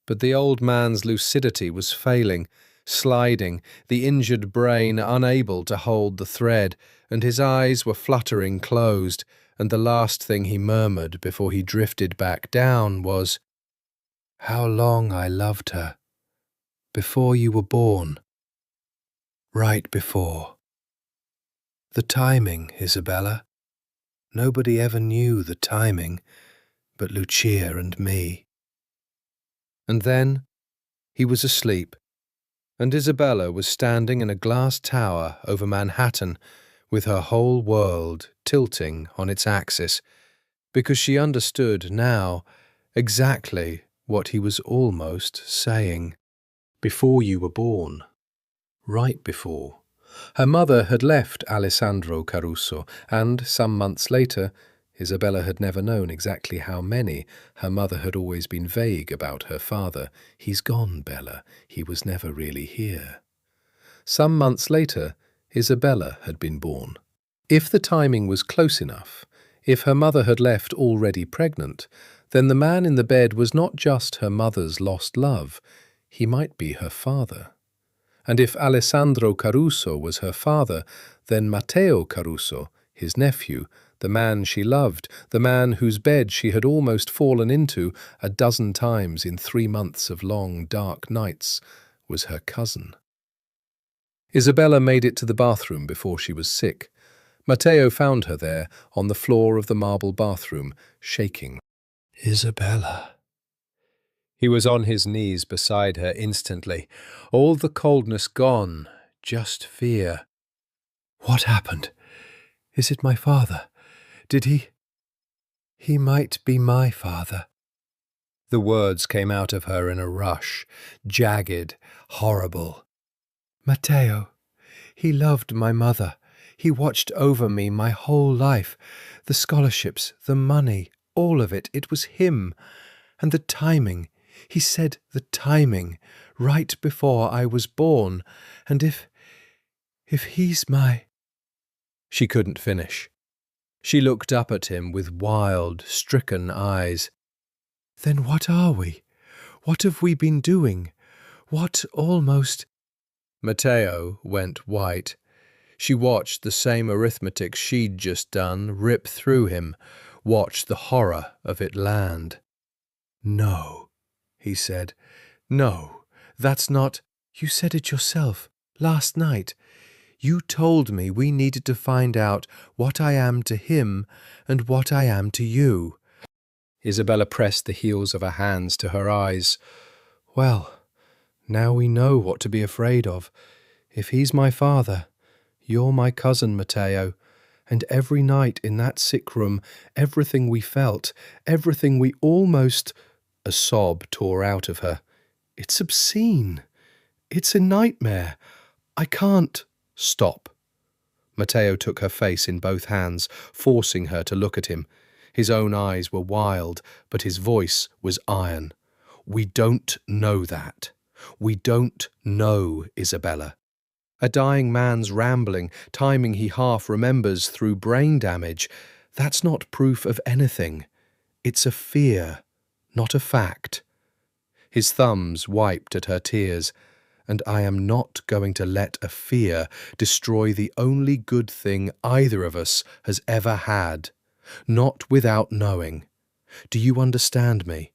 But the old man's lucidity was failing, sliding, the injured brain unable to hold the thread, and his eyes were fluttering closed, and the last thing he murmured before he drifted back down was, "How long I loved her. Before you were born. Right before. The timing, Isabella. Nobody ever knew the timing, but Lucia and me." And then he was asleep, and Isabella was standing in a glass tower over Manhattan with her whole world tilting on its axis, because she understood now exactly what he was almost saying. Before you were born. Right before. Her mother had left Alessandro Caruso, and some months later, Isabella had never known exactly how many, her mother had always been vague about her father. "He's gone, Bella. He was never really here." Some months later, Isabella had been born. If the timing was close enough, if her mother had left already pregnant, then the man in the bed was not just her mother's lost love, he might be her father. And if Alessandro Caruso was her father, then Matteo Caruso, his nephew, the man she loved, the man whose bed she had almost fallen into 12 times in 3 months of long, dark nights, was her cousin. Isabella made it to the bathroom before she was sick. Matteo found her there, on the floor of the marble bathroom, shaking. "Isabella." He was on his knees beside her instantly, all the coldness gone, just fear. "What happened? Is it my father? Did he... He might be my father." The words came out of her in a rush, jagged, horrible. "Matteo, he loved my mother. He watched over me my whole life. The scholarships, the money, all of it. It was him. And the timing. He said the timing, right before I was born. And if he's my..." She couldn't finish. She looked up at him with wild, stricken eyes. "Then what are we? What have we been doing? What almost..." Matteo went white. She watched the same arithmetic she'd just done rip through him, watched the horror of it land. "No," he said. "No, that's not... You said it yourself, last night. You told me we needed to find out what I am to him and what I am to you." Isabella pressed the heels of her hands to her eyes. "Well, now we know what to be afraid of. If he's my father, you're my cousin, Matteo. And every night in that sick room, everything we felt, everything we almost..." A sob tore out of her. "It's obscene. It's a nightmare. I can't..." "Stop." Matteo took her face in both hands, forcing her to look at him. His own eyes were wild, but his voice was iron. "We don't know that. We don't know, Isabella. A dying man's rambling, timing he half remembers through brain damage, that's not proof of anything. It's a fear, not a fact. His thumbs wiped at her tears, and I am not going to let a fear destroy the only good thing either of us has ever had. Not without knowing. Do you understand me?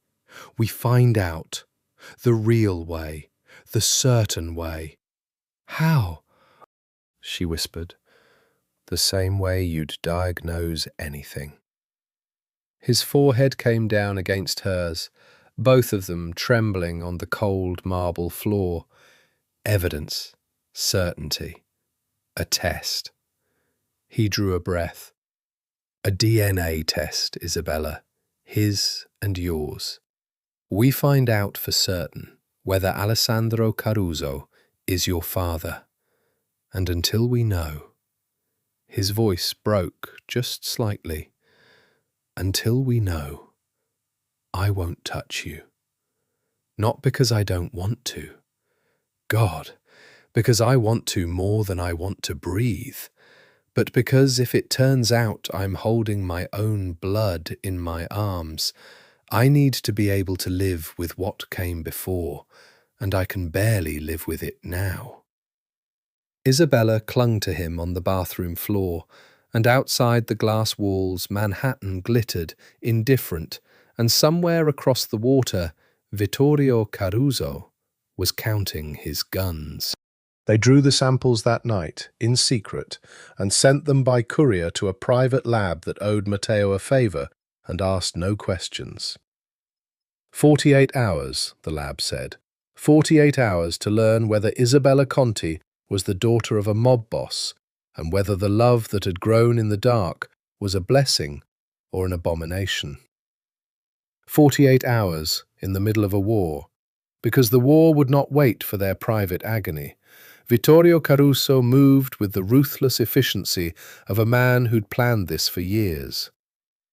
We find out. The real way. The certain way. How? She whispered. The same way you'd diagnose anything. His forehead came down against hers, both of them trembling on the cold marble floor. Evidence. Certainty. A test. He drew a breath. A DNA test, Isabella. His and yours. We find out for certain whether Alessandro Caruso is your father. And until we know, his voice broke just slightly, until we know, I won't touch you. Not because I don't want to. God, because I want to more than I want to breathe. But because if it turns out I'm holding my own blood in my arms, I need to be able to live with what came before, and I can barely live with it now. Isabella clung to him on the bathroom floor, and outside the glass walls Manhattan glittered, indifferent, and somewhere across the water Vittorio Caruso was counting his guns. They drew the samples that night, in secret, and sent them by courier to a private lab that owed Matteo a favour and asked no questions. 48 hours, the lab said. 48 hours to learn whether Isabella Conti was the daughter of a mob boss, and whether the love that had grown in the dark was a blessing or an abomination. 48 hours in the middle of a war, because the war would not wait for their private agony. Vittorio Caruso moved with the ruthless efficiency of a man who'd planned this for years.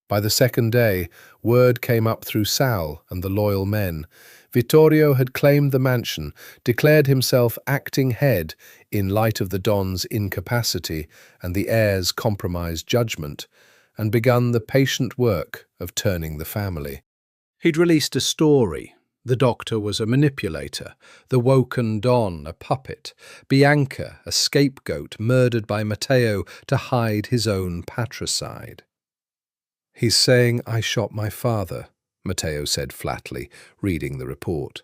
By the second day, word came up through Sal and the loyal men. Vittorio had claimed the mansion, declared himself acting head in light of the Don's incapacity and the heir's compromised judgment, and begun the patient work of turning the family. He'd released a story. The doctor was a manipulator, the woken Don a puppet, Bianca a scapegoat murdered by Matteo to hide his own patricide. He's saying I shot my father, Matteo said flatly, reading the report.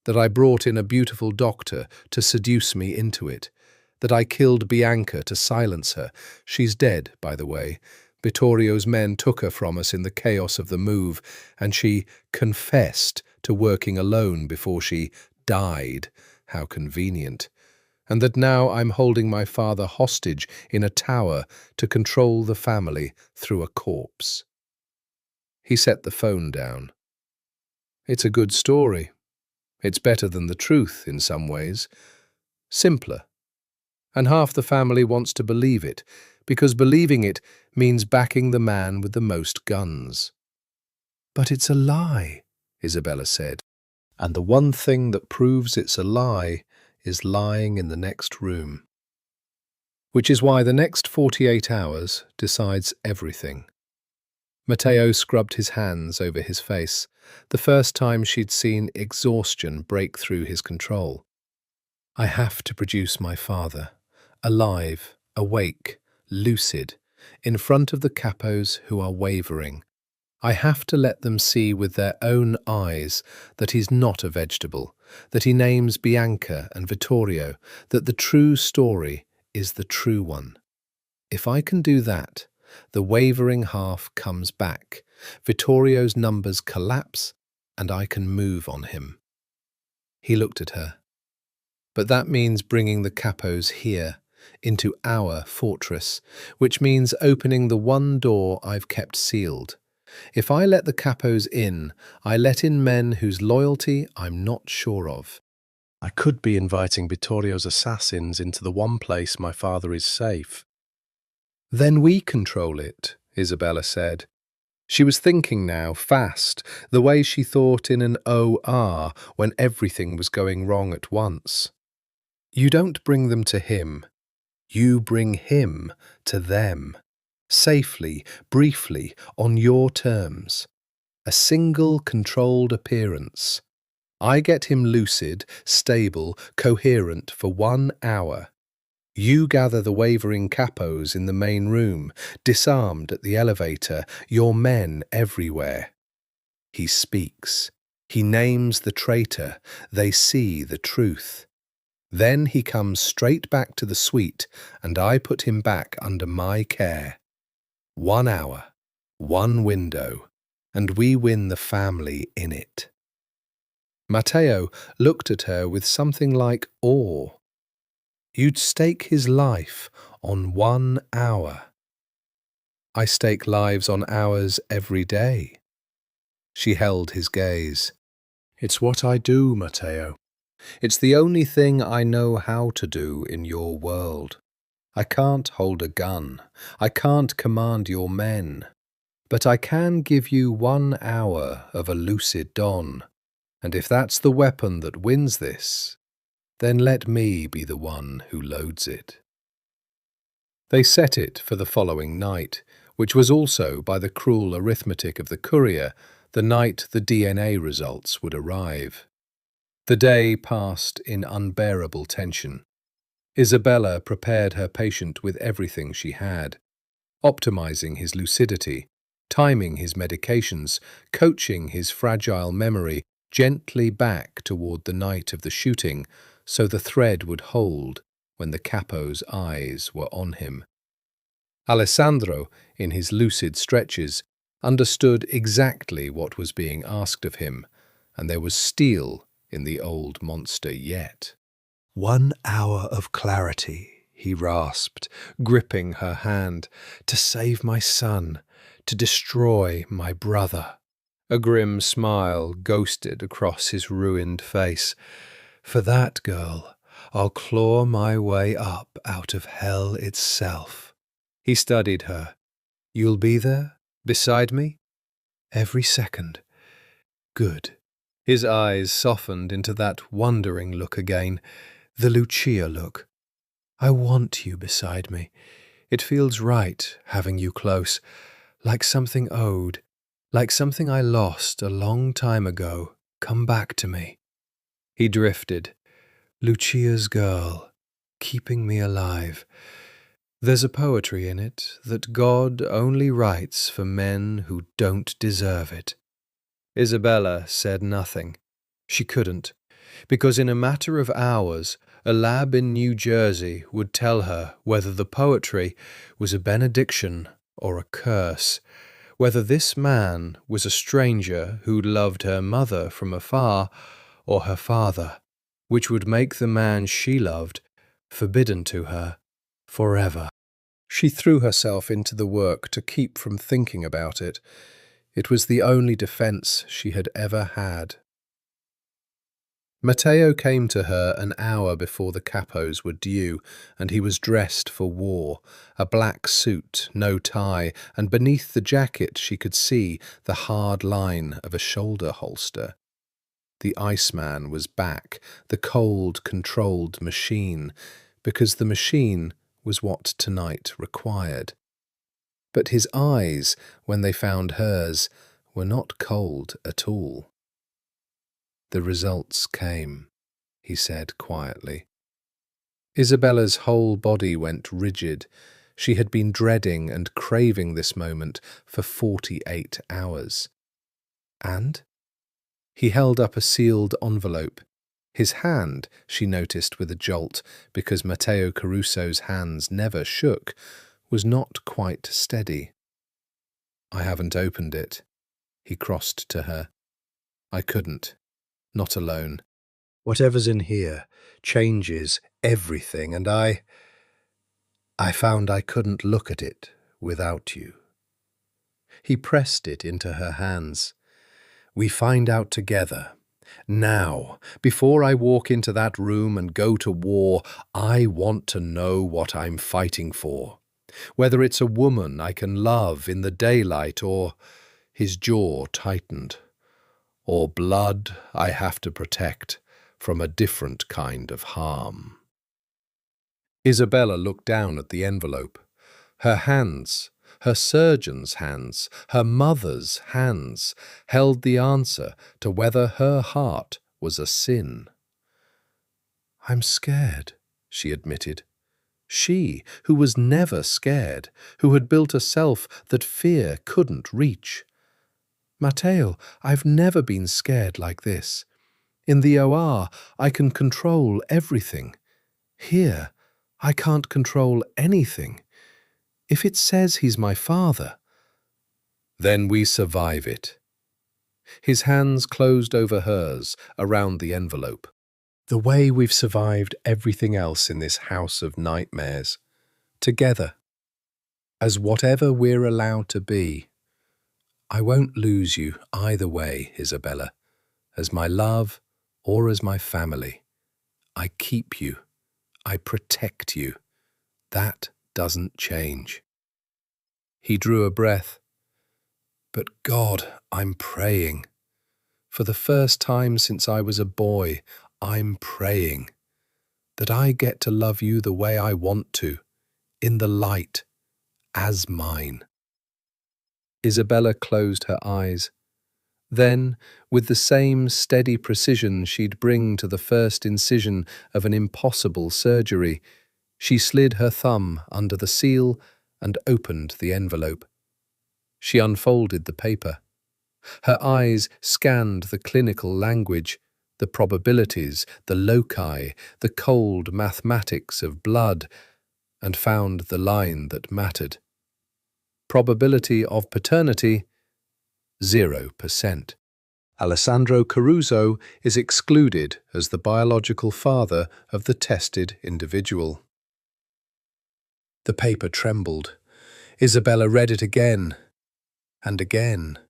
That I brought in a beautiful doctor to seduce me into it. That I killed Bianca to silence her. She's dead, by the way. Vittorio's men took her from us in the chaos of the move, and she confessed to working alone before she died. How convenient. And that now I'm holding my father hostage in a tower to control the family through a corpse. He set the phone down. It's a good story. It's better than the truth in some ways. Simpler. And half the family wants to believe it, because believing it means backing the man with the most guns. But it's a lie, Isabella said. And the one thing that proves it's a lie is lying in the next room. Which is why the next 48 hours decides everything. Matteo scrubbed his hands over his face, the first time she'd seen exhaustion break through his control. I have to produce my father, alive, awake, lucid, in front of the capos who are wavering. I have to let them see with their own eyes that he's not a vegetable, that he names Bianca and Vittorio, that the true story is the true one. If I can do that, the wavering half comes back, Vittorio's numbers collapse, and I can move on him. He looked at her. But that means bringing the capos here, into our fortress, which means opening the one door I've kept sealed. If I let the capos in, I let in men whose loyalty I'm not sure of. I could be inviting Vittorio's assassins into the one place my father is safe. Then we control it, Isabella said. She was thinking now, fast, the way she thought in an OR when everything was going wrong at once. You don't bring them to him. You bring him to them. Safely, briefly, on your terms. A single controlled appearance. I get him lucid, stable, coherent for 1 hour. You gather the wavering capos in the main room, disarmed at the elevator, your men everywhere. He speaks. He names the traitor. They see the truth. Then he comes straight back to the suite, and I put him back under my care. 1 hour, 1 window, and we win the family in it. Matteo looked at her with something like awe. You'd stake his life on 1 hour. I stake lives on hours every day. She held his gaze. It's what I do, Matteo. It's the only thing I know how to do in your world. I can't hold a gun. I can't command your men. But I can give you 1 hour of a lucid dawn. And if that's the weapon that wins this, then let me be the one who loads it. They set it for the following night, which was also, by the cruel arithmetic of the courier, the night the DNA results would arrive. The day passed in unbearable tension. Isabella prepared her patient with everything she had, optimizing his lucidity, timing his medications, coaching his fragile memory gently back toward the night of the shooting so the thread would hold when the capo's eyes were on him. Alessandro, in his lucid stretches, understood exactly what was being asked of him, and there was steel in the old monster yet. 1 hour of clarity, he rasped, gripping her hand, to save my son, to destroy my brother. A grim smile ghosted across his ruined face. For that girl, I'll claw my way up out of hell itself. He studied her. You'll be there, beside me? Every second. Good. His eyes softened into that wondering look again, the Lucia look. I want you beside me. It feels right, having you close, like something owed, like something I lost a long time ago, come back to me. He drifted. Lucia's girl, keeping me alive. There's a poetry in it that God only writes for men who don't deserve it. Isabella said nothing. She couldn't, because in a matter of hours, a lab in New Jersey would tell her whether the poetry was a benediction or a curse, whether this man was a stranger who'd loved her mother from afar or her father, which would make the man she loved forbidden to her forever. She threw herself into the work to keep from thinking about it. It was the only defense she had ever had. Matteo came to her an hour before the capos were due, and he was dressed for war, a black suit, no tie, and beneath the jacket she could see the hard line of a shoulder holster. The Iceman was back, the cold, controlled machine, because the machine was what tonight required. But his eyes, when they found hers, were not cold at all. The results came, he said quietly. Isabella's whole body went rigid. She had been dreading and craving this moment for 48 hours. And? He held up a sealed envelope. His hand, she noticed with a jolt, because Matteo Caruso's hands never shook, was not quite steady. I haven't opened it. He crossed to her. I couldn't. Not alone. Whatever's in here changes everything, and I found I couldn't look at it without you. He pressed it into her hands. We find out together. Now, before I walk into that room and go to war, I want to know what I'm fighting for. Whether it's a woman I can love in the daylight or, his jaw tightened, or blood I have to protect from a different kind of harm. Isabella looked down at the envelope. Her hands, her surgeon's hands, her mother's hands, held the answer to whether her heart was a sin. "I'm scared," she admitted. She, who was never scared, who had built a self that fear couldn't reach. "Matteo, I've never been scared like this. In the OR, I can control everything. Here, I can't control anything. If it says he's my father..." "Then we survive it." His hands closed over hers, around the envelope. "The way we've survived everything else in this house of nightmares. Together. As whatever we're allowed to be. I won't lose you either way, Isabella. As my love or as my family. I keep you. I protect you. That doesn't change." He drew a breath. "But God, I'm praying. For the first time since I was a boy, I'm praying that I get to love you the way I want to, in the light, as mine." Isabella closed her eyes. Then, with the same steady precision she'd bring to the first incision of an impossible surgery, she slid her thumb under the seal and opened the envelope. She unfolded the paper. Her eyes scanned the clinical language, the probabilities, the loci, the cold mathematics of blood, and found the line that mattered. Probability of paternity, 0%. Alessandro Caruso is excluded as the biological father of the tested individual. The paper trembled. Isabella read it again and again.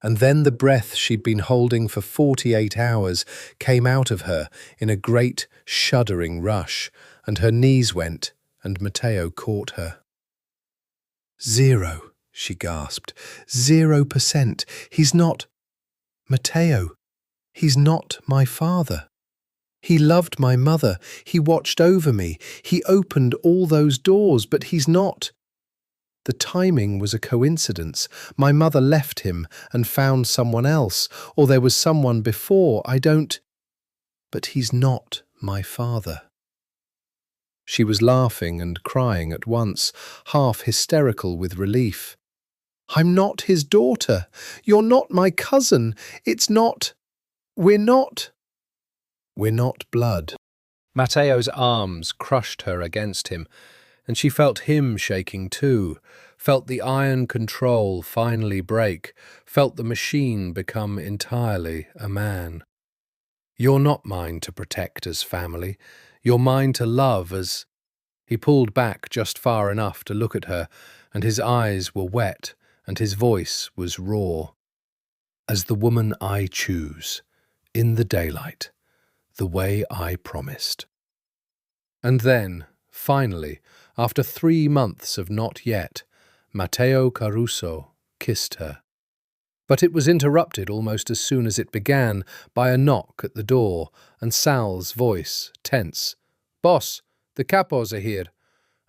And then the breath she'd been holding for 48 hours came out of her in a great, shuddering rush, and her knees went, and Matteo caught her. "0, she gasped. 0%. He's not... Matteo, he's not my father. He loved my mother. He watched over me. He opened all those doors, but he's not... The timing was a coincidence. My mother left him and found someone else, or there was someone before. I don't... But he's not my father." She was laughing and crying at once, half hysterical with relief. "I'm not his daughter. You're not my cousin. It's not... We're not blood." Matteo's arms crushed her against him, and she felt him shaking too, felt the iron control finally break, felt the machine become entirely a man. "You're not mine to protect as family. You're mine to love as..." He pulled back just far enough to look at her, and his eyes were wet, and his voice was raw. "As the woman I choose, in the daylight, the way I promised." And then, finally, after 3 months of not yet, Matteo Caruso kissed her. But it was interrupted almost as soon as it began by a knock at the door, and Sal's voice, tense. "Boss, the capos are here,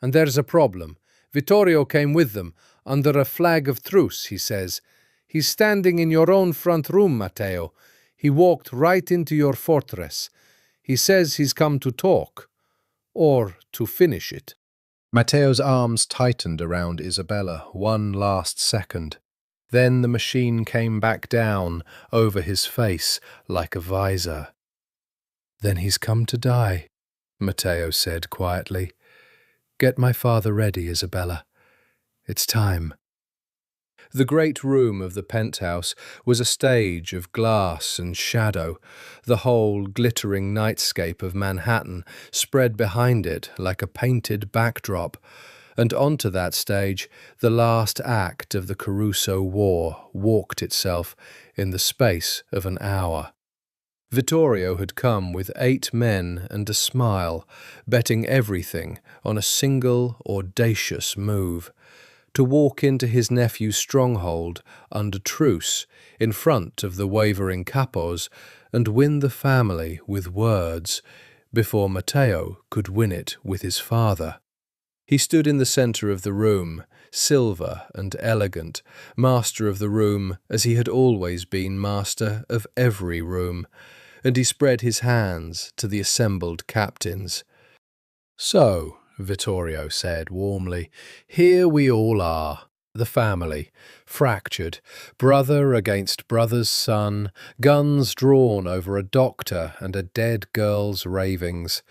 and there's a problem. Vittorio came with them, under a flag of truce, he says. He's standing in your own front room, Matteo. He walked right into your fortress. He says he's come to talk, or to finish it." Matteo's arms tightened around Isabella one last second. Then the machine came back down over his face like a visor. "Then he's come to die," Matteo said quietly. "Get my father ready, Isabella. It's time." The great room of the penthouse was a stage of glass and shadow, the whole glittering nightscape of Manhattan spread behind it like a painted backdrop, and onto that stage the last act of the Caruso War walked itself in the space of an hour. Vittorio had come with 8 men and a smile, betting everything on a single audacious move, to walk into his nephew's stronghold under truce in front of the wavering capos and win the family with words, before Matteo could win it with his father. He stood in the centre of the room, silver and elegant, master of the room as he had always been master of every room, and he spread his hands to the assembled captains. "So," Vittorio said warmly, "here we all are, the family, fractured, brother against brother's son, guns drawn over a doctor and a dead girl's ravings.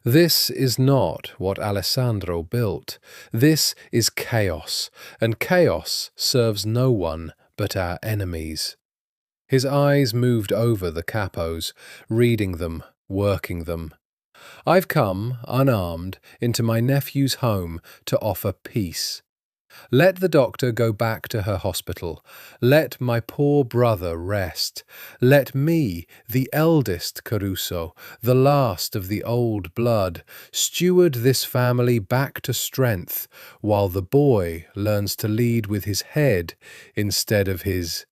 This is not what Alessandro built. This is chaos, and chaos serves no one but our enemies." His eyes moved over the capos, reading them, working them. "I've come, unarmed, into my nephew's home to offer peace. Let the doctor go back to her hospital. Let my poor brother rest. Let me, the eldest Caruso, the last of the old blood, steward this family back to strength, while the boy learns to lead with his head instead of his—"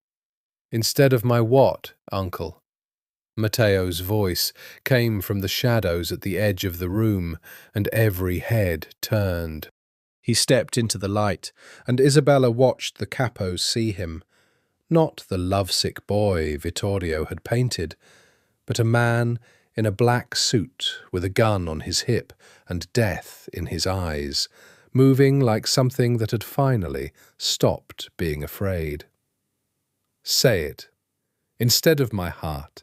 "Instead of my what, uncle?" Matteo's voice came from the shadows at the edge of the room, and every head turned. He stepped into the light, and Isabella watched the capos see him. Not the lovesick boy Vittorio had painted, but a man in a black suit with a gun on his hip and death in his eyes, moving like something that had finally stopped being afraid. "Say it. Instead of my heart.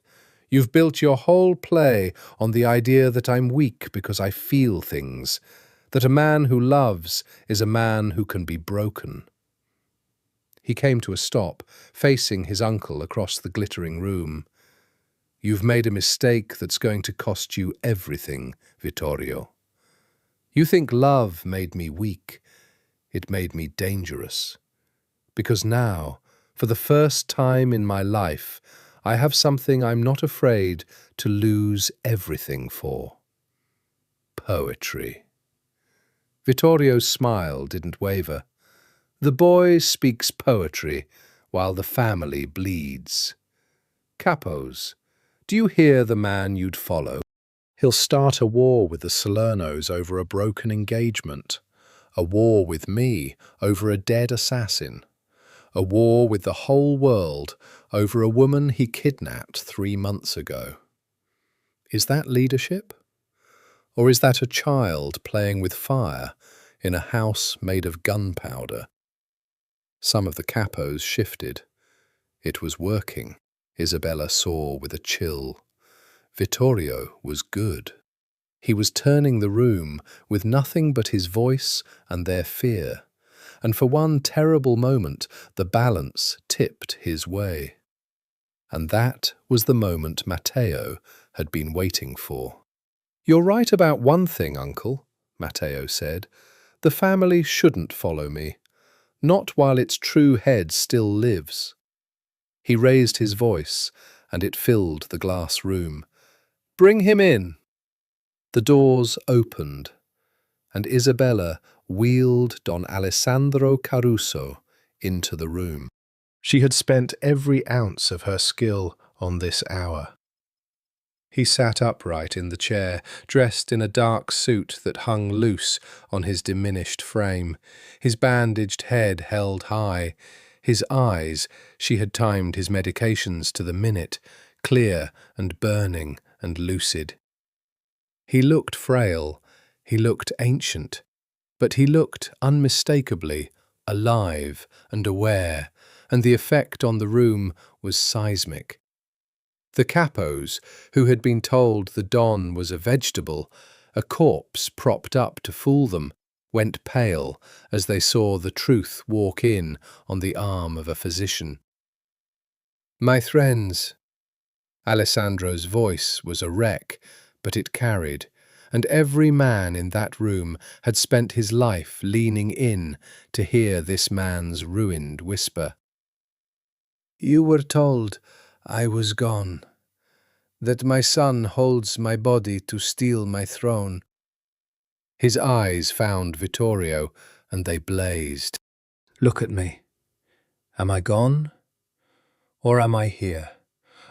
You've built your whole play on the idea that I'm weak because I feel things, that a man who loves is a man who can be broken." He came to a stop, facing his uncle across the glittering room. "You've made a mistake that's going to cost you everything, Vittorio. You think love made me weak. It made me dangerous. Because now, for the first time in my life, I have something I'm not afraid to lose everything for. Poetry." Vittorio's smile didn't waver. "The boy speaks poetry while the family bleeds. Capos, do you hear the man you'd follow? He'll start a war with the Salernos over a broken engagement, a war with me over a dead assassin, a war with the whole world over a woman he kidnapped 3 months ago. Is that leadership? Or is that a child playing with fire in a house made of gunpowder?" Some of the capos shifted. It was working, Isabella saw with a chill. Vittorio was good. He was turning the room with nothing but his voice and their fear, and for one terrible moment the balance tipped his way. And that was the moment Matteo had been waiting for. "You're right about one thing, uncle," Matteo said. "The family shouldn't follow me. Not while its true head still lives." He raised his voice, and it filled the glass room. "Bring him in." The doors opened, and Isabella wheeled Don Alessandro Caruso into the room. She had spent every ounce of her skill on this hour. He sat upright in the chair, dressed in a dark suit that hung loose on his diminished frame, his bandaged head held high, his eyes, she had timed his medications to the minute, clear and burning and lucid. He looked frail, he looked ancient, but he looked unmistakably alive and aware, and the effect on the room was seismic. The capos, who had been told the Don was a vegetable, a corpse propped up to fool them, went pale as they saw the truth walk in on the arm of a physician. "My friends," Alessandro's voice was a wreck, but it carried, and every man in that room had spent his life leaning in to hear this man's ruined whisper. "You were told I was gone, that my son holds my body to steal my throne." His eyes found Vittorio, and they blazed. "Look at me. Am I gone? Or am I here?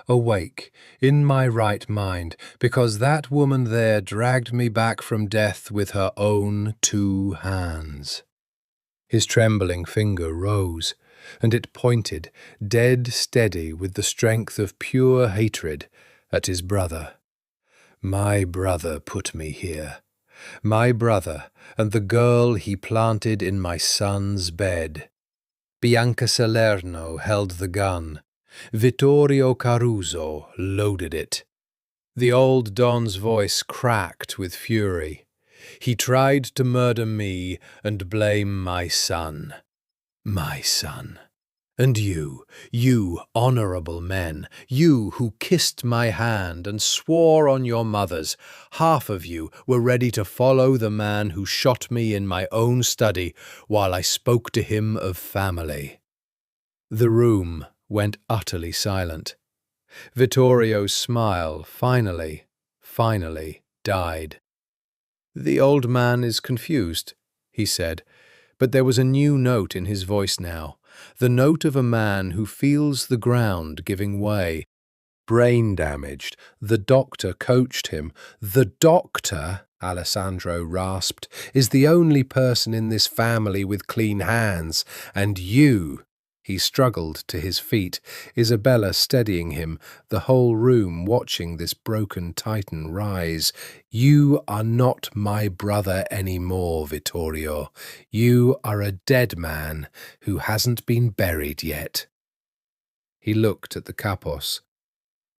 awake, in my right mind, because that woman there dragged me back from death with her own 2 hands. His trembling finger rose, and it pointed, dead steady with the strength of pure hatred, at his brother. My brother put me here. My brother and the girl he planted in my son's bed. Bianca Salerno held the gun. Vittorio Caruso loaded it. The old Don's voice cracked with fury. He tried to murder me and blame my son. My son. And you honourable men, you who kissed my hand and swore on your mothers, half of you were ready to follow the man who shot me in my own study while I spoke to him of family. The room went utterly silent. Vittorio's smile finally died. The old man is confused, he said, but there was a new note in his voice now, the note of a man who feels the ground giving way. Brain damaged, the doctor coached him. The doctor, Alessandro rasped, is the only person in this family with clean hands, and you. He struggled to his feet, Isabella steadying him, the whole room watching this broken titan rise. You are not my brother any more, Vittorio. You are a dead man who hasn't been buried yet. He looked at the capos.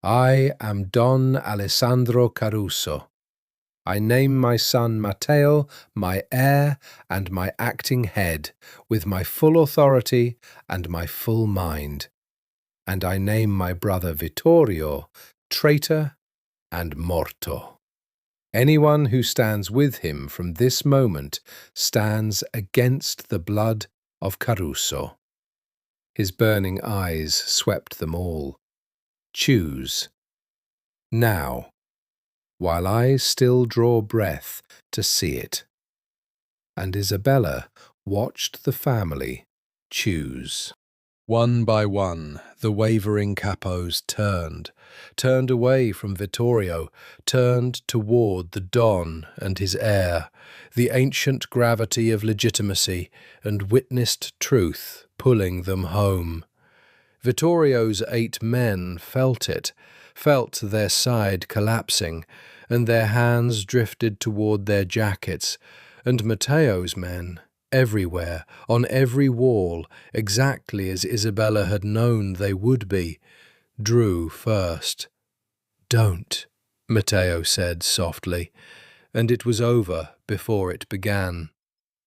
I am Don Alessandro Caruso. I name my son Matteo, my heir and my acting head, with my full authority and my full mind. And I name my brother Vittorio, traitor and morto. Anyone who stands with him from this moment stands against the blood of Caruso. His burning eyes swept them all. Choose. Now. While I still draw breath to see it. And Isabella watched the family choose. One by one, the wavering capos turned away from Vittorio, turned toward the Don and his heir, the ancient gravity of legitimacy, and witnessed truth pulling them home. Vittorio's 8 men felt it, felt their side collapsing, and their hands drifted toward their jackets, and Matteo's men, everywhere, on every wall, exactly as Isabella had known they would be, drew first. Don't, Matteo said softly, and it was over before it began.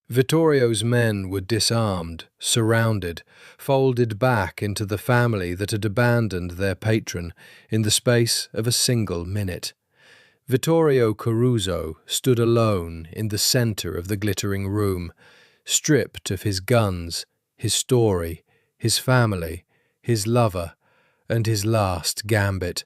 Vittorio's men were disarmed, surrounded, folded back into the family that had abandoned their patron in the space of a single minute. Vittorio Caruso stood alone in the centre of the glittering room, stripped of his guns, his story, his family, his lover, and his last gambit.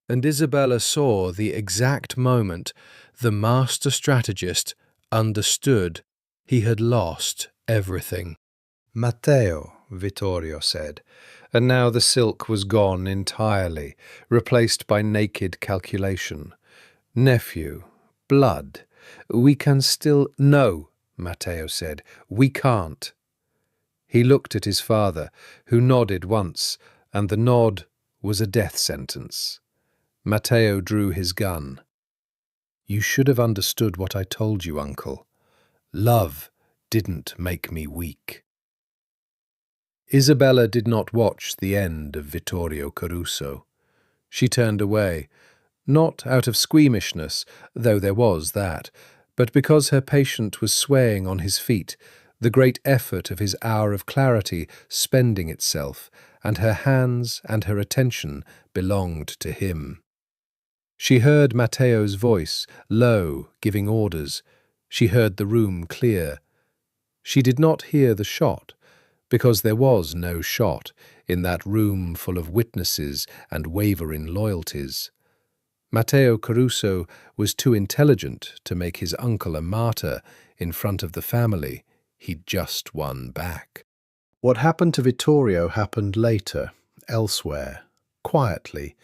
And Isabella saw the exact moment the master strategist understood he had lost everything. Matteo, Vittorio said, and now the silk was gone entirely, replaced by naked calculation. Nephew, blood, we can still— No, Matteo said, we can't. He looked at his father, who nodded once, and the nod was a death sentence. Matteo drew his gun. You should have understood what I told you, uncle. Love didn't make me weak. Isabella did not watch the end of Vittorio Caruso. She turned away, not out of squeamishness, though there was that, but because her patient was swaying on his feet, the great effort of his hour of clarity spending itself, and her hands and her attention belonged to him. She heard Matteo's voice, low, giving orders. She heard the room clear. She did not hear the shot, because there was no shot in that room full of witnesses and wavering loyalties. Matteo Caruso was too intelligent to make his uncle a martyr in front of the family he'd just won back. What happened to Vittorio happened later, elsewhere. quietly,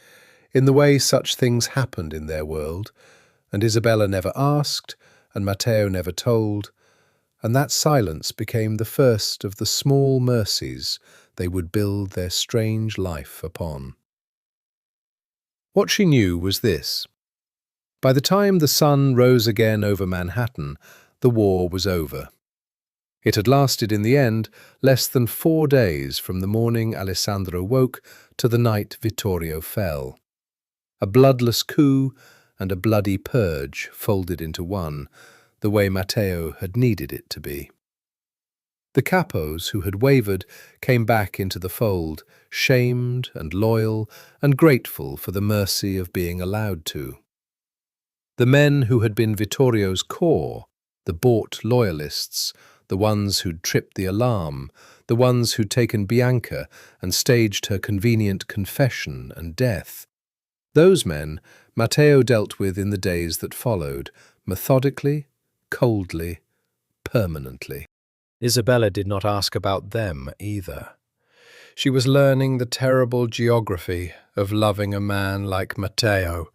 in the way such things happened in their world, and Isabella never asked, and Matteo never told, and that silence became the first of the small mercies they would build their strange life upon. What she knew was this. By the time the sun rose again over Manhattan, the war was over. It had lasted in the end less than 4 days from the morning Alessandro woke to the night Vittorio fell. A bloodless coup and a bloody purge folded into one, the way Matteo had needed it to be. The capos who had wavered came back into the fold, shamed and loyal and grateful for the mercy of being allowed to. The men who had been Vittorio's core, the bought loyalists, the ones who'd tripped the alarm, the ones who'd taken Bianca and staged her convenient confession and death, those men Matteo dealt with in the days that followed, methodically, coldly, permanently. Isabella did not ask about them either. She was learning the terrible geography of loving a man like Matteo.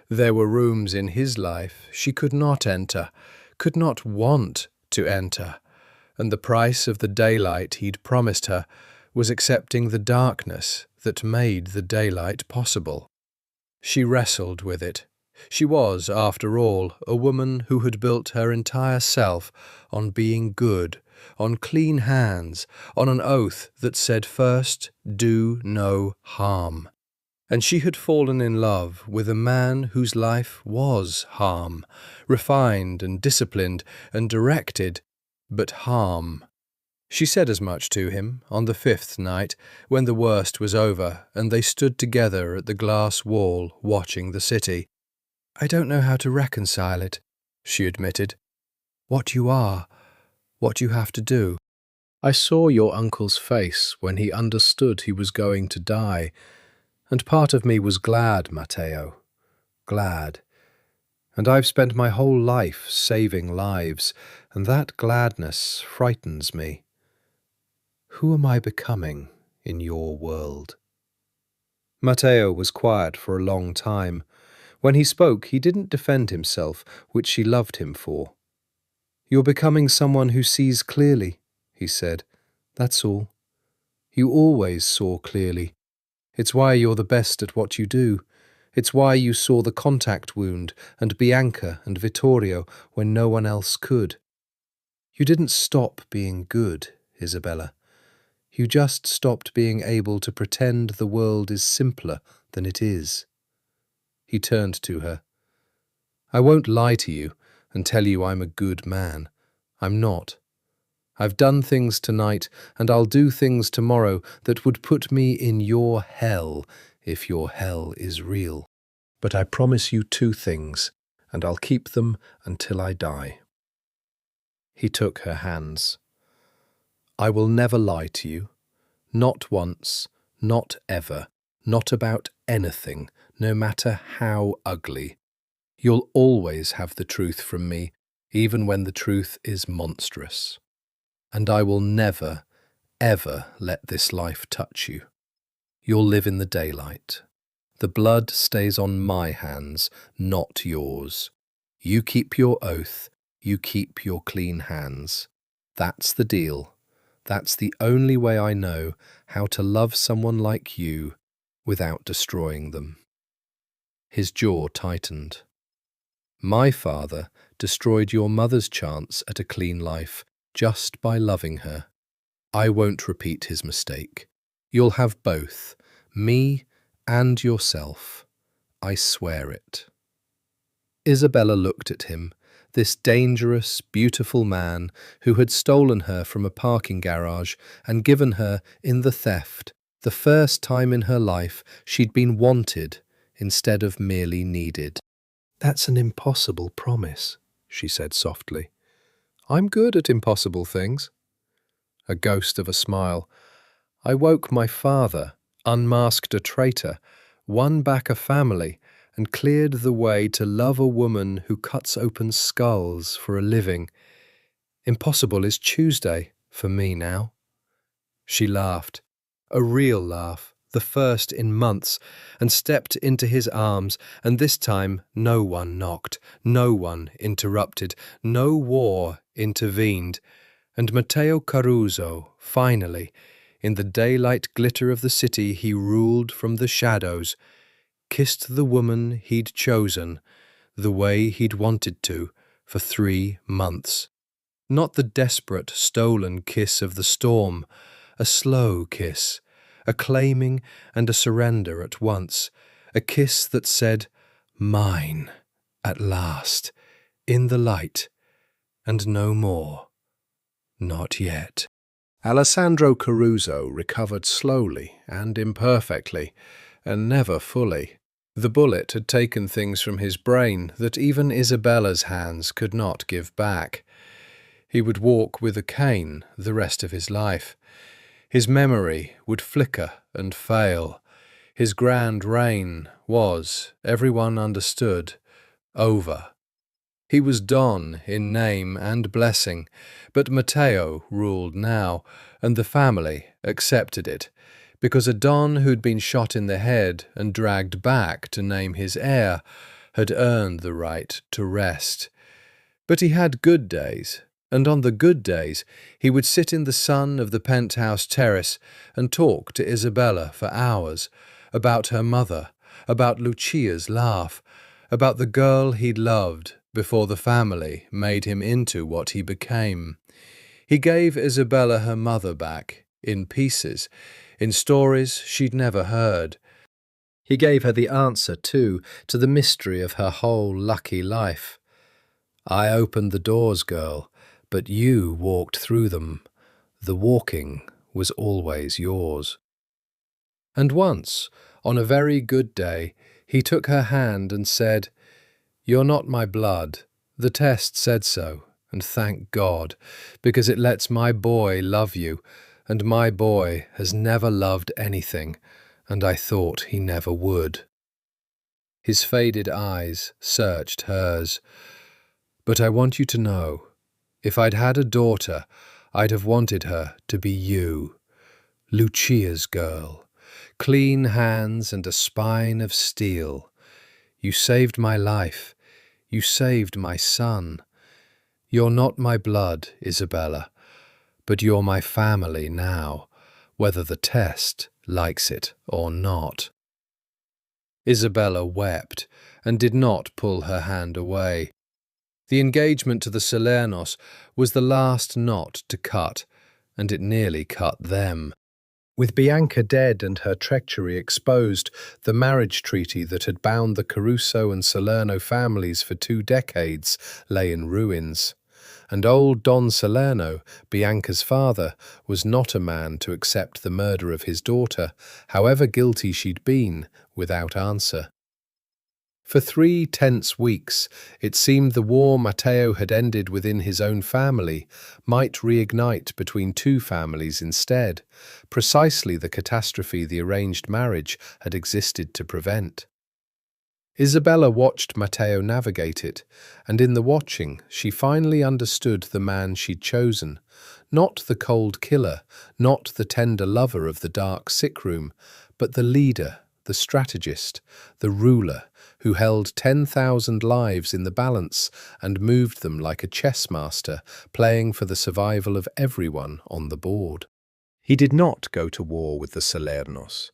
There were rooms in his life she could not enter, could not want to enter, and the price of the daylight he'd promised her was accepting the darkness that made the daylight possible. She wrestled with it. She was, after all, a woman who had built her entire self on being good, on clean hands, on an oath that said first, do no harm. And she had fallen in love with a man whose life was harm, refined and disciplined and directed, but harm. She said as much to him on the 5th night, when the worst was over and they stood together at the glass wall watching the city. I don't know how to reconcile it, she admitted. What you are, what you have to do. I saw your uncle's face when he understood he was going to die, and part of me was glad, Matteo. Glad. And I've spent my whole life saving lives, and that gladness frightens me. Who am I becoming in your world? Matteo was quiet for a long time. When he spoke, he didn't defend himself, which she loved him for. You're becoming someone who sees clearly, he said. That's all. You always saw clearly. It's why you're the best at what you do. It's why you saw the contact wound and Bianca and Vittorio when no one else could. You didn't stop being good, Isabella. You just stopped being able to pretend the world is simpler than it is. He turned to her. I won't lie to you and tell you I'm a good man. I'm not. I've done things tonight, and I'll do things tomorrow that would put me in your hell, if your hell is real. But I promise you 2 things, and I'll keep them until I die. He took her hands. I will never lie to you. Not once, not ever, not about anything, no matter how ugly. You'll always have the truth from me, even when the truth is monstrous. And I will never, ever let this life touch you. You'll live in the daylight. The blood stays on my hands, not yours. You keep your oath, you keep your clean hands. That's the deal. That's the only way I know how to love someone like you without destroying them. His jaw tightened. My father destroyed your mother's chance at a clean life just by loving her. I won't repeat his mistake. You'll have both, me and yourself. I swear it. Isabella looked at him, this dangerous, beautiful man who had stolen her from a parking garage and given her, in the theft, the first time in her life she'd been wanted instead of merely needed. That's an impossible promise, she said softly. I'm good at impossible things. A ghost of a smile. I woke my father, unmasked a traitor, won back a family, and cleared the way to love a woman who cuts open skulls for a living. Impossible is Tuesday for me now. She laughed, a real laugh the first in months, and stepped into his arms, and this time no one knocked, no one interrupted, no war intervened, and Matteo Caruso, finally, in the daylight glitter of the city he ruled from the shadows, kissed the woman he'd chosen, the way he'd wanted to, for 3 months. Not the desperate, stolen kiss of the storm, a slow kiss, a claiming and a surrender at once, a kiss that said, "Mine, at last, in the light, and no more, not yet." Alessandro Caruso recovered slowly and imperfectly, and never fully. The bullet had taken things from his brain that even Isabella's hands could not give back. He would walk with a cane the rest of his life. His memory would flicker and fail. His grand reign was, everyone understood, over. He was Don in name and blessing, but Matteo ruled now, and the family accepted it, because a Don who'd been shot in the head and dragged back to name his heir had earned the right to rest. But he had good days, and on the good days he would sit in the sun of the penthouse terrace and talk to Isabella for hours, about her mother, about Lucia's laugh, about the girl he'd loved before the family made him into what he became. He gave Isabella her mother back, in pieces, in stories she'd never heard. He gave her the answer, too, to the mystery of her whole lucky life. "I opened the doors, girl, but you walked through them. The walking was always yours." And once, on a very good day, he took her hand and said, "You're not my blood. The test said so, and thank God, because it lets my boy love you, and my boy has never loved anything, and I thought he never would." His faded eyes searched hers. "But I want you to know, if I'd had a daughter, I'd have wanted her to be you, Lucia's girl, clean hands and a spine of steel. You saved my life. You saved my son. You're not my blood, Isabella, but you're my family now, whether the test likes it or not." Isabella wept and did not pull her hand away. The engagement to the Salernos was the last knot to cut, and it nearly cut them. With Bianca dead and her treachery exposed, the marriage treaty that had bound the Caruso and Salerno families for 2 decades lay in ruins. And old Don Salerno, Bianca's father, was not a man to accept the murder of his daughter, however guilty she'd been, without answer. For 3 tense weeks, it seemed the war Matteo had ended within his own family might reignite between 2 families instead, precisely the catastrophe the arranged marriage had existed to prevent. Isabella watched Matteo navigate it, and in the watching she finally understood the man she'd chosen, not the cold killer, not the tender lover of the dark sick room, but the leader, the strategist, the ruler, who held 10,000 lives in the balance and moved them like a chess master, playing for the survival of everyone on the board. He did not go to war with the Salernos.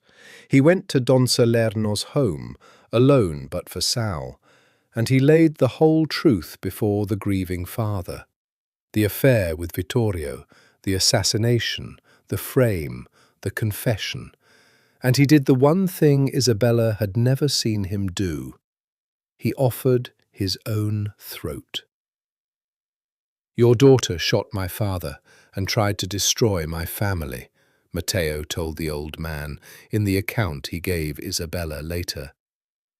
He went to Don Salerno's home, alone but for Sal, and he laid the whole truth before the grieving father. The affair with Vittorio, the assassination, the frame, the confession. And he did the one thing Isabella had never seen him do. He offered his own throat. "Your daughter shot my father and tried to destroy my family," Matteo told the old man in the account he gave Isabella later.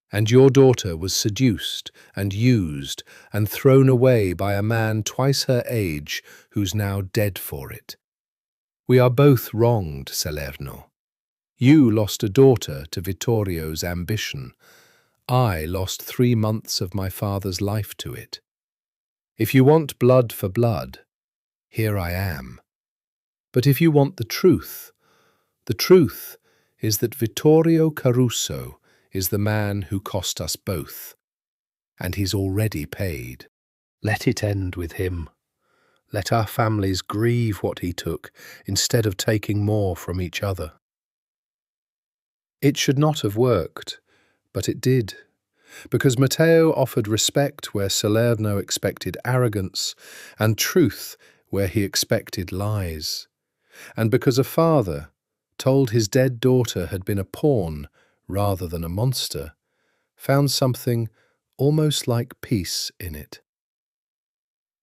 "And your daughter was seduced and used and thrown away by a man twice her age who's now dead for it. We are both wronged, Salerno. You lost a daughter to Vittorio's ambition. I lost 3 months of my father's life to it. If you want blood for blood, here I am. But if you want the truth is that Vittorio Caruso is the man who cost us both, and he's already paid. Let it end with him. Let our families grieve what he took instead of taking more from each other. It should not have worked, but it did, because Matteo offered respect where Salerno expected arrogance, and truth where he expected lies, and because a father told his dead daughter had been a pawn rather than a monster, found something almost like peace in it.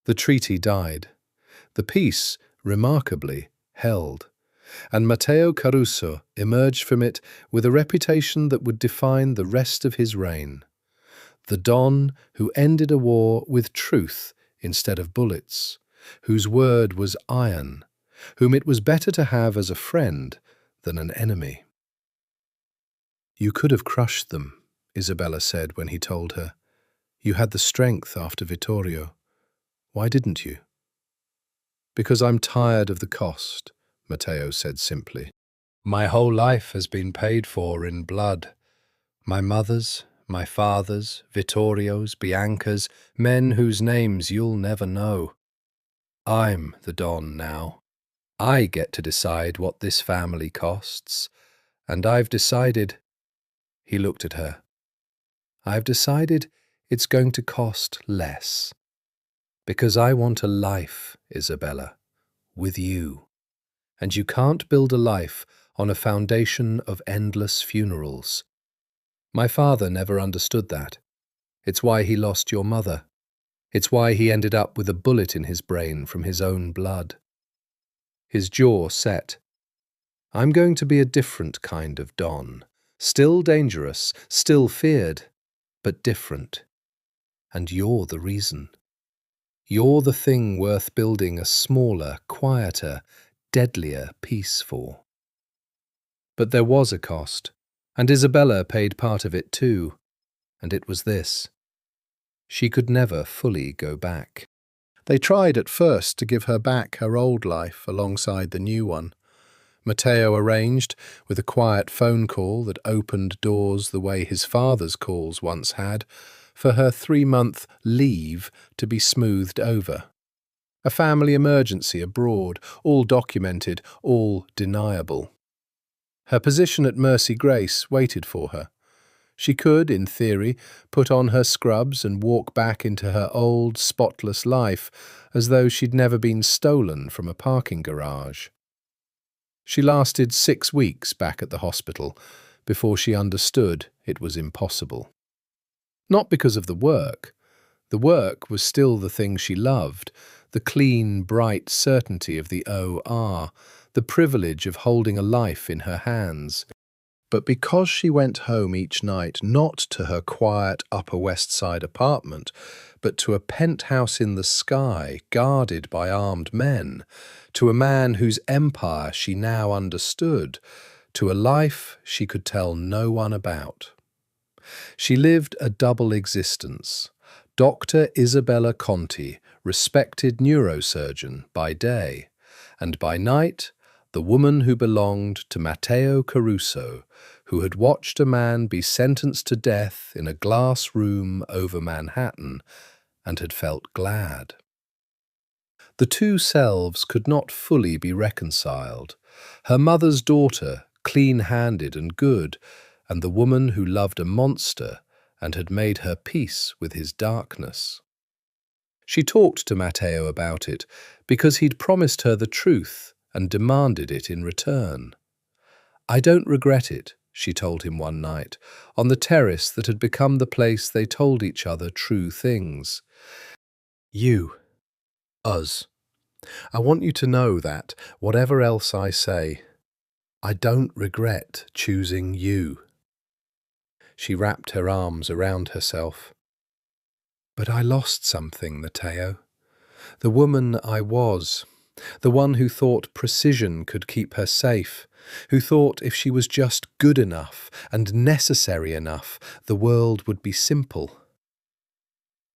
The treaty died. The peace, remarkably, held, and Matteo Caruso emerged from it with a reputation that would define the rest of his reign. The Don who ended a war with truth instead of bullets, whose word was iron, whom it was better to have as a friend than an enemy. "You could have crushed them," Isabella said when he told her. "You had the strength after Vittorio. Why didn't you?" "Because I'm tired of the cost," Matteo said simply. "My whole life has been paid for in blood. My mother's, my father's, Vittorio's, Bianca's, men whose names you'll never know. I'm the Don now. I get to decide what this family costs, and I've decided—" He looked at her. "I've decided it's going to cost less. Because I want a life, Isabella, with you. And you can't build a life on a foundation of endless funerals. My father never understood that. It's why he lost your mother. It's why he ended up with a bullet in his brain from his own blood." His jaw set. "I'm going to be a different kind of Don. Still dangerous, still feared, but different. And you're the reason. You're the thing worth building a smaller, quieter, deadlier peace for." But there was a cost, and Isabella paid part of it too, and it was this. She could never fully go back. They tried at first to give her back her old life alongside the new one. Matteo arranged, with a quiet phone call that opened doors the way his father's calls once had, for her 3-month leave to be smoothed over. A family emergency abroad, all documented, all deniable. Her position at Mercy Grace waited for her. She could, in theory, put on her scrubs and walk back into her old, spotless life as though she'd never been stolen from a parking garage. She lasted 6 weeks back at the hospital before she understood it was impossible. Not because of the work. The work was still the thing she loved, the clean, bright certainty of the OR, the privilege of holding a life in her hands. But because she went home each night not to her quiet Upper West Side apartment, but to a penthouse in the sky guarded by armed men, to a man whose empire she now understood, to a life she could tell no one about. She lived a double existence. Dr. Isabella Conti, respected neurosurgeon by day, and by night, the woman who belonged to Matteo Caruso, who had watched a man be sentenced to death in a glass room over Manhattan and had felt glad. The two selves could not fully be reconciled. Her mother's daughter, clean-handed and good, and the woman who loved a monster and had made her peace with his darkness. She talked to Matteo about it because he'd promised her the truth and demanded it in return. "I don't regret it," she told him one night, on the terrace that had become the place they told each other true things. "You. Us. I want you to know that, whatever else I say, I don't regret choosing you." She wrapped her arms around herself. "But I lost something, Matteo. The woman I was, the one who thought precision could keep her safe, who thought if she was just good enough and necessary enough, the world would be simple.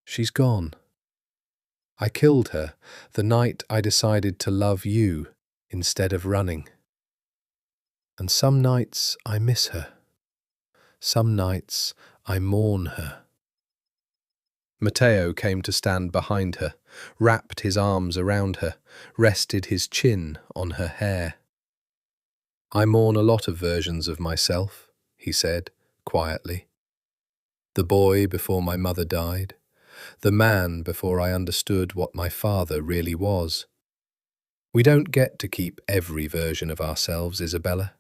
She's gone. I killed her the night I decided to love you instead of running. And some nights I miss her. Some nights I mourn her. Matteo came to stand behind her, wrapped his arms around her, rested his chin on her hair. I mourn a lot of versions of myself, he said, quietly. The boy before my mother died, the man before I understood what my father really was. We don't get to keep every version of ourselves, Isabella.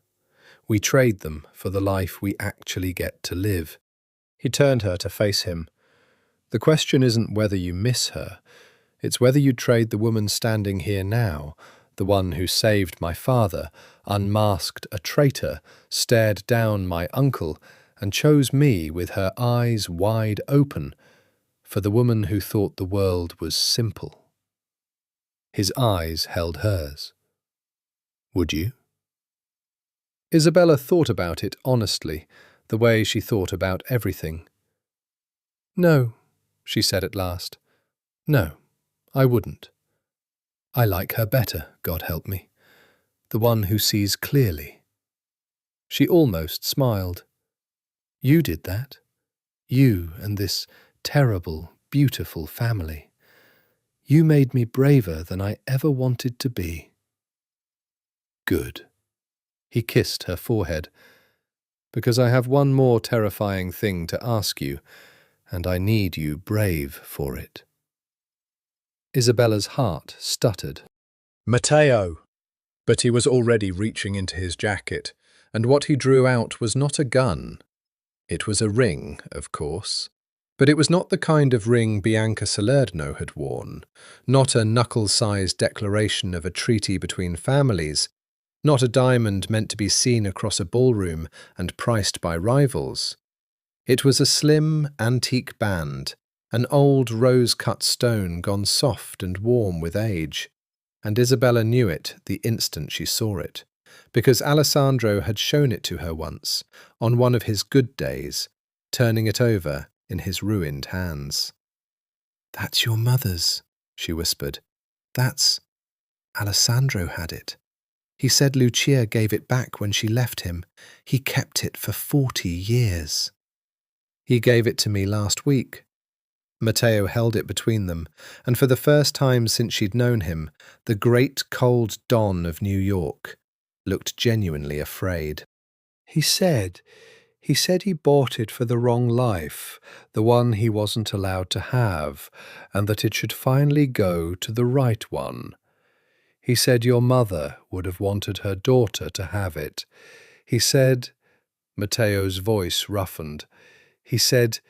We trade them for the life we actually get to live. He turned her to face him. The question isn't whether you miss her, it's whether you trade the woman standing here now, the one who saved my father, unmasked a traitor, stared down my uncle, and chose me with her eyes wide open, for the woman who thought the world was simple. His eyes held hers. Would you? Isabella thought about it honestly, the way she thought about everything. No, she said at last. No, I wouldn't. I like her better, God help me. The one who sees clearly. She almost smiled. You did that. You and this terrible, beautiful family. You made me braver than I ever wanted to be. Good. He kissed her forehead. Because I have one more terrifying thing to ask you, and I need you brave for it. Isabella's heart stuttered. Matteo! But he was already reaching into his jacket, and what he drew out was not a gun. It was a ring, of course. But it was not the kind of ring Bianca Salerno had worn, not a knuckle-sized declaration of a treaty between families, not a diamond meant to be seen across a ballroom and priced by rivals. It was a slim, antique band, an old rose-cut stone gone soft and warm with age, and Isabella knew it the instant she saw it, because Alessandro had shown it to her once, on one of his good days, turning it over in his ruined hands. "That's your mother's," she whispered. "That's... Alessandro had it. He said Lucia gave it back when she left him. He kept it for 40 years. He gave it to me last week." Matteo held it between them, and for the first time since she'd known him, the great cold Don of New York looked genuinely afraid. He said he bought it for the wrong life, the one he wasn't allowed to have, and that it should finally go to the right one. He said your mother would have wanted her daughter to have it. He said, Matteo's voice roughened, he said,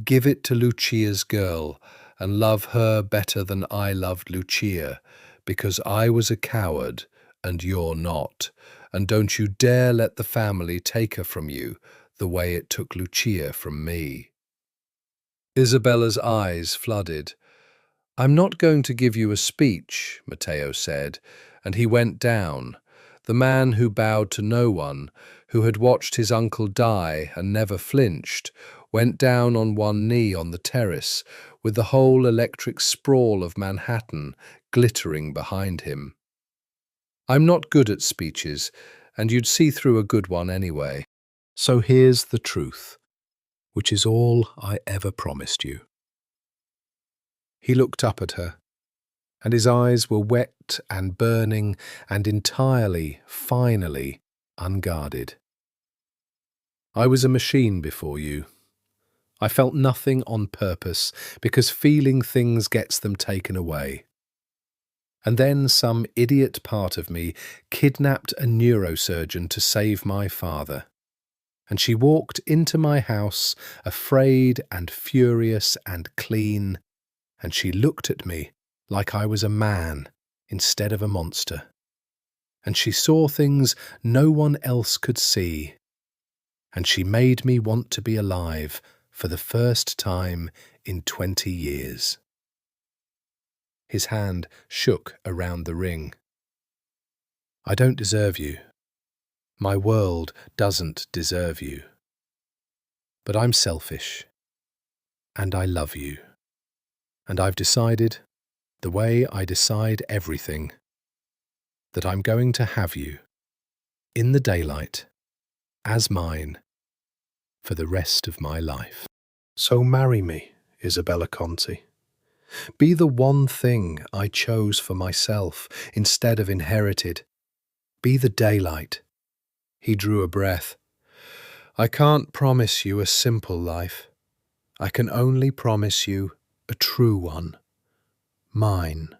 give it to Lucia's girl and love her better than I loved Lucia, because I was a coward and you're not, and don't you dare let the family take her from you the way it took Lucia from me. Isabella's eyes flooded. I'm not going to give you a speech, Matteo said, and he went down, the man who bowed to no one, who had watched his uncle die and never flinched, went down on one knee on the terrace, with the whole electric sprawl of Manhattan glittering behind him. I'm not good at speeches, and you'd see through a good one anyway. So here's the truth, which is all I ever promised you. He looked up at her, and his eyes were wet and burning and entirely, finally, unguarded. I was a machine before you. I felt nothing on purpose, because feeling things gets them taken away. And then some idiot part of me kidnapped a neurosurgeon to save my father. And she walked into my house, afraid and furious and clean, and she looked at me like I was a man instead of a monster. And she saw things no one else could see. And she made me want to be alive for the first time in 20 years. His hand shook around the ring. I don't deserve you. My world doesn't deserve you. But I'm selfish. And I love you. And I've decided, the way I decide everything, that I'm going to have you. in the daylight, as mine, for the rest of my life. So marry me, Isabella Conti. Be the one thing I chose for myself instead of inherited. Be the daylight. He drew a breath. I can't promise you a simple life. I can only promise you a true one. Mine.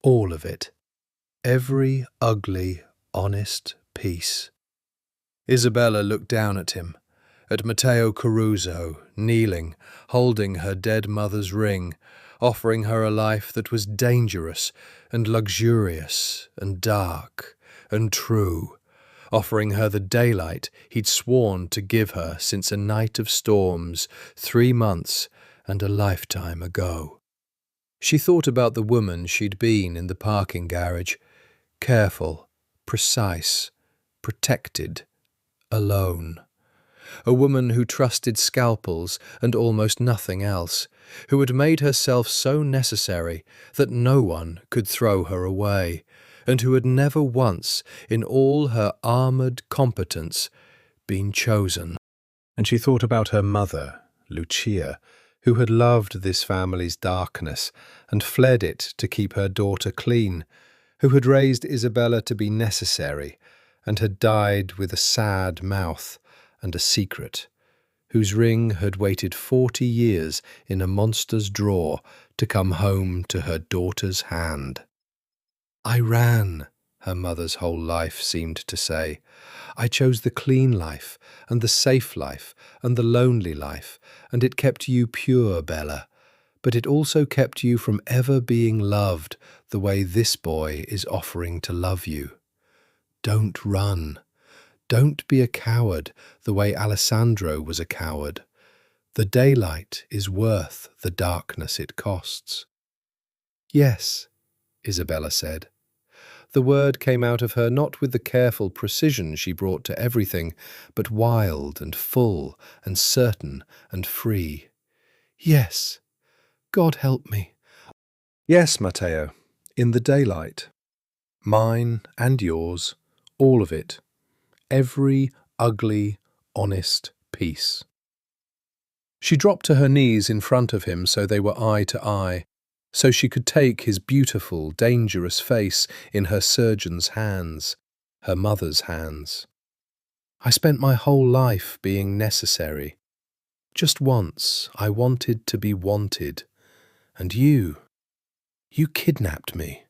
All of it. Every ugly, honest piece. Isabella looked down at him, at Matteo Caruso, kneeling, holding her dead mother's ring, offering her a life that was dangerous and luxurious and dark and true, offering her the daylight he'd sworn to give her since a night of storms 3 months and a lifetime ago. She thought about the woman she'd been in the parking garage, careful, precise, protected, alone. A woman who trusted scalpels and almost nothing else, who had made herself so necessary that no one could throw her away, and who had never once, in all her armoured competence, been chosen. And she thought about her mother, Lucia, who had loved this family's darkness and fled it to keep her daughter clean, who had raised Isabella to be necessary and had died with a sad mouth and a secret, whose ring had waited 40 years in a monster's drawer to come home to her daughter's hand. I ran, her mother's whole life seemed to say. I chose the clean life and the safe life and the lonely life, and it kept you pure, Bella, but it also kept you from ever being loved the way this boy is offering to love you. Don't run. Don't be a coward the way Alessandro was a coward. The daylight is worth the darkness it costs. Yes, Isabella said. The word came out of her not with the careful precision she brought to everything, but wild and full and certain and free. Yes, God help me. Yes, Matteo, in the daylight. Mine and yours, all of it. Every ugly, honest piece. She dropped to her knees in front of him so they were eye to eye, so she could take his beautiful, dangerous face in her surgeon's hands, her mother's hands. I spent my whole life being necessary. Just once I wanted to be wanted, and you kidnapped me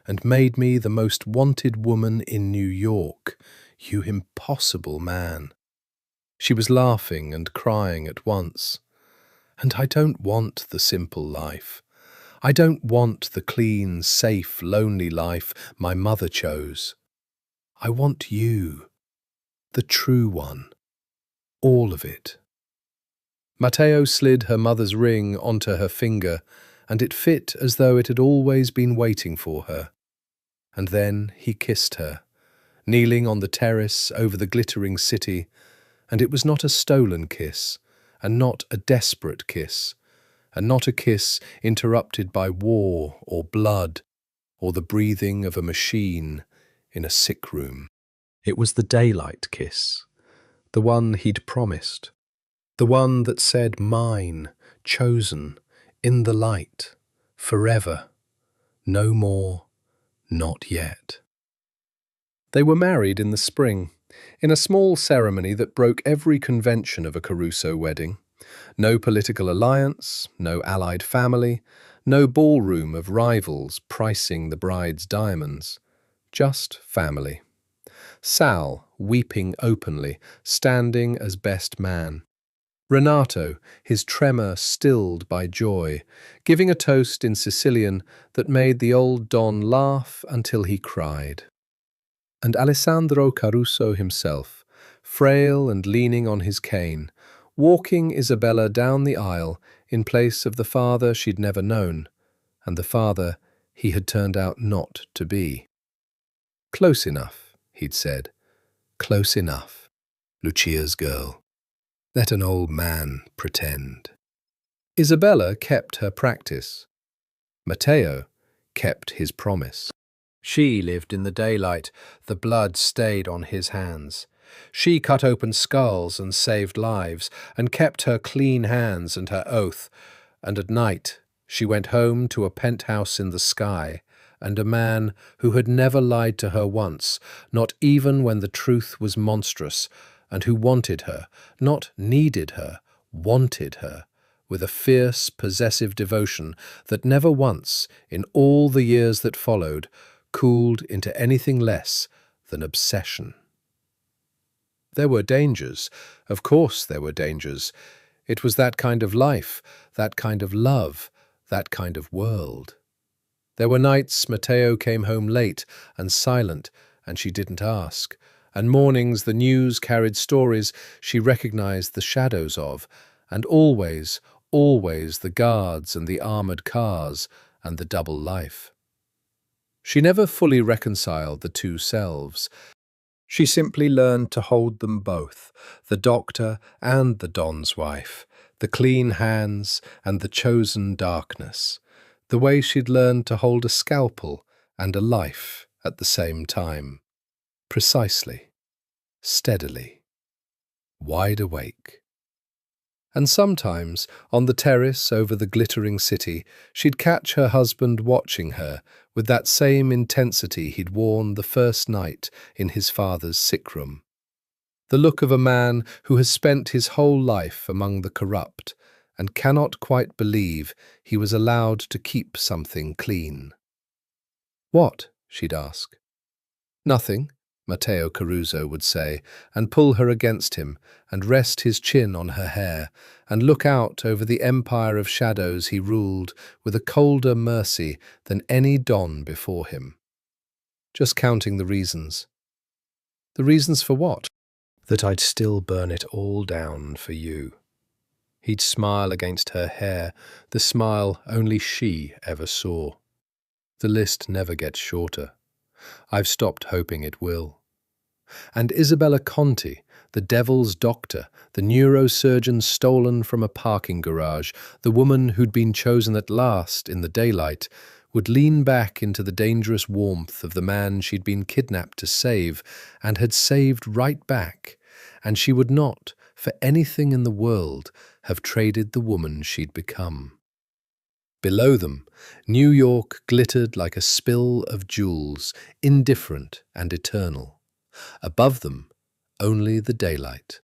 and made me the most wanted woman in New York, you impossible man. She was laughing and crying at once. And I don't want the simple life. I don't want the clean, safe, lonely life my mother chose. I want you, the true one, all of it. Matteo slid her mother's ring onto her finger, and it fit as though it had always been waiting for her. And then he kissed her, kneeling on the terrace over the glittering city, and it was not a stolen kiss, and not a desperate kiss, and not a kiss interrupted by war or blood or the breathing of a machine in a sick room. It was the daylight kiss, the one he'd promised, the one that said mine, chosen, in the light, forever, no more, not yet. They were married in the spring, in a small ceremony that broke every convention of a Caruso wedding. No political alliance, no allied family, no ballroom of rivals pricing the bride's diamonds. Just family. Sal, weeping openly, standing as best man. Renato, his tremor stilled by joy, giving a toast in Sicilian that made the old Don laugh until he cried. And Alessandro Caruso himself, frail and leaning on his cane, walking Isabella down the aisle in place of the father she'd never known, and the father he had turned out not to be. Close enough, he'd said. Close enough, Lucia's girl. Let an old man pretend. Isabella kept her practice. Matteo kept his promise. She lived in the daylight. The blood stayed on his hands. She cut open skulls and saved lives, and kept her clean hands and her oath. And at night she went home to a penthouse in the sky, and a man who had never lied to her once, not even when the truth was monstrous, and who wanted her, not needed her, wanted her, with a fierce, possessive devotion that never once, in all the years that followed, cooled into anything less than obsession. There were dangers. Of course there were dangers. It was that kind of life, that kind of love, that kind of world. There were nights Matteo came home late and silent, and she didn't ask, and mornings the news carried stories she recognized the shadows of, and always, always the guards and the armored cars and the double life. She never fully reconciled the two selves. She simply learned to hold them both, the doctor and the Don's wife, the clean hands and the chosen darkness, the way she'd learned to hold a scalpel and a life at the same time. Precisely, steadily, wide awake. And sometimes, on the terrace over the glittering city, she'd catch her husband watching her with that same intensity he'd worn the first night in his father's sick room. The look of a man who has spent his whole life among the corrupt and cannot quite believe he was allowed to keep something clean. "What?" she'd ask. "Nothing," Matteo Caruso would say, and pull her against him, and rest his chin on her hair, and look out over the empire of shadows he ruled with a colder mercy than any Don before him. Just counting the reasons. The reasons for what? That I'd still burn it all down for you. He'd smile against her hair, the smile only she ever saw. The list never gets shorter. I've stopped hoping it will. And Isabella Conti, the devil's doctor, the neurosurgeon stolen from a parking garage, the woman who'd been chosen at last in the daylight, would lean back into the dangerous warmth of the man she'd been kidnapped to save and had saved right back, and she would not, for anything in the world, have traded the woman she'd become. Below them, New York glittered like a spill of jewels, indifferent and eternal. Above them, only the daylight.